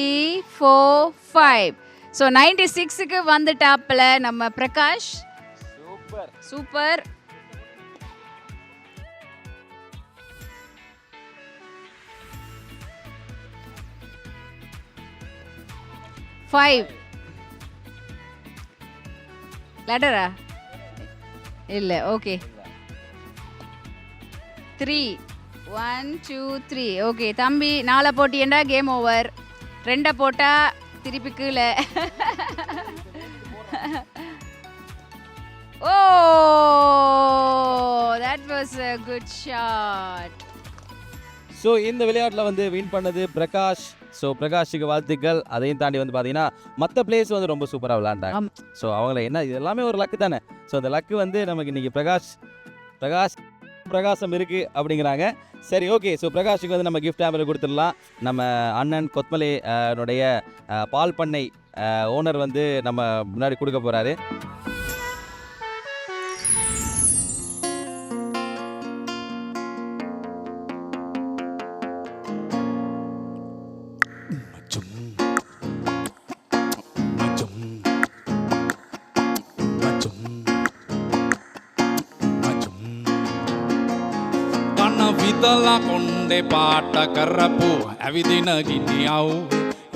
A: 4 5. ஸோ 96க்கு வந்துட்டாப்ல நம்ம பிரகாஷ். சூப்பர். 5 லெட்டரா இல்ல ஓகே 3 1 2 3 ஓகே தம்பி 4 போட்டியண்டா கேம் ஓவர். 2 போட்டா திருப்பி கீழே. ஓ that was a good shot.
B: So இந்த விளையாட்டில் வந்து வின் பண்ணது பிரகாஷ். ஸோ பிரகாஷுக்கு வாழ்த்துக்கள். அதையும் தாண்டி வந்து பார்த்தீங்கன்னா மற்ற பிளேயர்ஸ் வந்து ரொம்ப சூப்பராக விளையாண்டாங்க. ஸோ அவங்கள என்ன இது எல்லாமே ஒரு லக்கு தானே. ஸோ அந்த லக்கு வந்து நமக்கு இன்றைக்கி பிரகாசம் இருக்குது அப்படிங்கிறாங்க. சரி ஓகே. ஸோ பிரகாஷுக்கு வந்து நம்ம கிஃப்ட் ஹேம்பர் கொடுத்துடலாம். நம்ம அண்ணன் கொத்மலை னுடைய பால் பண்ணை ஓனர் வந்து நம்ம முன்னாடி கொடுக்க போகிறாரு.
L: විදලා කොණ්ඩේ පාට කරපු ඇවිදින ගිනියව්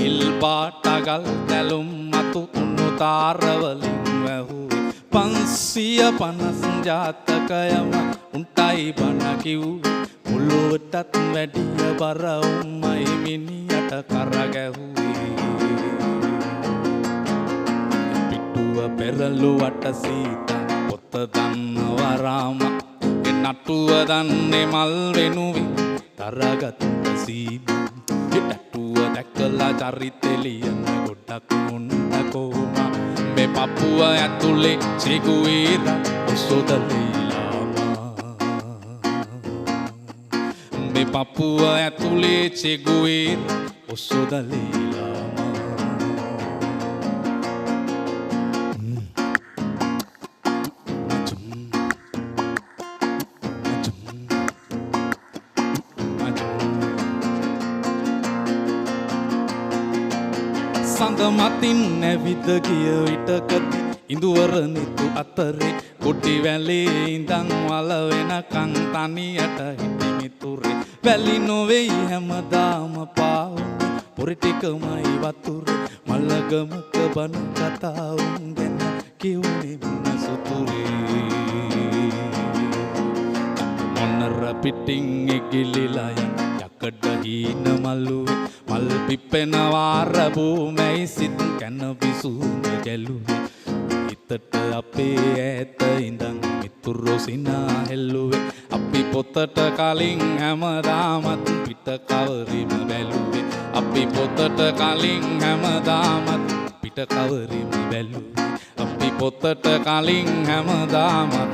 L: ඉල් පාටගල් දැලුම් අතු උණු තාරවලින් වැහුවේ 550 ජාතකයම උන්ටයි බණ කිව්වේ මුළුවටත් වැඩිය බර උම්මයි මිනියට කරගැහුවේ පිටුව පෙරළුවට සීතා පොත දන්නවරාම නටුව දන්නේ මල් වෙනුවෙන් තරගත්ත සීබ හිටටුව දැකලා චරිතෙලියන ගොඩක් මොන්නකෝම මේ පපුව ඇතුලේ චිගුවීර ඔසොදලීලාමා මේ පපුව ඇතුලේ චිගුවීර ඔසොදලීලාමා සඳ මතින් නැවිද ගිය විටකදී ඉඳුවර නිතු අතරේ කොටි වැලේ ඉඳන් වල වෙනකන් තනියට හිටි මිතුරේ වැලි නොවේයි හැමදාම පාවුනේ පොරි ටිකමයි වතුරේ මල්ලගමක බන කතාවුන් ගැන කියුනේ මුන සුතුරේ මොනර පිටින් එගිලිලා යන යකඩ හීන මල්ලුවේ මල් පිපෙනවාර භූමයි සිත් කැන විසුඳ ගැලුවේ හිතට අපේ ඈත ඉඳන් මිතුරෝ සිනා හෙල්ලුවේ අපි පොතට කලින් හැමදාමත් පිට කවරිම බැලුවේ අපි පොතට කලින් හැමදාමත් පිට කවරිම බැලුවේ අපි පොතට කලින් හැමදාමත්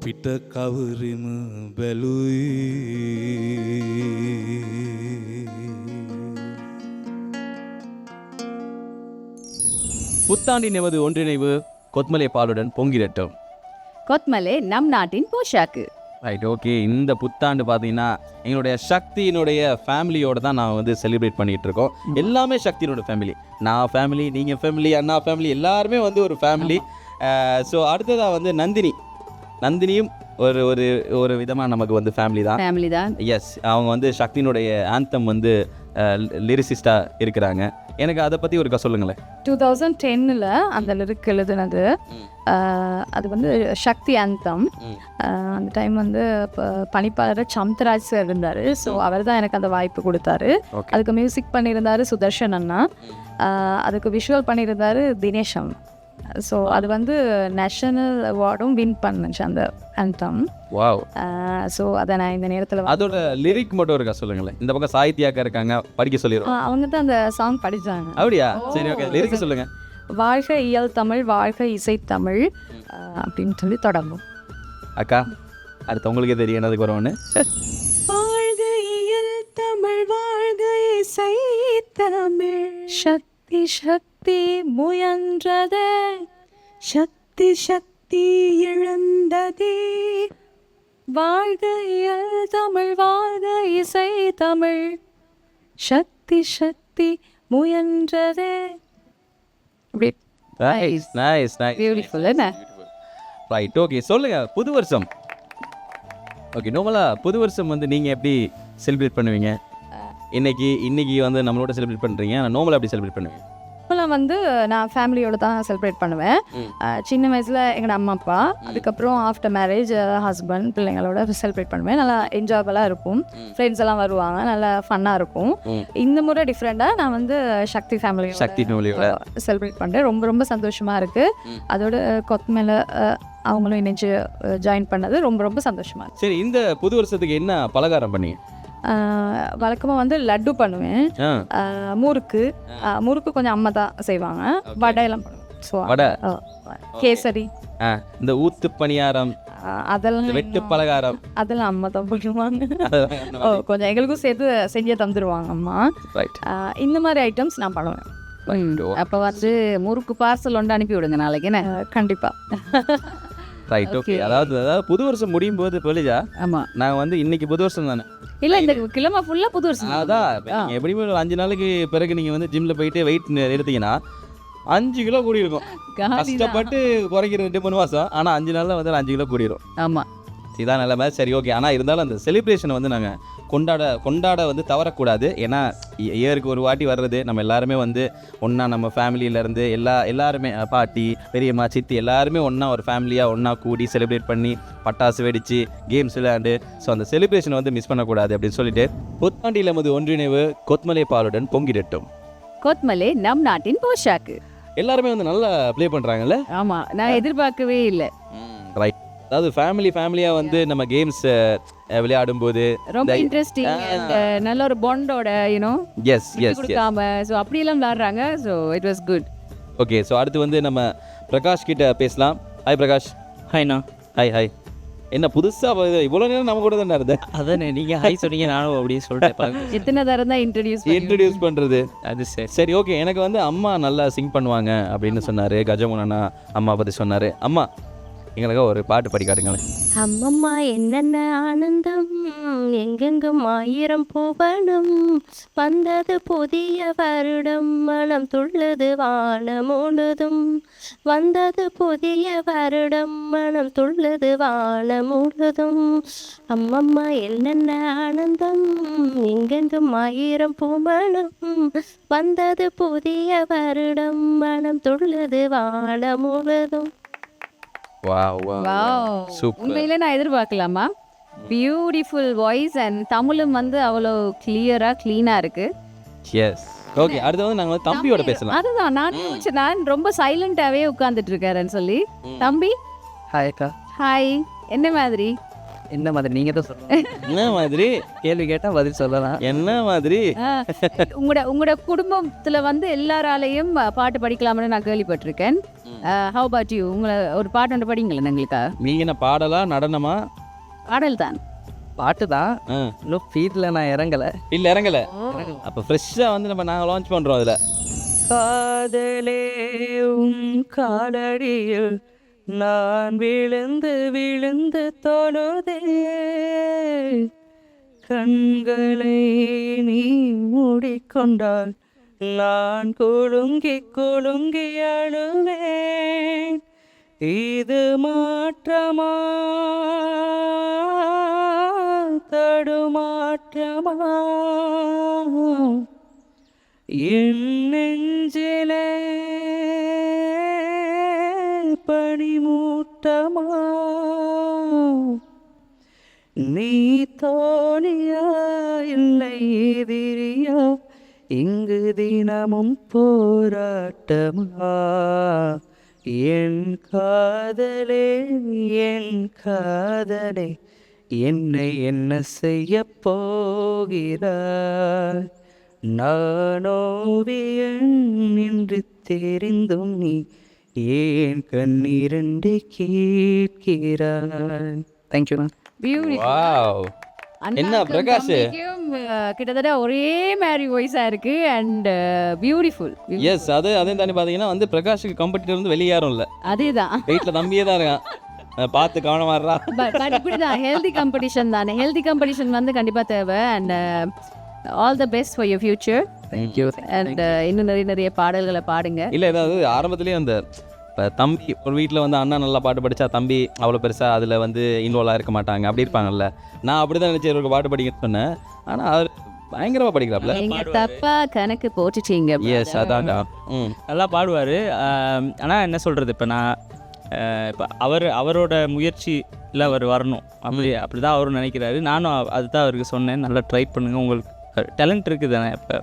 L: පිට කවරිම බැලුයි.
B: புத்தாண்டி நமது ஒன்றிணைவு கொத்மலை பாலுடன் பொங்கிடட்டும்.
A: கொத்மலை நம் நாட்டின் போஷாக்கு.
B: Right okay. இந்த புத்தாண்டு பார்த்தீங்கன்னா எங்களுடைய சக்தியினுடைய ஃபேமிலியோட தான் நான் வந்து செலிப்ரேட் பண்ணிகிட்டு இருக்கோம். எல்லாமே சக்தியினோட ஃபேமிலி. நான் ஃபேமிலி, நீங்கள் ஃபேமிலி, அண்ணா ஃபேமிலி, எல்லாருமே வந்து ஒரு ஃபேமிலி. ஸோ அடுத்ததாக வந்து நந்தினியும் ஒரு ஒரு ஒரு விதமாக நமக்கு வந்து ஃபேமிலி தான்.
A: ஃபேமிலி தான்.
B: எஸ், அவங்க வந்து சக்தியினுடைய ஆந்தம் வந்து லிரிசிஸ்டாக இருக்கிறாங்க. எனக்கு அதை பற்றி ஒருக்கா சொல்லுங்களேன்.
I: 2010 அந்த லிரிக் எழுதுனது. அது வந்து சக்தி ஆந்தம். அந்த டைம் வந்து பணிப்பாளர் சம்தராஜ் சார் இருந்தார். ஸோ அவர் தான் எனக்கு அந்த வாய்ப்பு கொடுத்தாரு. அதுக்கு மியூசிக் பண்ணியிருந்தார் சுதர்ஷன் அண்ணா. அதுக்கு விஷுவல் பண்ணியிருந்தார் தினேஷம். ஸோ அது வந்து நேஷனல் அவார்டும் வின் பண்ணுச்சு அந்த ஆந்தம்.
B: வாவ்.
I: ஸோ அதை நான் இந்த நேரத்தில்
B: அதோட லிரிக் மட்டும் இருக்கா சொல்லுங்களேன். இந்த பக்கம் சாகித்யாக்கா இருக்காங்க, படிக்க சொல்லிடுவோம்.
I: அவங்க தான் அந்த சாங் படித்தாங்க.
B: அப்படியா? சரி, ஓகே, லிரிக் சொல்லுங்க.
I: வாழ்க இயல் தமிழ், வாழ்க இசை தமிழ் அப்படின்னு சொல்லி தொடங்கும்.
B: அக்கா, அடுத்து உங்களுக்கே தெரியும் என்னதுக்கு வருவோன்னு.
F: வாழ்க இயல் தமிழ், வாழ்க இசை தமிழ்,
I: சக்தி சக்தி முயன்றதே,
F: சக்தி சக்தி இழந்ததே,
I: வாழ்க இயல் தமிழ், வாழ்க இசை தமிழ், சக்தி சக்தி முயன்றதே.
B: Nice nice nice.
A: பியூட்டிஃபுல் என்ன?
B: Right, okay. சொல்லுங்க, புது வருஷம். ஓகே, நார்மலாக புது வருஷம் வந்து நீங்கள் எப்படி செலிப்ரேட் பண்ணுவீங்க? இன்னைக்கு வந்து நம்மளோட செலிப்ரேட் பண்ணுறீங்க, ஆனால் நார்மலாக எப்படி செலிப்ரேட் பண்ணுவீங்க?
I: இப்போலாம் வந்து நான் ஃபேமிலியோடு தான் செலிப்ரேட் பண்ணுவேன். சின்ன வயசில் எங்களோட அம்மா அப்பா, அதுக்கப்புறம் ஆஃப்டர் மேரேஜ் ஹஸ்பண்ட், பிள்ளைங்களோட செலிப்ரேட் பண்ணுவேன். நல்லா என்ஜாயபுளாக இருக்கும். ஃப்ரெண்ட்ஸ் எல்லாம் வருவாங்க, நல்லா ஃபன்னாக இருக்கும். இந்த முறை டிஃப்ரெண்ட்டாக நான் வந்து சக்தி ஃபேமிலியோட செலிப்ரேட் பண்ணுறேன். ரொம்ப ரொம்ப சந்தோஷமாக இருக்குது. அதோட கொத்மேல அவங்களும் இணைஞ்சு ஜாயின் பண்ணது ரொம்ப ரொம்ப சந்தோஷமாக இருக்குது.
B: சரி, இந்த புது வருஷத்துக்கு என்ன பலகாரம் பண்ணீங்க?
I: வழக்கமாக வந்து லட்டு பண்ணுவேன். முறுக்கு கொஞ்சம் அம்மா தான் செய்வாங்க. வடையெல்லாம் பண்ணுவேன். ஸோ
B: வடை,
I: கேசரி,
B: இந்த ஊத்து பணியாரம்,
I: அதெல்லாம்
B: வெட்டு பலகாரம்,
I: அதெல்லாம் அம்மா தான் பண்ணுவாங்க. கொஞ்சம் எங்களுக்கும் சேர்த்து செஞ்சு தந்துடுவாங்க அம்மா. இந்த மாதிரி ஐட்டம்ஸ் நான் பண்ணுவேன்.
A: அப்போ வந்து முறுக்கு பார்சல் ஒன்று அனுப்பி விடுங்க நாளைக்கு. என்ன?
I: கண்டிப்பாக.
B: Right, okay. அதாவது புது வருஷம் முடியும் போது பொலிஜா, ஆமாம், நாங்கள் வந்து இன்னைக்கு புது வருஷம் தானே.
A: இல்லை, இந்த கிழமை ஃபுல்லாக புது வருஷம்.
B: அதான் எப்படியுமே ஒரு 5 நாளைக்கு பிறகு நீங்கள் வந்து ஜிம்மில் போயிட்டு வெயிட் எடுத்தீங்கன்னா 5 கிலோ கூடியிருக்கும். கஷ்டப்பட்டு குறைக்கிற 2-3 மாதம், ஆனால் 5 நாளில் வந்து 5 கிலோ கூடிரும்.
A: ஆமாம்,
B: இதான் நிலைமை. சரி, ஓகே. ஆனால் இருந்தாலும் அந்த செலிப்ரேஷனை வந்து நாங்கள் கொண்டாட வந்து தவறக்கூடாது. ஏன்னா இயருக்கு ஒரு வாட்டி வர்றது, நம்ம எல்லாருமே வந்து ஒன்றா, நம்ம ஃபேமிலியிலேருந்து எல்லாருமே பாட்டி, பெரியம்மா, சித்தி எல்லாருமே ஒன்றா ஒரு ஃபேமிலியாக ஒன்றா கூடி செலிப்ரேட் பண்ணி பட்டாசு வெடித்து கேம்ஸ் விளையாண்டு, ஸோ அந்த செலிப்ரேஷனை வந்து மிஸ் பண்ணக்கூடாது அப்படின்னு சொல்லிட்டு புத்தாண்டில் நமது ஒன்றிணைவு கொத்மலை பாலுடன் பொங்கிடட்டும்.
A: கொத்மலை நம் நாட்டின் போஷாக்கு.
B: எல்லாருமே வந்து நல்லா ப்ளே பண்ணுறாங்கல்ல?
A: ஆமாம், நான் எதிர்பார்க்கவே இல்லை.
B: ரைட். அதாவது ஃபேமிலியாக வந்து நம்ம கேம்ஸ் விளையாடும் போது
A: ரொம்ப இன்ட்ரெஸ்டிங், நல்ல ஒரு பாண்டோட கொடுக்காம ஸோ அப்படியெல்லாம் விளையாடுறாங்க. So it was good.
B: Okay, so அடுத்து வந்து நம்ம பிரகாஷ் கிட்ட பேசலாம். ஹாய் பிரகாஷ்.
E: ஹாய்ண்ணா.
B: ஹாய். என்ன புதுசாக இவ்வளோ நேரம் நம்ம கூட தான் இருந்தேன்.
E: அதானே, நீங்கள் ஹாய் சொன்னீங்க, நானும் அப்படியே சொல்லிட்டேன்.
A: எத்தனை தரம் தான்
B: இன்ட்ரடியூஸ் பண்ணுறது?
E: அது
B: சரி, ஓகே. எனக்கு வந்து அம்மா நல்லா சிங் பண்ணுவாங்க அப்படின்னு சொன்னார். கஜமுன் அண்ணா அம்மா பற்றி சொன்னார். அம்மா, எங்களுக்கு ஒரு பாட்டு படி காட்டுங்களேன்.
M: அம்மம்மா என்னென்ன ஆனந்தம், எங்கெங்கும் 1000 பூவனம், வந்தது புதிய வருடம், மனம் துள்ளது வானம் முழுதும், வந்தது புதிய வருடம், மனம் துள்ளது வானம் முழுதும், அம்மம்மா என்னென்ன ஆனந்தம், எங்கெங்கும் 1000 பூவனம், வந்தது புதிய வருடம், மனம் துள்ளது வானம் முழுதும்.
A: உண்மையிலே நான் எதிர்பார்க்கலாமா? பியூட்டிஃபுல் வாய்ஸ் அண்ட் தமிழும் வந்து அவ்வளோ கிளியராக க்ளீனாக இருக்கு.
B: Yes, okay. அடுத்து வந்து நாங்கள் தம்பியோட பேசலாம்.
A: அதுதான் நான் ரொம்ப சைலண்டாகவே உட்காந்துட்டு இருக்காருன்னு சொல்லி. தம்பி,
K: ஹாய் அக்கா.
A: ஹாய். என்ன மாதிரி?
K: நீங்கள் தான் சொல்லணும்.
B: என்ன மாதிரி
K: கேள்வி கேட்டால் பதில் சொல்லலாம்.
B: என்ன மாதிரி?
A: உங்களோட குடும்பத்தில் வந்து எல்லாராலையும் பாட்டு படிக்கலாம்னு நான் கேள்விப்பட்டிருக்கேன். How about you? உங்களை ஒரு பாட்டு ஒன்று படிங்களேன் எங்களுக்கா?
B: நீங்கள் என்ன பாடலா நடனமா?
A: பாடல் தான்.
K: பாட்டு தான். இன்னும் ஃபீல்டில் நான் இறங்கலை.
B: அப்போ ஃப்ரெஷ்ஷாக வந்து நாங்கள் லான்ச் பண்ணுறோம் அதில்.
H: காதலே காலடியில் நான் விழுந்து தொழுதே, கண்களை நீ மூடிக்கொண்டால் நான் குலுங்கி அழுவேன்,
E: இது மாற்றமா தடுமாற்றமா என் நெஞ்சிலே பனிமூட்டமா நீ தோணியா இல்லை எதிரியா இங்கு தினமும் போராட்டமா என் காதலே என்னை என்ன செய்ய போகிறாய் நான் ஓவியன் என்று தெரிந்தும் நீ ஏன் கண்ணீரண்டு கேட்கிறாய். Thank you ma'am.
B: வாவ் என்ன பிரகாஷ்
A: கிட்டத்தட்ட ஒரே மாதிரி வாய்ஸா இருக்கு அண்ட் பியூட்டிஃபுல்.
B: எஸ் அதையும் தாண்டி பார்த்தீங்கன்னா வந்து பிரகாஷுக்கு காம்படிட்டர் வந்து வெளியே யாரும் இல்லை,
A: அதேதான்
B: வீட்டில் தம்பியே தான் இருக்கான். பார்த்து கவனமாடுறா.
A: பட் இப்படிதான் ஹெல்தி காம்படிஷன் தானே. ஹெல்தி காம்படிஷன் வந்து கண்டிப்பாக தேவை. And all the best for your future.
E: Thank you.
A: And இன்னும் நிறைய பாடல்களை பாடுங்க.
B: இல்லை ஏதாவது ஆரம்பத்துலேயே அந்த இப்போ தம்பி ஒரு வீட்டில் வந்து அண்ணா நல்லா பாட்டு படித்தா தம்பி அவ்வளோ பெருசாக அதில் வந்து இன்வால்வாக இருக்க மாட்டாங்க, அப்படி இருப்பாங்கல்ல. நான் அப்படி தான் நினச்சி ஒரு பாட்டு படிக்க சொன்னேன், ஆனால் அவர் பயங்கரமாக படிக்கிறாப்ல.
A: நீங்க தப்பா கணக்கு போட்டுட்டீங்க.
B: எஸ் அதான்டா.
E: நல்லா பாடுவார். ஆனால் என்ன சொல்கிறது, இப்போ நான் இப்போ அவரோட முயற்சியில் அவர் வரணும், அப்படி தான் அவரும் நினைக்கிறாரு. நானும் அதுதான் அவருக்கு சொன்னேன், நல்லா ட்ரை பண்ணுங்கள், உங்களுக்கு டேலண்ட் இருக்குது தானே. இப்போ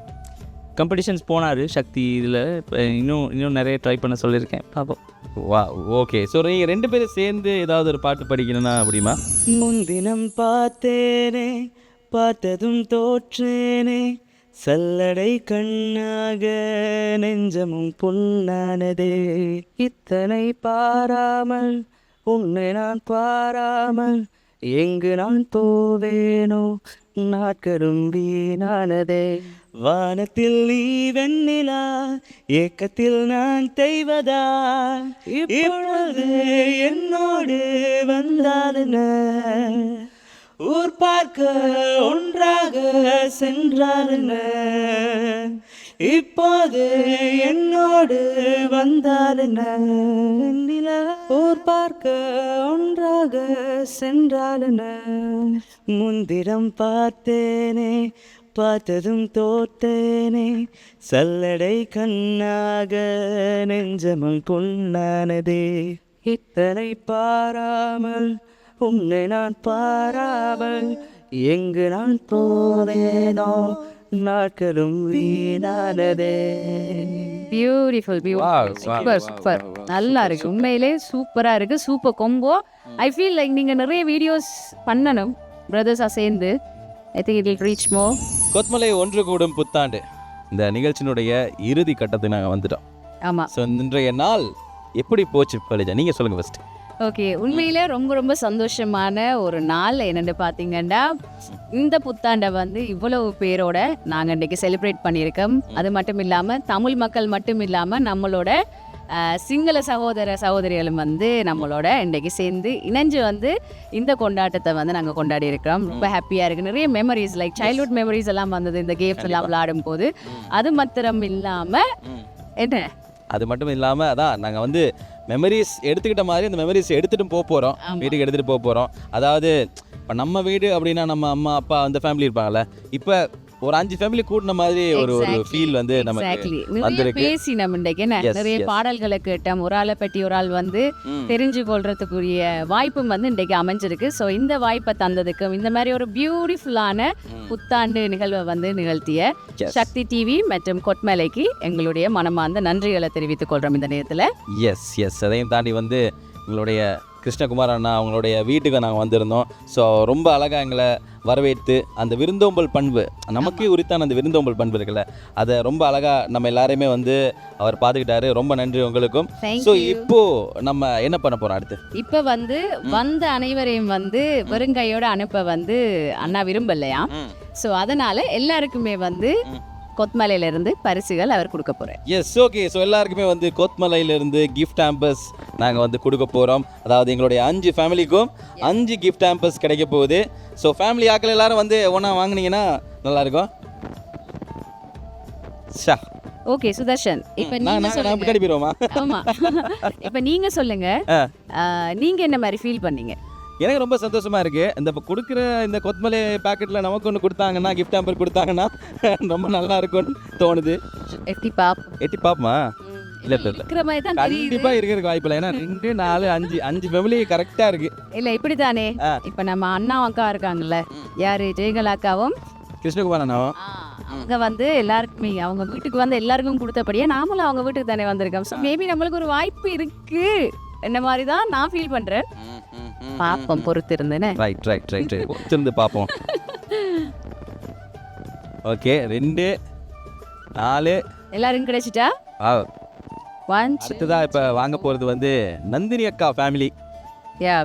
E: காம்படிஷன்ஸ் போனார் சக்தி இதில். இப்போ இன்னும் நிறைய ட்ரை பண்ண சொல்லியிருக்கேன், பார்ப்போம்.
B: வா ஓகே. ஸோ நீங்கள் 2 பேரும் சேர்ந்து ஏதாவது ஒரு பாட்டு படிக்கணும்னா அப்படிமா?
E: முன்தினம் பார்த்தேனே பார்த்ததும் தோற்றேனே சல்லடை கண்ணாக நெஞ்சமும் புண்ணானதே இத்தனை பாராமல் உன்னை நான் பாராமல் எங்கு நான் போவேனோ நாட்களும் வீணானதே வானத்தில் நீ வெண்ணிலா ஏக்கத்தில் நான் தெய்வதா இப்பொழுது என்னோடு வந்தாலுன ஊர் பார்க்க ஒன்றாக சென்றாலுன இப்போது என்னோடு வந்தாலுன ஊர் பார்க்க ஒன்றாக சென்றாலுன முந்திரம் பார்த்தேனே பார்த்ததும் தோத்தேனே சல்லடை கண்ணாக நெஞ்சமும் புண்ணானதே இத்தனை பாராமல் உன்னை நான் பாராமல் எங்கு நான் போவேனோ நாட்களும் வீணானதே.
A: பியூட்டிஃபுல் சூப்பர் சூப்பர், நல்லா இருக்கு, உண்மையிலே சூப்பரா இருக்கு. Super combo. I feel like நீங்க நிறைய வீடியோஸ் பண்ணணும் பிரதர்ஸா சேர்ந்து. I think it will reach மோர்.
B: கொத்மலை ஒன்று கூடும் புத்தாண்டு இந்த நிகழ்ச்சியினுடைய இறுதி கட்டத்துக்கு நாங்கள் வந்துட்டோம்.
A: ஆமாம்.
B: ஸோ இன்றைய நாள் எப்படி போச்சு பலிஜா, நீங்கள் சொல்லுங்கள் ஃபஸ்ட்டு.
A: ஓகே, உண்மையிலே ரொம்ப ரொம்ப சந்தோஷமான ஒரு நாள். என்னென்னு பார்த்தீங்கன்னா இந்த புத்தாண்டை வந்து இவ்வளவு பேரோட நாங்கள் இன்றைக்கி செலிப்ரேட் பண்ணியிருக்கோம். அது மட்டும் இல்லாமல் தமிழ் மக்கள் மட்டும் இல்லாமல் நம்மளோட சிங்கள சகோதர சகோதரிகளும் வந்து நம்மளோட இன்றைக்கி சேர்ந்து இணைஞ்சு வந்து இந்த கொண்டாட்டத்தை வந்து நாங்கள் கொண்டாடி இருக்கிறோம். ரொம்ப ஹாப்பியாக இருக்குது. நிறைய மெமரிஸ் லைக் சைல்ட்ஹுட் மெமரிஸ் எல்லாம் வந்தது இந்த கேம்ஸ் எல்லாம் விளையாடும் போது. அது மாத்திரம் இல்லாமல் என்ன,
B: அது மட்டும் இல்லாமல் அதான் நாங்கள் வந்து மெமரிஸ் எடுத்துக்கிட்ட மாதிரி அந்த மெமரிஸ் எடுத்துகிட்டு போகிறோம், வீட்டுக்கு எடுத்துகிட்டு போகிறோம். அதாவது இப்போ நம்ம வீடு அப்படின்னா நம்ம அம்மா அப்பா அந்த ஃபேமிலி இருப்பாங்கல்ல, இப்போ ஒரு 5 ஃபேமிலி கூட்டின மாதிரி ஒரு ஃபீல் வந்து நமக்கு
A: பேசி நம்ம இன்றைக்கு நிறைய பாடல்களை கேட்டோம். ஒரு ஆளை பற்றி ஒரு ஆள் வந்து தெரிஞ்சு கொள்றதுக்குரிய வாய்ப்பும் வந்து இன்றைக்கு அமைஞ்சிருக்கு. ஸோ இந்த வாய்ப்பை தந்ததுக்கும் இந்த மாதிரி ஒரு பியூட்டிஃபுல்லான புத்தாண்டு நிகழ்வை வந்து நிகழ்த்திய சக்தி டிவி மற்றும் கொத்மலைக்கு எங்களுடைய மனமார்ந்த நன்றிகளை தெரிவித்துக் கொள்கிறோம் இந்த நேரத்தில்.
B: எஸ் அதையும் தாண்டி வந்து எங்களுடைய கிருஷ்ணகுமார் அண்ணா அவங்களுடைய வீட்டுக்கு நாங்கள் வந்திருந்தோம். ஸோ ரொம்ப அழகாக எங்களை வரவேற்று அந்த விருந்தோம்பல் பண்பு, நமக்கே உரித்தான அந்த விருந்தோம்பல் பண்பு இருக்குல்ல, அதை ரொம்ப அழகாக நம்ம எல்லாரையுமே வந்து அவர் பார்த்துக்கிட்டாரு. ரொம்ப நன்றி உங்களுக்கும். ஸோ இப்போ நம்ம என்ன பண்ண போகிறோம் அடுத்து?
A: இப்போ வந்து வந்த அனைவரையும் வந்து வெறுங்கையோட அனுப்ப வந்து அண்ணா விரும்பலையா. ஸோ அதனால் எல்லாருக்குமே வந்து கொத்மலையிலிருந்து பரிசுகள் அவர் கொடுக்க போகிறார்.
B: S okay. ஸோ எல்லாருக்குமே வந்து கொத்மலையிலிருந்து கிஃப்ட் ஹேம்பர்ஸ் நாங்கள் வந்து கொடுக்க போகிறோம். அதாவது எங்களுடைய 5 ஃபேமிலிக்கும் 5 கிஃப்ட் ஹேம்பர்ஸ் கிடைக்க போகுது. ஸோ ஃபேமிலி ஆக்கள் எல்லாரும் வந்து ஒன்றா வாங்கினீங்கன்னா நல்லாயிருக்கும்.
A: ஓகே சுதர்ஷன், இப்போ
B: நான்
A: நீங்க
B: நான்
A: சொல்லுங்க.
B: பின்னாடி போயிடுவோமா?
A: ஆமா, இப்போ நீங்க சொல்லுங்க. நீங்க என்ன மாதிரி ஃபீல் பண்ணீங்க?
B: எனக்கு ரொம்ப சந்தோஷமா இருக்கு. இந்த இப்போ கொடுக்குற இந்த கொத்மலை பேக்கெட்டில் நமக்கு ஒன்று கொடுத்தாங்கன்னா, கிஃப்ட் ஹாம்பர் கொடுத்தாங்கன்னா ரொம்ப நல்லா இருக்கும்னு தோணுது.
A: எட்டி பாப்
B: எட்டி பாப்பமா? இல்லை இல்லை
A: இருக்கிற மாதிரி தான் தெரியுது.
B: கண்டிப்பாக இருக்கிறதுக்கு வாய்ப்பு இல்லை. ஏன்னா 2 4 5 ஃபேமிலி கரெக்டாக இருக்கு.
A: இல்லை இப்படி தானே, இப்போ நம்ம அண்ணா அக்கா இருக்காங்கல்ல, யாரு ஜெயகலா அக்காவும்
B: கிருஷ்ணகுமார் அண்ணாவும்
A: அவங்க வந்து எல்லாருக்குமே அவங்க வீட்டுக்கு வந்து எல்லாருக்கும் கொடுத்தபடியே நாமளும் அவங்க வீட்டுக்கு தானே வந்திருக்கோம். ஸோ மேபி நம்மளுக்கு ஒரு வாய்ப்பு இருக்கு என்ன மாதிரி தான் நான் ஃபீல் பண்றேன். பாப்போம், பொறுத்து இருந்தேன்னு.
B: ரைட் ரைட் ரைட் ரைட் பொறுத்திருந்து பார்ப்போம். ஓகே 2 4
A: எல்லாருக்கும் கிடைச்சிட்டா?
B: அடுத்ததா இப்போ வாங்க போகிறது வந்து நந்தினி அக்கா family.
A: Yeah,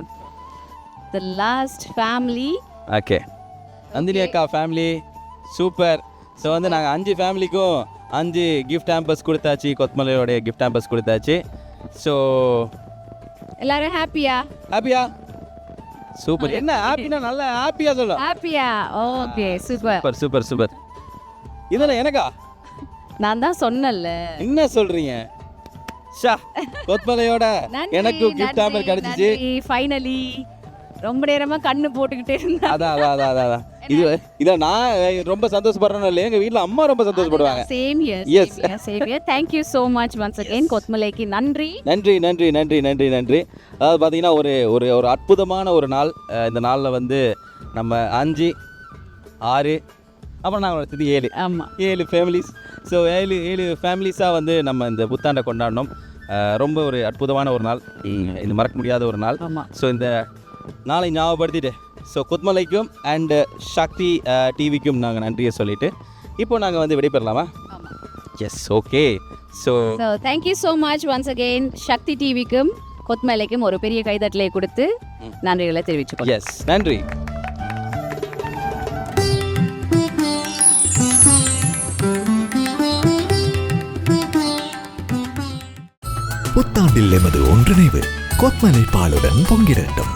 A: the last family.
B: Okay, Nandini அக்கா ஃபேமிலி சூப்பர். ஸோ வந்து நாங்கள் 5 ஃபேமிலிக்கும் 5 கிஃப்ட் ஹாம்பர்ஸ் கொடுத்தாச்சு, கொத்மலையோடைய கிஃப்ட் ஹாம்பர்ஸ் கொடுத்தாச்சு. ஸோ
A: எல்லாரும் ஹாப்பியா?
B: ஹாப்பியா? சூப்பர். என்ன ஹாப்பினா நல்லா ஹாப்பியாக சொல்லும்.
A: ஹாப்பியா? Okay, super
B: super super super. இதெல்லாம் எனக்கா?
A: நான் தான் சொன்னேன்ல.
B: என்ன சொல்கிறீங்க? ஷா, கொத்மலையோட எனக்கும் கிஃப்ட் ஹாம்பர் கிடச்சிச்சு.
A: ஃபைனலி ரொம்ப நேரமா கண்ணு போட்டுக்கிட்டே இருந்தேன்.
B: அதான் இதை நான் ரொம்ப சந்தோஷப்படுறேன்னு இல்லை, எங்கள் வீட்டில் அம்மா ரொம்ப சந்தோஷப்படுவாங்க.
A: Same year.
B: Yes.
A: Same year. Thank you so much once again கொத்மலைக்கு நன்றி.
B: நன்றி நன்றி நன்றி நன்றி நன்றி. அதாவது பார்த்தீங்கன்னா ஒரு ஒரு ஒரு அற்புதமான ஒரு நாள். இந்த நாளில் வந்து நம்ம 5 6 அப்புறம் நாங்கள் வச்சது 7.
A: ஆமாம்,
B: 7 ஃபேமிலிஸ். ஸோ 7 ஃபேமிலிஸாக வந்து நம்ம இந்த புத்தாண்டை கொண்டாடினோம். ரொம்ப ஒரு அற்புதமான ஒரு நாள், இது மறக்க முடியாத ஒரு நாள்.
A: ஆமாம்.
B: ஸோ இந்த நாளை ஞாபகப்படுத்திட்டு ஸோ கொத்மலைக்கும் அண்டு சக்தி டிவிக்கும் நாங்கள் நன்றியை சொல்லிவிட்டு இப்போ நாங்கள் வந்து விடைபெறலாமா? Yes, okay. So
A: thank you so much once again Sakthi டிவிக்கும் கொத்மலைக்கும் ஒரு பெரிய கைதட்டலை கொடுத்து நன்றிகளை தெரிவிச்சுக்கோங்க.
B: எஸ், நன்றி.
D: புத்தாண்டில் எமது ஒன்றிணைவு கொத்மலை பாலுடன் பொங்கிடட்டும்.